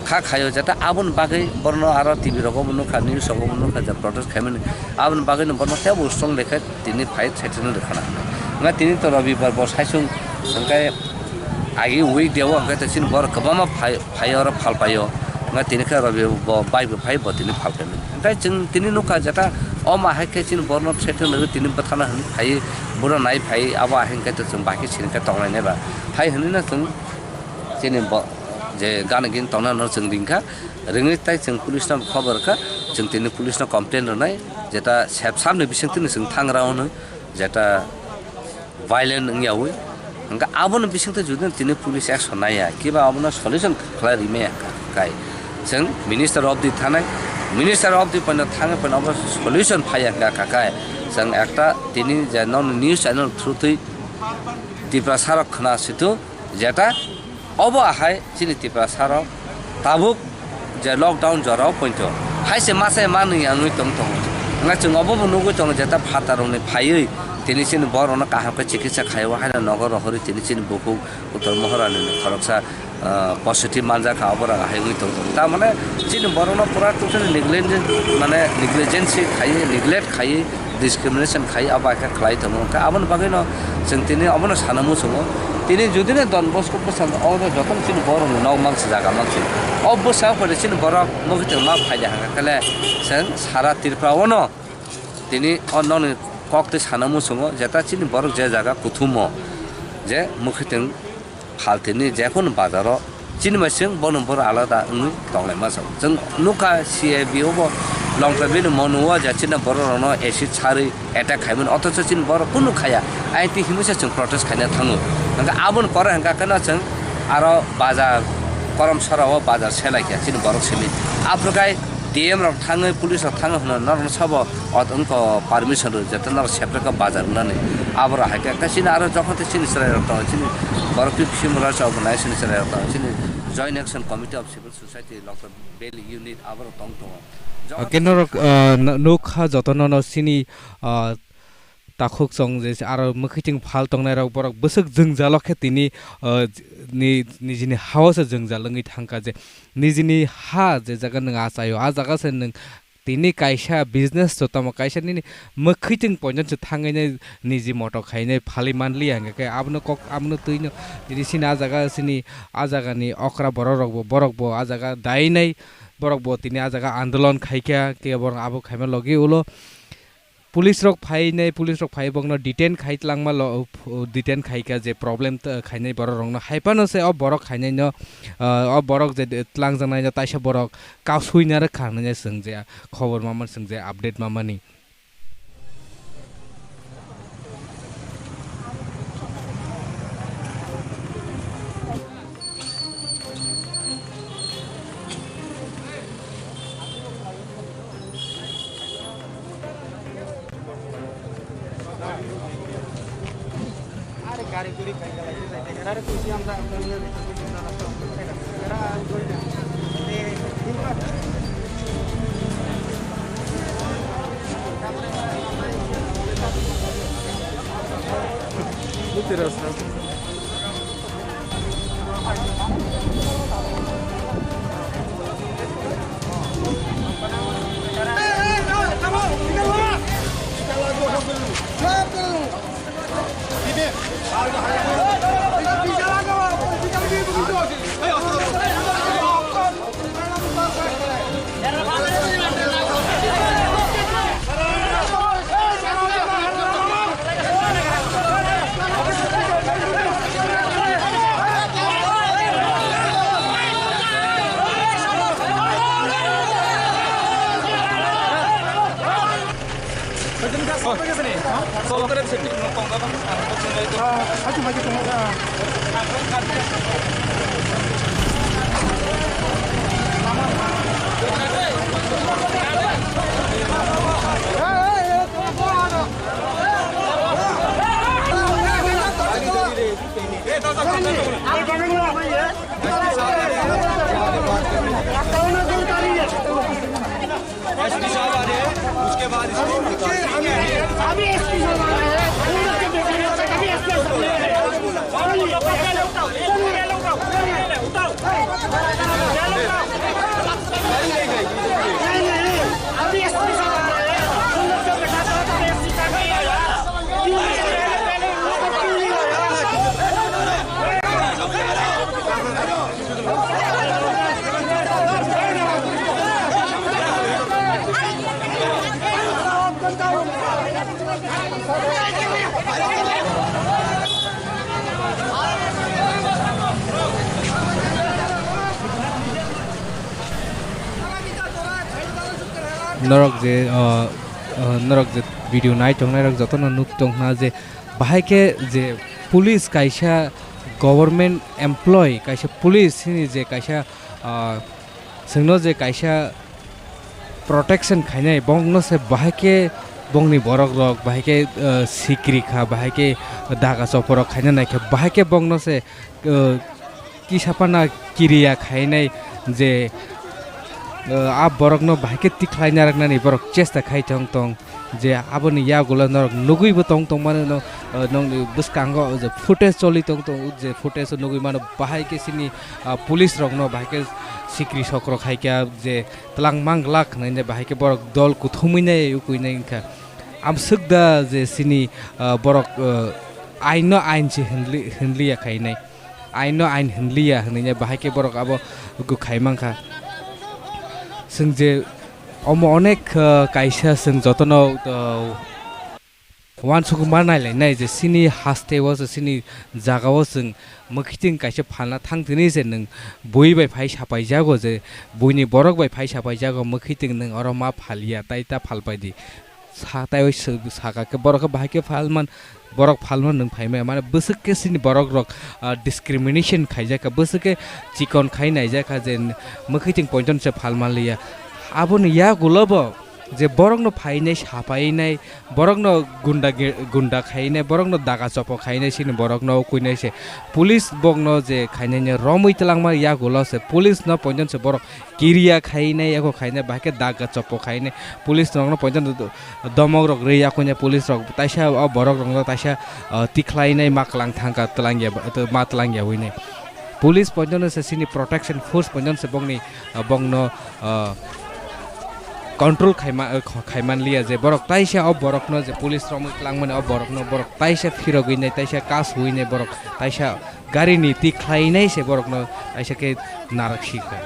खा खायो जता आबन बागै बर्न आरो टिभि रगो मनो खा न्यूज रगो मनो खा जा protest खाइमन आबन बागै न बर्न त्या बुस्ट्रं लेखा तिनि फाइट साइटनो देखना ना तिनि तो रविबार बो साइसुं संकाय आगे week देव अंका तसिन बर कबामा फाइ आरो फाल पायो ना तिनि का रवि बो बाइ बो फाइ बो तिनि फाल पेमेन्ट ओमफ्राय जों तिनि नुका जता अ माहायके चिन बर्न सेटल लोगो तिनि बथाना हन फाइ बुरा नाय फाइ आबा हेंका त जों बाखि सिनका तंलायनाय बा फाइ हनना जों जेने जे गानगिन तंना न जों दिंखा रोङै ताइ जों पुलिसना खबर का जों तिनि पुलिसना कमप्लेन रनाय जेता सेबसामने बिसंतिनि जों थांग्रावनो जेता भाइलेन्ट यावै हंगा आबन बिसंति जुदि तिनि पुलिस एक्सन नाया किबा आबन सल्युसन खालारिमे काय जों मिनिस्टार अफ दि थानाय मिनिस्टार अफ दि पन थाङे पन अब सल्युसन फाया काकाय जों एकटा तिनि जे नन न्यूज चैनल थ्रु थै तिप्रा सारक खना सितु जेता अब आहाय चिनि तिप्रा सारक ताबुक जे लकडाउन जराव पइन्ट हायसे मासे मानै आङै तंग ना जों अब नुगो तंग जेता फातारने फायै तिनि चिन बरन काहाके चिकित्सा खायो हायना नगर हरि तिनि चिन बुकु उत्तर महरानि खरकसा पॉजिटिव मानजा खाबरा हायगै तो ता माने चिन बरन पुरा टोटल नेग्लिजेन्सी खायो नेग्लेक्ट खायो डिस्क्रिमिनेशन खायो आबाखा खलाय तम का आबन बागै न जों तिनि अबन सानमु सङो तिनि जुदिने दन बस्को पसन अर जतन चिन बरन नाव मांस जागा मांस अबसा परे चिन बरक मगिते मा फायदा हाकाले जों सारा तिरफ्रावन तिनि अनन कक्ते सानमु सङो जेता चिन बरक जे जागा कुथुमो जे मुखिते फालतिनि जेखुन बाजार चिनमासिं बनम्बर आलादा उनि तंलाय मासो जों नुका CAB बो लंट्राबिन मनुवा जाचिना बरन एसिड सारै एटाक खाइमन अथच चिन बर कुनु खाया आइति हिमसे जों प्रोटेस्ट खाइना थाङो हंगा आबन करे हंगा कना जों आरो बाजार करम सराव बाजार सेलाइया चिन बरक सेलि आप्रगाय DM रक थाङै पुलिस रक थाङो होन नर सब अतंक परमिशन जतन सेपरेका बाजार ननै आबरा हाके कसिन आरो जखते चिन सराय रक चिन बरक सिमुलर अर्गनाइजेसन सराय रक चिन joint action committee of civil society लक्टर बेल युनिट आबरा तंग तो केनर नोखा जतन न सिनि ताखुक सं जे आरो मखिथिं फाल तंनाय राव बरक बसक जोंजालखे तिनि निजिनि हावस जोंजालङै थांका जे निजिनि हा जे जागा नों आसायो आ जागा से नों तिनि कायसा बिजनेस जतम कायसा नि मखिथिं पॉइंट से थाङैने निजि मटो खाइने फालि मानलि हंगे आबनो कक आबनो तैनो दिसिन आ जागानि अकरा बरक आ जागा दाइनै बरक बो तिनि आ जागा आन्दोलन खाइका के बर आबो खाइमा लगे उलो पुलिस रक फाइ बंगनो डिटेन खाइतलांमा डिटेन खाइका जे प्रॉब्लम त खाइनै बर रंनो हाइपानो से अब बरक खाइनै न अब बरक जे तलांग जनाय न ताइसा बरक काउसुइना र खानै जों जे खबर मामन जों जे अपडेट मामानि गाड़ी गुड़ी कहीं का लगी रहती है अरे कुछ हम लोग ये Hey, नरक जे भिडियो नायथं नायरक जतन नुथं ना जे बाहाय के जे पुलिस कायसा गवर्नमेंट एमप्लॉय कायसा पुलिस जे कायसा जोंनो जे कायसा प्रोटेक्शन खायनाय बंगनो से बाहाय के बंगनि बरक रक बाहाय के सिक्री खा बाहाय के दागा चपरक खायना नायखे बाहाय के बंगनो से किसापाना किरिया खायनाय जे आप बरक न बाहायके तिख्लाय नारकनानै बरक चेष्टा खायथं तं जे आबोनि या गुला नरक नुगुइबो तंग तंग माने नंग बुसकांगो जे फुटेज चलि तंग तंग जे फुटेज नुगुइ माने बाहायके सिनि पुलिस रक न बाहायके सिक्री सक्र खायका जे तलां मांग लाख नै बाहायके बरक दल कुथुमिनाय उकुइनाय इनका आम सुगदा जे सिनि बरक आइन आइनसे हनलिया खायनाय आइन आइन हनलिया हनैने बाहायके बरक आबो गु खायमांखा जों जे अनेक कायसा जों जतन वानसुक मानायलायनाय जे सिनि हास्टेवाव सिनि जागाव जों मोखिथिं कायसा फालना थांथोनि जे नों बयबाय फाय सापाय जागो जे बयनि बरक बाय फाय सापाय जागो मोखिथिं नों अर मा फालिया ताइता फालबायदि साताय सागाके बरक बाहायके फालमान बरक फालमान नों फायमाय माने बोसोके सिनि बरक रक डिस्क्रिमिनेशन खायजाका बोसोके चिकन खायनाय जाका जे मोखिथिं पॉइंटन से फालमान लिया आबोन या गुलब जे बरक न फायनाय सापायनाय बरक न गुंडा खायनाय बरक न दागा चप खायनाय सिनि बरक न कुइनाय से पुलिस बक न जे खायनाय रमै तलांमा या गुल से पुलिस न पॉइंटन से बरक किरिया खायनाय याको खायनाय बाके दागा चप खायनाय पुलिस न पॉइंटन दमग रक रे या कुइनाय पुलिस रक ताइसा बरक रक न ताइसा तिख्लायनाय माकलां थांका तलांगिया मा तलांगिया होइनाय पुलिस पॉइंटन से सिनि प्रोटेक्शन फोर्स पॉइंटन से बंगन कंट्रोल खायमान लिया जे बरक ताइसा अब बरक न जे पुलिस रमै लांमाने अब बरक न बरक ताइसा फिरगैनाय ताइसा कास हुइनाय बरक ताइसा गारिनि तिख्लायनाय से बरक न ताइसा के नारकसिका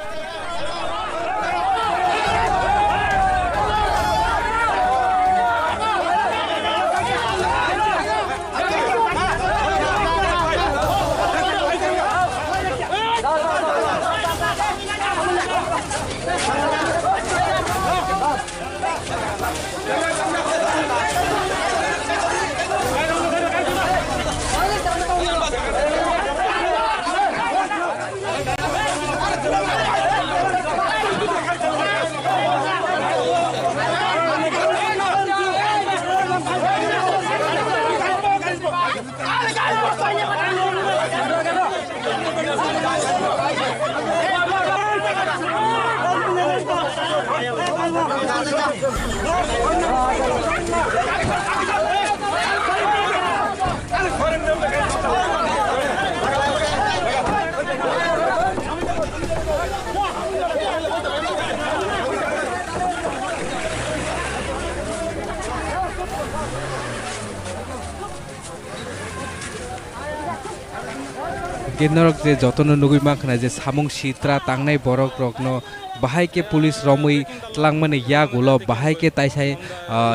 केनरक जे जतन नुगुइ माखना जे सामुं सित्रा तांनाय बरक रकनो बाहाय के पुलिस रमै तलां माने या गुल बाहाय के ताइसाय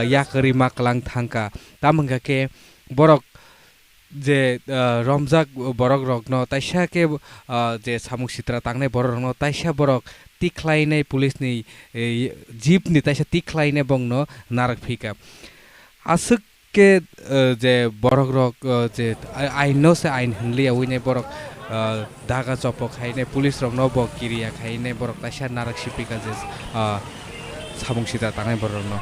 या करि माकलां थांका तामंगा के बरक जे रमजाक बरक रकनो ताइसा के जे सामुं सित्रा तांनाय बरक रकनो ताइसा बरक तिख्लायनाय पुलिसनि जीपनि ताइसा तिख्लायनाय बंगनो नारक फिका आसुक के जे बरक रक जे आइन से आइन हनलिया हुइनाय बरक दागा चप खायनाय पुलिस रक न बक किरिया खायनाय बरक ताइसा नारक सिपिका जे सामुं सित्रा तांनाय बरक न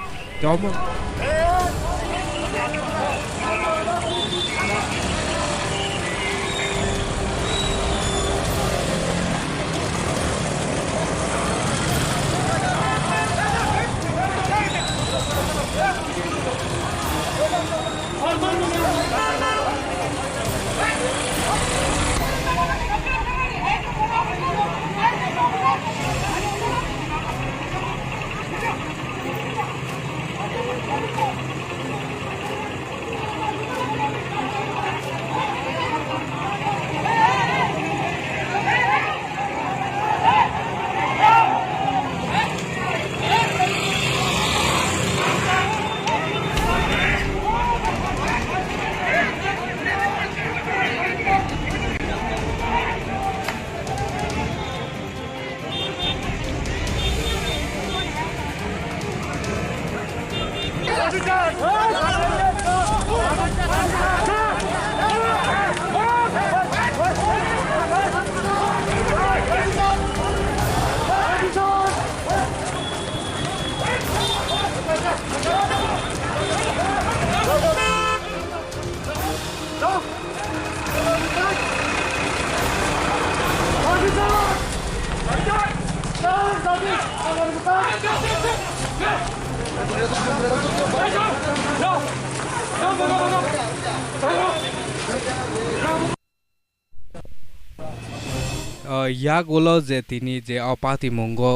या गोलो जे तिनी जे अपाति मंगो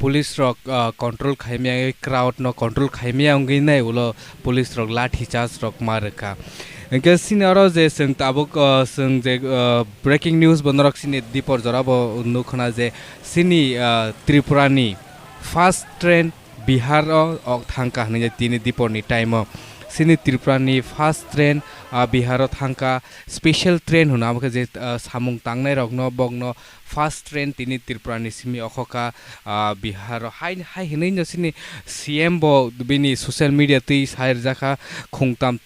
पुलिस रक कंट्रोल खाइमिया क्राउड न कंट्रोल खाइमिया अंगी नै उलो पुलिस रक लाठी चार्ज रक मारका इनके सिनारो जे जों ताबुक जों जे ब्रेकिंग न्यूज बनरक सिनि दीपर जराबो नुखना जे सिनि त्रिपुरानि फास्ट ट्रेन बिहार थांका हने तिनि दीपरनि टाइम सिनि त्रिपुरानि फास्ट ट्रेन बिहार थांका स्पेशल ट्रेन हुना जे सामुंग तांनाय रगनो बगनो फास्ट ट्रेन तिनि त्रिपुरानि सिमि अखका बिहार हाय हाय हनै सिनि सीएम बो बिनि सोशल मीडिया तै साइर जाखा खुंगताम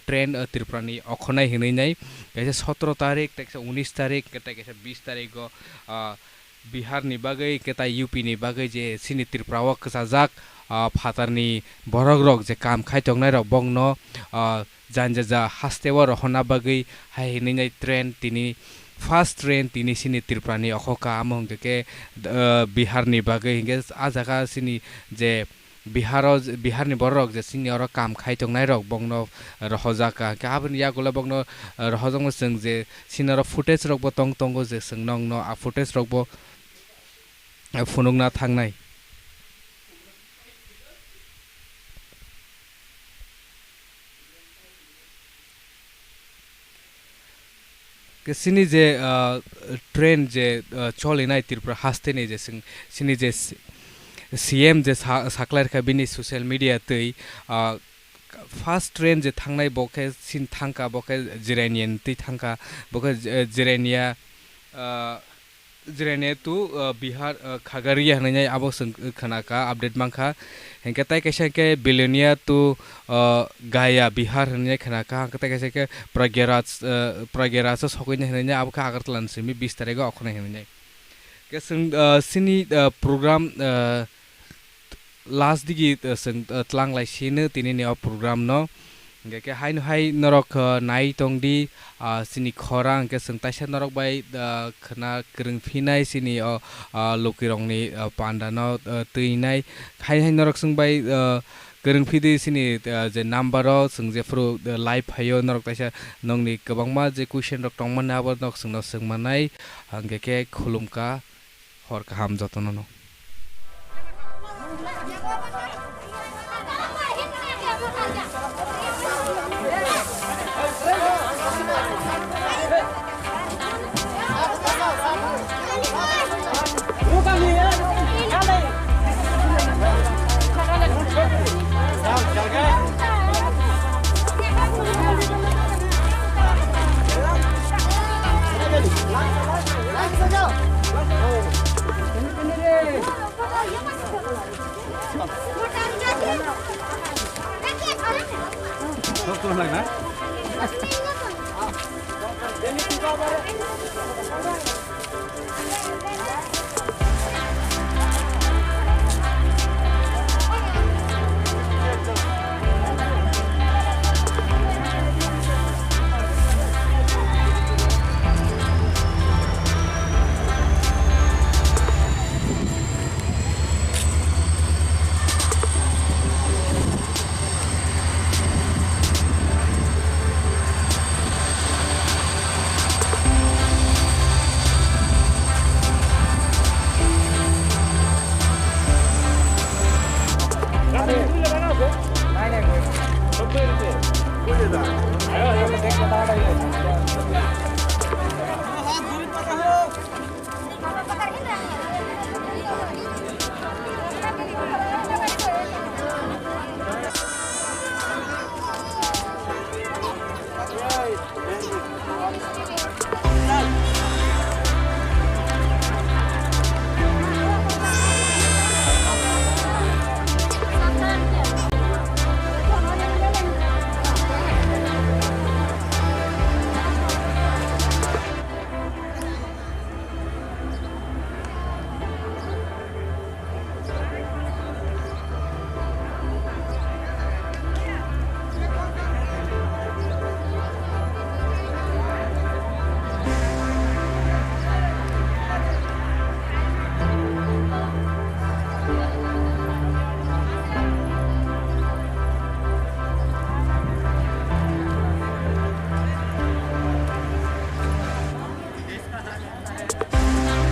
ट्रेन त्रिपुरानि अखनाय हनै नै कैसे 17 तारिख कैसे 19 तारिख कैसे 20 तारिख गो बिहार नि बागै केता यूपी नि बागै जे सिनि त्रिपुराव कसाजाक फातारनि बरग रग जे काम खाइतंनाय रग बंगनो जानजा हास्तेव रहना बागै हाय हनै ट्रेन तिनि फास्ट ट्रेन तिनि सिनि त्रिपुरानि अखका आमंग के बिहार नि बागै हिंगे आजाका सिनि जे बिहारनि बरग जे सिनि और काम खाइतंनाय रग बंगनो रहजाका गाबन या गोला बंगनो रहजंग जों जे सिनर फुटेज रग बतंग तंगो जे सोंनंग न आ फुटेज रग ब फुनुंगना थांनाय के सिनि जे ट्रेन जे चलिनाय त्रिपुरा हास्तेनि जे सिनि जे सीएम जे साक्लायरखा बिनि सोशल मीडिया तै फास्ट ट्रेन जे थांनाय बके सिन थांका बके जिरायनियन तै थांका बके जिरायनिया तु बिहार खागारिया हनै आबो खनाका अपडेट मांखा हेंके ताय कैसे के बिलियनिया तु गाया बिहार हनै खनाका हेंके कैसे के प्रगेराज सखैने हनै आबो आगरतलान सिमि 20 तारिख अखनाय हनै के सिनि प्रोग्राम लास्ट दिगी तलांगलाय सिनो तिनि ने प्रोग्राम न के हाय हाय नरक नाय तंगदि सिनि खरा के संताइसा नरक बाय खना करंफिनाय सिनि लोकिरंनि पांडान तैनाय हाय हाय नरक जों बाय करंफिदि सिनि जे नम्बर जों जे फ्रु लाइव हायो नरक ताइसा नंनि गोबांमा जे क्वेश्चन रक तंमन आबो नक जोंनो सोंमानाय हांगे के खुलुमका हर गाहाम जतन न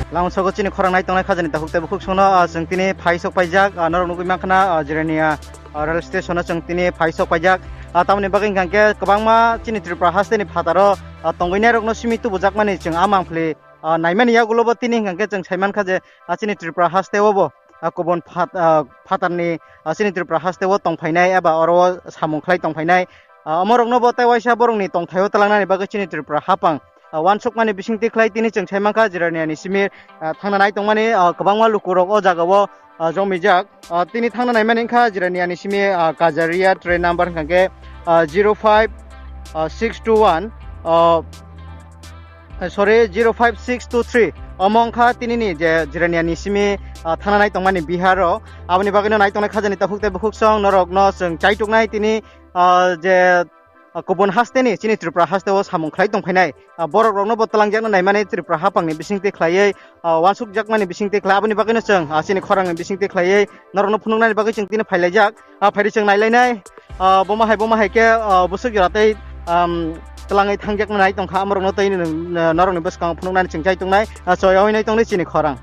लाउन सगो चिनि खरां नाय तंनाय खाजानि ताहुकते बुखुक सोनो जों तिनि फाइसक पाइजाक नरक नुगै माखना जिरानिया रेल स्टेशन जों तिनि फाइसक पाइजाक तामनि बागै गांके गोबांमा चिनि त्रिपुरा हास्तेनि फातारो तंगैनाय रकनो सिमितु बुजाक माने जों आमांफ्ले नायमानि यागुलोबो तिनि गांके जों साइमान खाजे चिनि त्रिपुरा हास्तेवबो गुबुन फातारनि चिनि त्रिपुरा हास्तेव तंफायनाय एबा अरो सामुंख्लाय तंफायनाय अमरकनो बताय वाइसा बरंनि तंथायो तलांनानै बागै चिनि त्रिपुरा हापां वानसुक माने बिसिंति खलाय तिनि जों साइमानखा जिरानियानि सिमिर थांनानै तंमाने गोबांमा लुकुरक अ जागावो जमिजाक तिनि थांनानै मानेखा जिरानियानि सिमि काजारिया ट्रेन नाम्बार गांके 05621 sorry 05623 अमंखा तिनिनि जे जिरानियानि सिमि थांनानै तंमाने बिहारो आबनि बागैनो नाय तंनाय खाजानि ताहुकते बुखुकसं नरकनो जों चाइटुकनाय तिनि जे गुबुन हास्तेनि चिनि त्रिपुरा हास्तेव सामुंख्लाय दंफायनाय बरक रकनो बतलांजाक नायमाने त्रिपुरा हापांनि बिसिंति खलायै वानसुक जाक माने बिसिंति खला आबनि बागैनो जों चिनि खरांनि बिसिंति खलायै नरकनो फुनुंनाय बागै जों तिनि फायलायजाक फायरि जों नायलायनाय बमाहाय के बुसुक जरातै तलाङै थांजाक नाय तंखा अमरकनो तै नरकनि बसकां फुनुंनाय जों चाइटुकनाय सयावैनाय तंनि चिनि खरां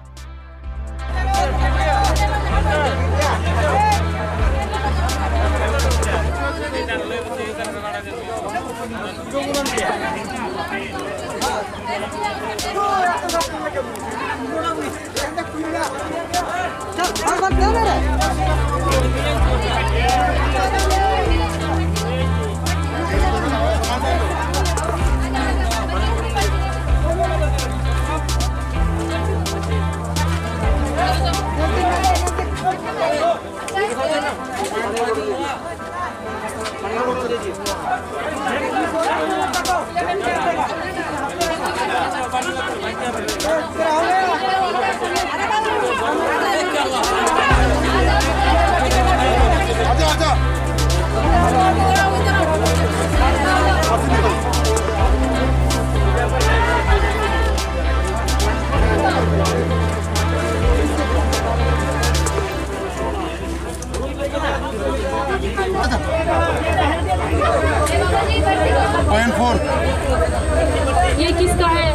ये किसका है?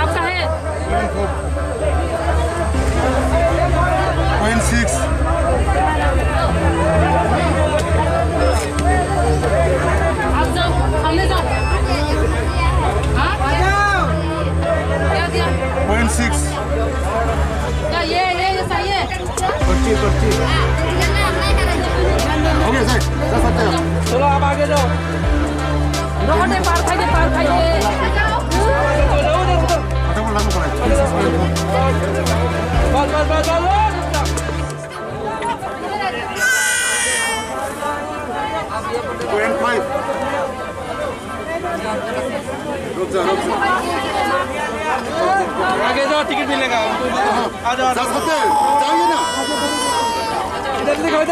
आपका है? 0.6 आप जाओ, हमने जाओ। हाँ? क्या दिया? 0.6 क्या ये सही है? पर्ची ओके सर चलो आप आगे जाओ रोहटे पार खाइए रुक जा आगे जाओ टिकट मिलेगा आ जाओ जाइए ना इधर दिखाओ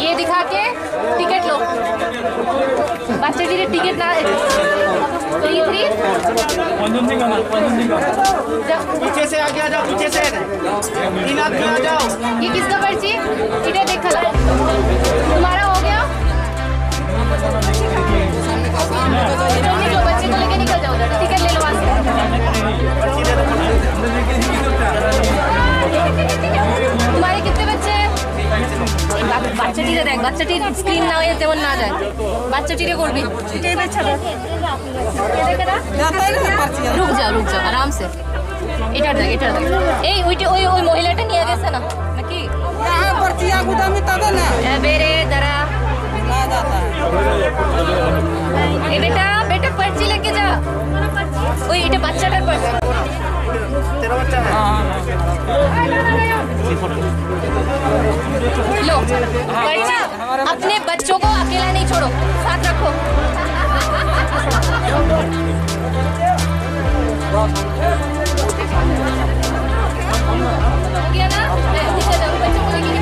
ये दिखा के टिकट लो बच्चे जी टिकट ना 3 पीछे से आगे आ जाओ पीछे से 3 आदमी आ जाओ ये किसका पर्ची इधर देखा तुम्हारा हो गया निकलो बच्चे को लेके निकल जाओ टिकट ले लो वहाँ से तुम्हारे कितने बच्चे हैं বাচ্চাটিরে দেখ বাচ্চাটির স্ক্রিন না হয়ে যেমন না যায় বাচ্চাটিরে করবি রুক যাও আরাম সে এটা দেখ এই ওইটা ওই মহিলাটা নিয়ে গেছে না নাকি বেরে দাঁড়া बेटा बेटा पर्ची लेके जा ওই এটা বাচ্চাটার पर्ची तेरा बच्चा है लो पर्ची अपने बच्चों को अकेला नहीं छोड़ो साथ रखो हो गया ना नीचे जाओ बच्चों को लेके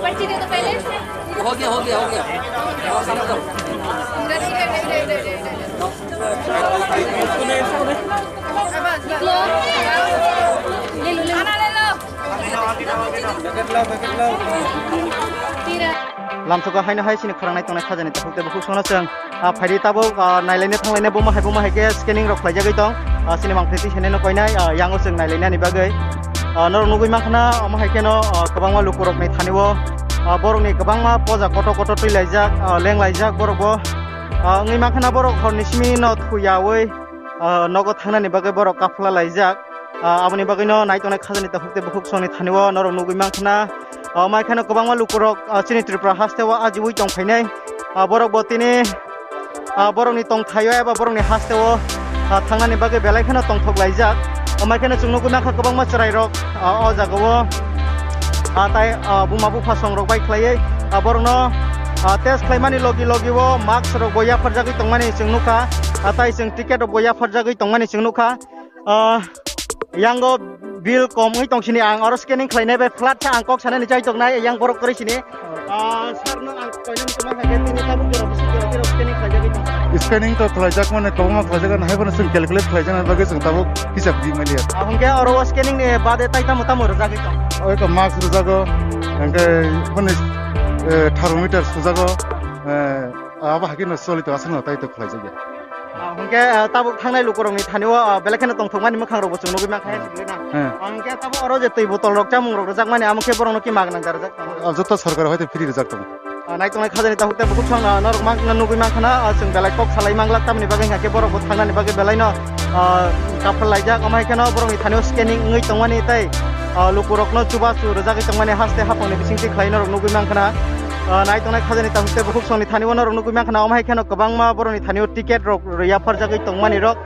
पर्ची दे दो पहले हो गया ले लो लामसोगा हायनो हाय सिनि खरांनाय तंनाय खाजानि ताखुते बुखु सोना जों फाइरि ताबो नायलायनो थांलायनाय बमा हायके स्केनिं रक खालायजागै दं सिनि मांफ्रेति सेनेनो कयनाय यांगो जों नायलायनायनि बागै नर नुगै माखना अमा हायकेनो गोबांमा लुकुरकनाय थानिवो बरकनि गोबांमा पजा कट थैलायजाक लेंलायजाक बरकबो ngै माखना बरक हरनि सिमि न थुयावै नगो थांनायनि बागै बरक काफला लायजाक आबनि बागैनो नायतनाय खाजानि ताखुते बुखु सोनि थानिवो नर नुगै माखना मायखानो गोबांमा लुकुरक सिनि त्रिपुरा हास्तेवा आजिवै दंफायनाय बरक बतिनि बरकनि तंथायो एबा बरकनि हास्तेवो थांनायनि बागै बेलायखानो तंथक लायजाक मायखानो जों नुगै माखा गोबांमा चरायरक अ जागावो ताय बुमा बुफा संरक बाय खलायै बरनो टेस्ट खालामनानै लगिवो मार्क्स रक बया फरजागै तंमानि जों नुखा ताय जों टिकेट रक बया फरजागै तंमानि जों नुखा यांगो बिल कमै तंसिनि आं आरो स्केनिं खालायनाय बे फ्लाट आं कक सानानै जाय तंनाय yang बरक करिसिनि सारनो आं कयनानै कमा हागे तिनि ताबु जेराव स्केनिं खालायजागै तंग स्केनिं तो खालायजाक माने तंमा खालायजागोन हायबोनो जों केलकुलेट खालायजानाय बागै जों ताबु हिसाब दि मालिया हमके आरो स्केनिं नि बादे तायता मता मर जागै तंग ओइ तो मार्क्स रजागो अंके माने थार्मोमीटर सुजागो आबा हागिनो सलितो आसनो तायतो खालायजागै हमके ताबु थांनाय लुकुरंनि थानिव बेलेखानो तंथमानि मखां रबो जों नुगै माखाया सिगलेना हमके ताबु अरो जे तै बोतल रक चामुं रक रजाक माने आमके बरनो कि मागना जारजाक जत सरकार हयते फ्रि रजाक तंग नायतनाय खाजानि ताहुते बुखु थां नरक माग नुगै माखाना जों बेलाय कक सालाय मांगलाक तामनि बागै हाके बरको थांनानि बागै बेलायनो काफल लायजाक अमायखानो बरनि थानिव स्केनिं ngै तंमानि तै लुकुरकनो चुबासु रजागै तंमानि हास्ते हाफंनि बिसिंथि खालायनो रक नुगै माखाना नायतनाय खाजानि ताहुते बुखु संनि थानिव नरक नुगै माखाना अमायखानो गोबांमा बरनि थानिव टिकेट रक रिया फरजागै तंमानि रक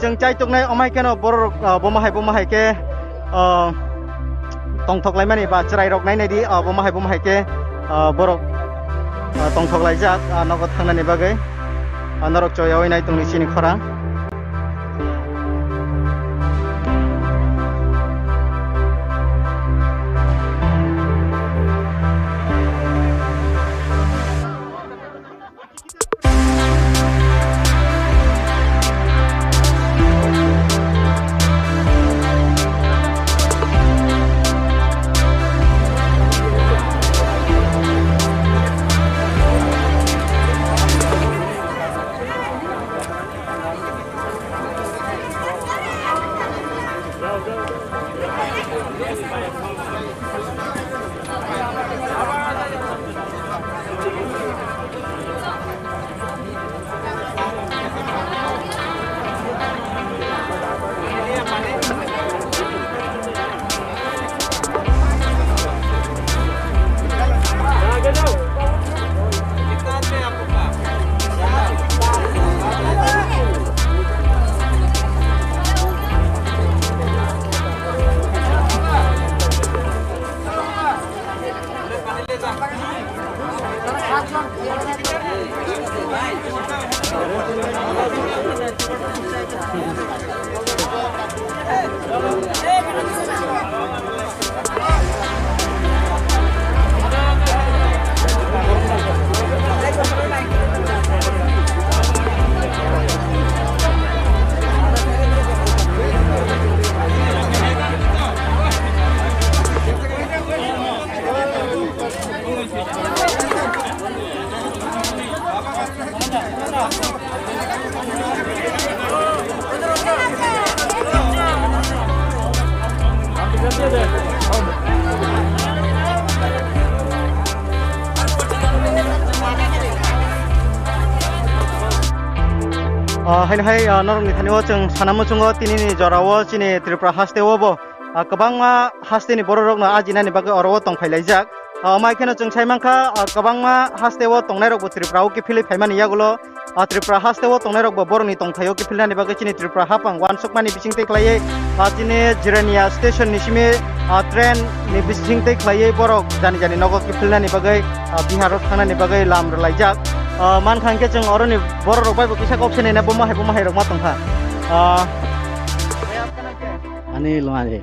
जों चाय तंनाय अमायखानो बर बमाहायके तंथकलायमानि बा चराय रक नायनायदि बमाहायके बरक तंथकलायजाक नगद थांनायनि बागै नरक चयावै नायतंनि सिनि खरां hai norong ni thaniwo chung sanamo chungo tinini jorawo chini Tripura hasteo bo kabangma hasteni borok no ajinani bagai oro tongphailajak mai kheno chung saimangkha kabangma hasteo tongnai rok bo Tripura ki philip phaimani yagulo Tripura hasteo tongnai rok bo boroni tongthayo ki philnani bagai chini Tripura hapang wansukmani bisingte khlaiye chini Jirania station ni simi train ni bisingte khlaiye borok jani nogo ki philnani bagai Bihar rok thangnani bagai lam rlaijak man khangke chung oroni borok rok bai bo kisa option ne bo mahai rok ma tongkha Anil मारे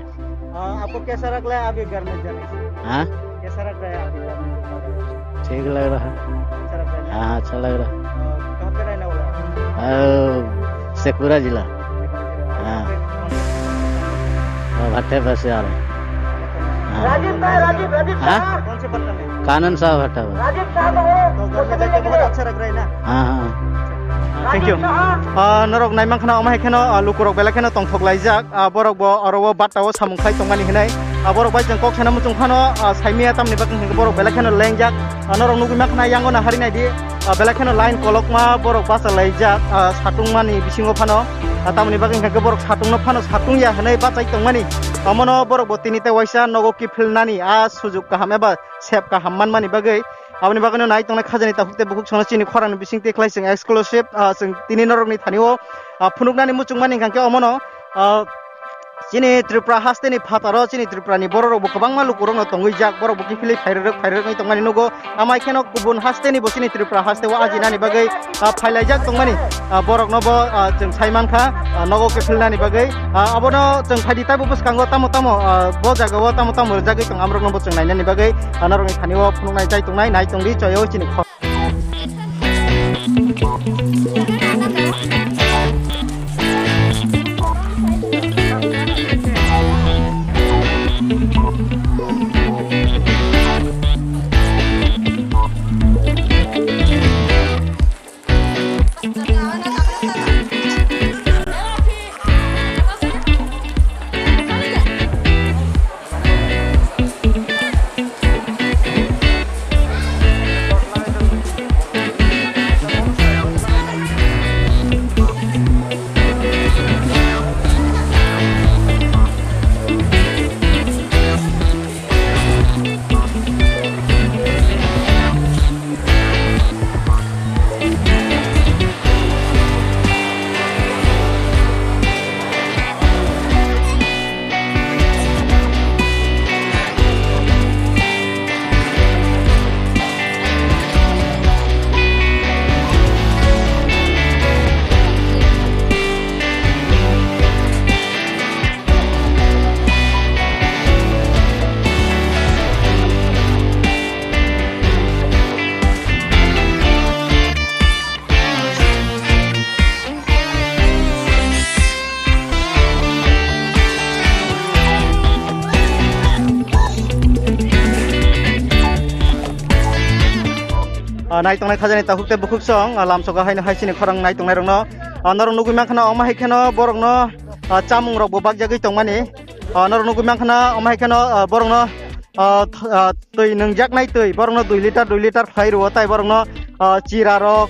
आपको कैसा लग रहा है अभी घर में जाने से? हाँ कैसा लग रहा है अभी घर में जाने से? ठीक लग रहा है। अच्छा लग रहा है? हाँ अच्छा लग रहा है। कहाँ पे रहने वाला है? शेखपुरा जिला। हाँ भट्टे पर से आ रहे हैं। हाँ कौन से पट्टा में? कानून साहब भट्टा पर। तो घर में जाके बहुत अच्छा लग रहा है ना? हाँ हाँ Thank you. Norok naimang khana omai khano lukurok bela khano tongthok laijak borok bo orowo batao samungkhai tongmani hinai borok bai jeng kok khana muchung khano saimia tamni bakeng borok bela khano lengjak norok nugui makhna yango na harinai di bela khano line kolokma borok basa laijak satungmani bisingo phano tamni bakeng ke borok satungno phano satung ya hinai bachai tongmani amono borok bo tinite waisa nogo ki philnani sujuk kaham eba sep kaham manmani bagai aboni bagano nai tongnai khajani ta hukte bukuk sono chini khorang bisingte khlai sing exclusive sing tini norok ni thaniwo phunuknani muchungmani hangke omono chini Tripura hasteni phataro chini Tripura ni borok bo kabangma lukurong tongui jak borok buki philip phairok ni tongmani nugo amai kheno kubun hasteni bo chini Tripura hastewo ajinani bagai phailajak tongmani borok no bo jeng saimangkha nogo ke philnani bagai abono jeng phaidi tabu buskango tamo bo jagao tamo jagai tong amrok no bo jeng nainani bagai norok ni thaniwo phunuknai jai tongnai nai tongri choyo chini nai tongnai khajani ta hukte bukuk song lamsoga haina haisini khorang nai tongnai rongno norok nugui mankhana omai kheno borok no chamung rok bo bagjagui tongmani norok nugui mankhana omai kheno borok no tui nungjak nai tui borok no 2 liter phlai ro tai borok no chira rok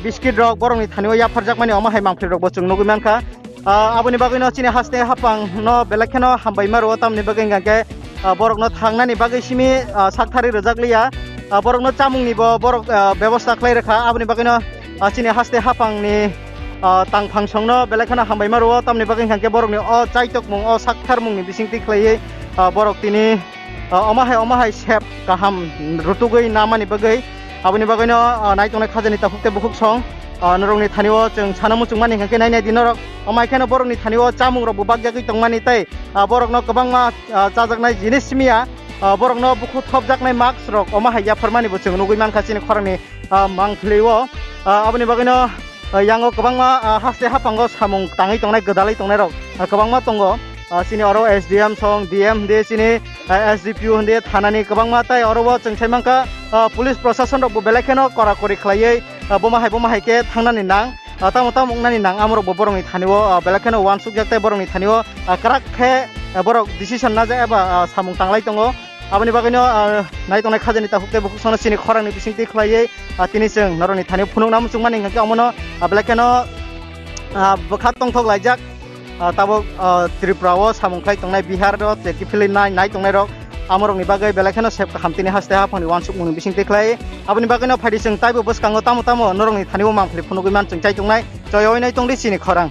biscuit rok borok ni thaniwa ya pharjak mani omai mangphri rok bo chung nugui mankha aboni bagui no chini haste hapang no belak kheno hambai maro tamni bagui ngake borok no thangnani bagui simi sakthari rojakliya borok no chamung ni bo borok ব্যবস্থা khlai rakha aboni bagui no chini haste hapang ni tang phangsong no belak khana hambai maro tamni bagui ngake borok ni chaitok mung sakthar mung ni bisingti khlaiye borok tini omahai sep kaham rutugui namani bagui aboni bagui no nai tongnai khajani ta hukte bukuk song norok ni thaniwo chung sanamu chungmani hangke nainai di norok omai kheno borok ni thaniwo chamung rok bo bagjagui tongmani tai borok no kabangma chajaknai jinis simia borok no bukhu thopjaknai mask rok omahai ya pharmani bo chung nugui mankha chini khorangni mangphleiwo aboni bagui no yango kabangma haste hapango samung tangai tongnai godalai tongnai rok kabangma tongo chini oro SDM song DM de chini SDPU hande thanani kabangma tai oro chung saimangkha police proshashan rok bo belakheno korakori khlaiye bomahai ke thangnani nang tamo nani nang amro bo borong ni thaniwo belakheno wansuk jaktai borong ni thaniwo karak khe borok decision naja eba samung tanglai tongo aboni bagino nai tongnai khajani ta hukte bukuk sono chini khorang ni bisingti khlaiye tini chung noroni thaniwo phunuk namu chungmani ngake amono belakheno बखा तंथक लाइजाक Tabo Tripura ओ सामुंखाय तंनाय बिहार रो तेकि फिलि नाय तंनाय रो आमरंनि बागै बेलाखेनो सेब खामतिनि हास्ते हाफांनि वानसुक मुनि बिसिं तेख्लाय आबनि बागैनो फायदि जों ताइबो बसकांगो तामो तामो नरंनि थानिबो मामफ्लि फुनुगै मान जों चाइ तंनाय जयनाय तंदि सिनि खरां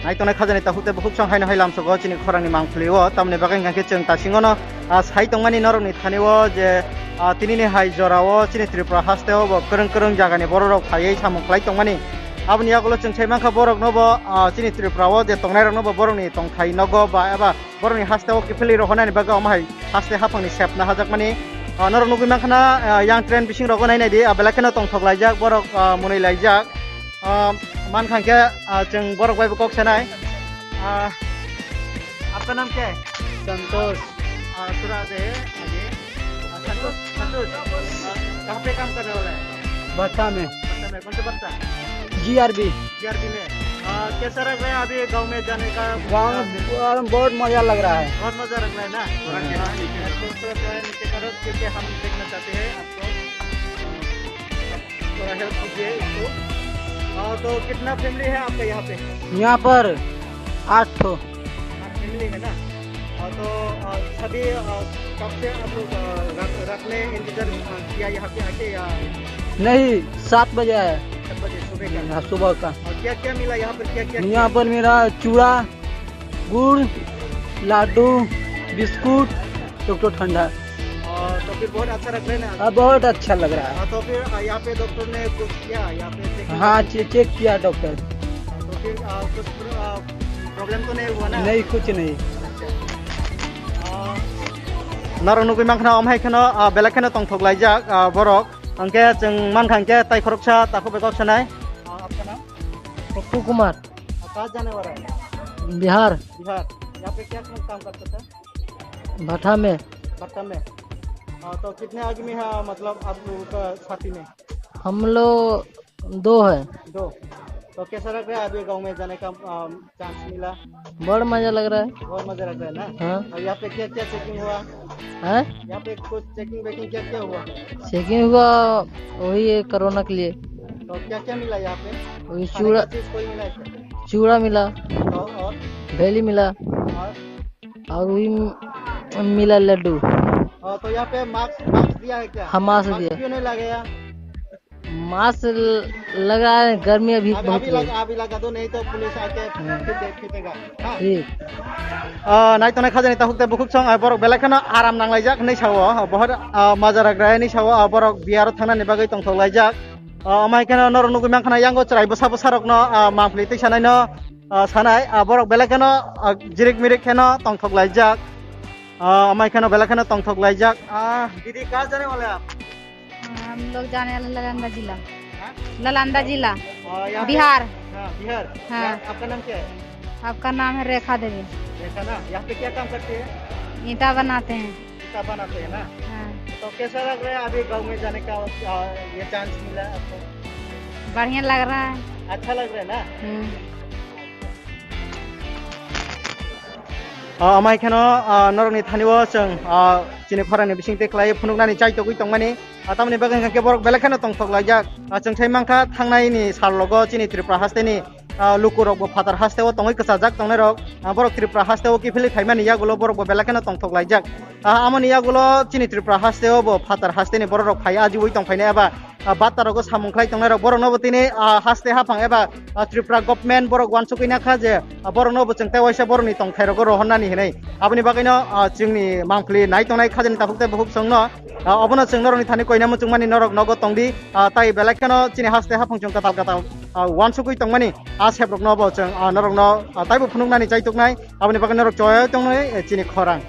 नायतोंनाय खाजानि ताहुते बहुत संहायनो हायलाम सगो चिनि खरांनि मांफ्लिओ तामने बागै गांखे जों तासिङोनो साइ तंमानि नरंनि थानिओ जे तिनिनि हाय जराओ चिनि त्रिपुरा हास्तेओ करं करं जागानि बररक फायै सामुखलाय तंमानि आबनि आगोलो जों छैमांखा बरक नबो चिनि त्रिपुराओ जे तंनाय रनबो बरंनि तंखाय नगो बा एबा बरंनि हास्तेओ किफिलि रहनानि बागै अमाय हास्ते हाफांनि सेपना हाजाक मानि नरं नुगै मांखाना यां ट्रेन बिसिं रगो नायनायदि बेलाखेनो तंथक लायजाक बरक मुनै लायजाक मान खांके जों बरक बायबो कक सेनाय आपका नाम क्या है? संतोष। सुरादे संतोष संतोष कहाँ पे काम करने वाला है? भट्टा में। भट्टा में कौन से भट्टा? GRB में कैसा लग रहा है अभी गांव में जाने का? गांव में बहुत मजा लग रहा है। बहुत मजा लग रहा है ना? नीचे करो क्योंकि हम देखना चाहते हैं आपको थोड़ा हेल्प कीजिए इसको। तो कितना फैमिली है आपका यहाँ पे? यहाँ पर 8 फैमिली है ना? तो सभी कब से आप लोग रखने इंतजार किया यहाँ पे आके या नहीं? 7 बजे है। 7 बजे सुबह का? सुबह का। और क्या क्या मिला यहाँ पर? क्या क्या यहाँ पर मेरा चूड़ा, गुड़, लाडू, बिस्कुट, डॉक्टर ठंडा। तो फिर बहुत अच्छा लग रहा है ना? बहुत अच्छा लग रहा है। तो फिर यहाँ पे डॉक्टर ने कुछ किया यहाँ पे? हाँ चेक किया डॉक्टर। तो फिर कुछ प्रॉब्लम तो नहीं हुआ ना? नहीं, कुछ नहीं। नारनुगै मांखना अमहाय खनो बेलाखेनो तंथक लायजाक बरक अंके जों मान खांके ताइ खरकसा ताखो बेकक सनाय। आपका नाम? पप्पू कुमार। कहाँ जाने वाला है? बिहार। यहाँ पे क्या काम करते थे? भट्टा में। भट्टा में तो कितने आदमी है मतलब आप लोगों का साथी में? हम लोग 2 है। 2। तो कैसा लग रहा है अभी गांव में जाने का चांस मिला? बड़ा मजा लग रहा है। बहुत मजा लग रहा है ना? हाँ। और यहाँ पे क्या क्या चेकिंग हुआ है? यहाँ पे कुछ चेकिंग वेकिंग क्या क्या हुआ? चेकिंग हुआ वही कोरोना के लिए। तो क्या क्या मिला यहाँ पे? वही खाने चूड़ा, का चीज कोई मिला है? चूड़ा मिला, और भेली मिला और वही मिला लड्डू। तो यहाँ पे मास्क दिया है क्या? हाँ, मास्क दिया। क्यों नहीं लगाया? मास्क लगा है, गर्मी अभी बहुत है। अभी लगा दो, नहीं तो पुलिस आके पीटेगा। ठीक। नाय तो नाय खाजनी ताहुकते बुकुक सं बरक बेलाखनो आराम नांलायजाक नै सावो बहुत मजा राग्राय नै सावो बरक बियार थांनानै बागै तंथलायजाक अमायखनो नर नुगु मांखना यांगो चराय बसा बसारकनो मांफलि तैसानायनो सानाय बरक बेलाखनो जिरिक मिरिक खनो तंथलायजाक अमायखनो बेलाखनो तंथलायजाक। दीदी कहाँ जाने वाले आप? हम लोग जाने वाले नालंदा जिला। नालंदा जिला बिहार। बिहार। हाँ। आपका नाम क्या है? आपका नाम है रेखा देवी। रेखा ना, यहाँ पे क्या काम करते हैं? ईंटा बनाते हैं। ईंटा बनाते हैं ना? हाँ। तो कैसा लग रहा है अभी गांव में जाने का ये चांस मिला आपको? बढ़िया लग रहा है। अच्छा लग रहा है ना? अमायखनो नरनि थानिवो जों चिनि फरानि बिसिंते खलाय फुनुगनानि चाइतो गैतंमानि तामनि बागै के बरक बेलाखनो तंथलायजाक जों थाइमांखा थांनायनि साललगो चिनि त्रिपुरा हास्तेनि लुकुरकबो फादार हास्तेव तंगै कसाजाक तंनायरक बरक त्रिपुरा हास्तेव किफिलि खायमानि यागुलो बरकबो बेलाखनो तंथलायजाक आमनि यागुलो चिनि त्रिपुरा हास्तेवबो फादार हास्तेनि बरक फाय आजिवै तंफायनाय एबा बातारगो सामुंख्लाय तंनायरक बरक नबतिनि हास्ते हाफां एबा त्रिपुरा गभर्नमेन्ट बरक वानसुकैना खाजे बरक नबो जों तेवाइसा बरकनि तंथायरगो रहननानि हिनै आबनि बागैनो जोंनि मांफलि नाय तंनाय खाजनि ताफुकते बहुक संनो अबनो जों नरनि थानि कयनामु जोंमानि नरक नगो तंदि ताइ बेलाखनो चिनि हास्ते हाफां जों काताल काताल वानसुकै तंमानि आसेब्रक नबो जों नरक न ताइबो फुनुगनानि चाइतुकनाय आबनि बागै नरक चय तंनाय चिनि खरां।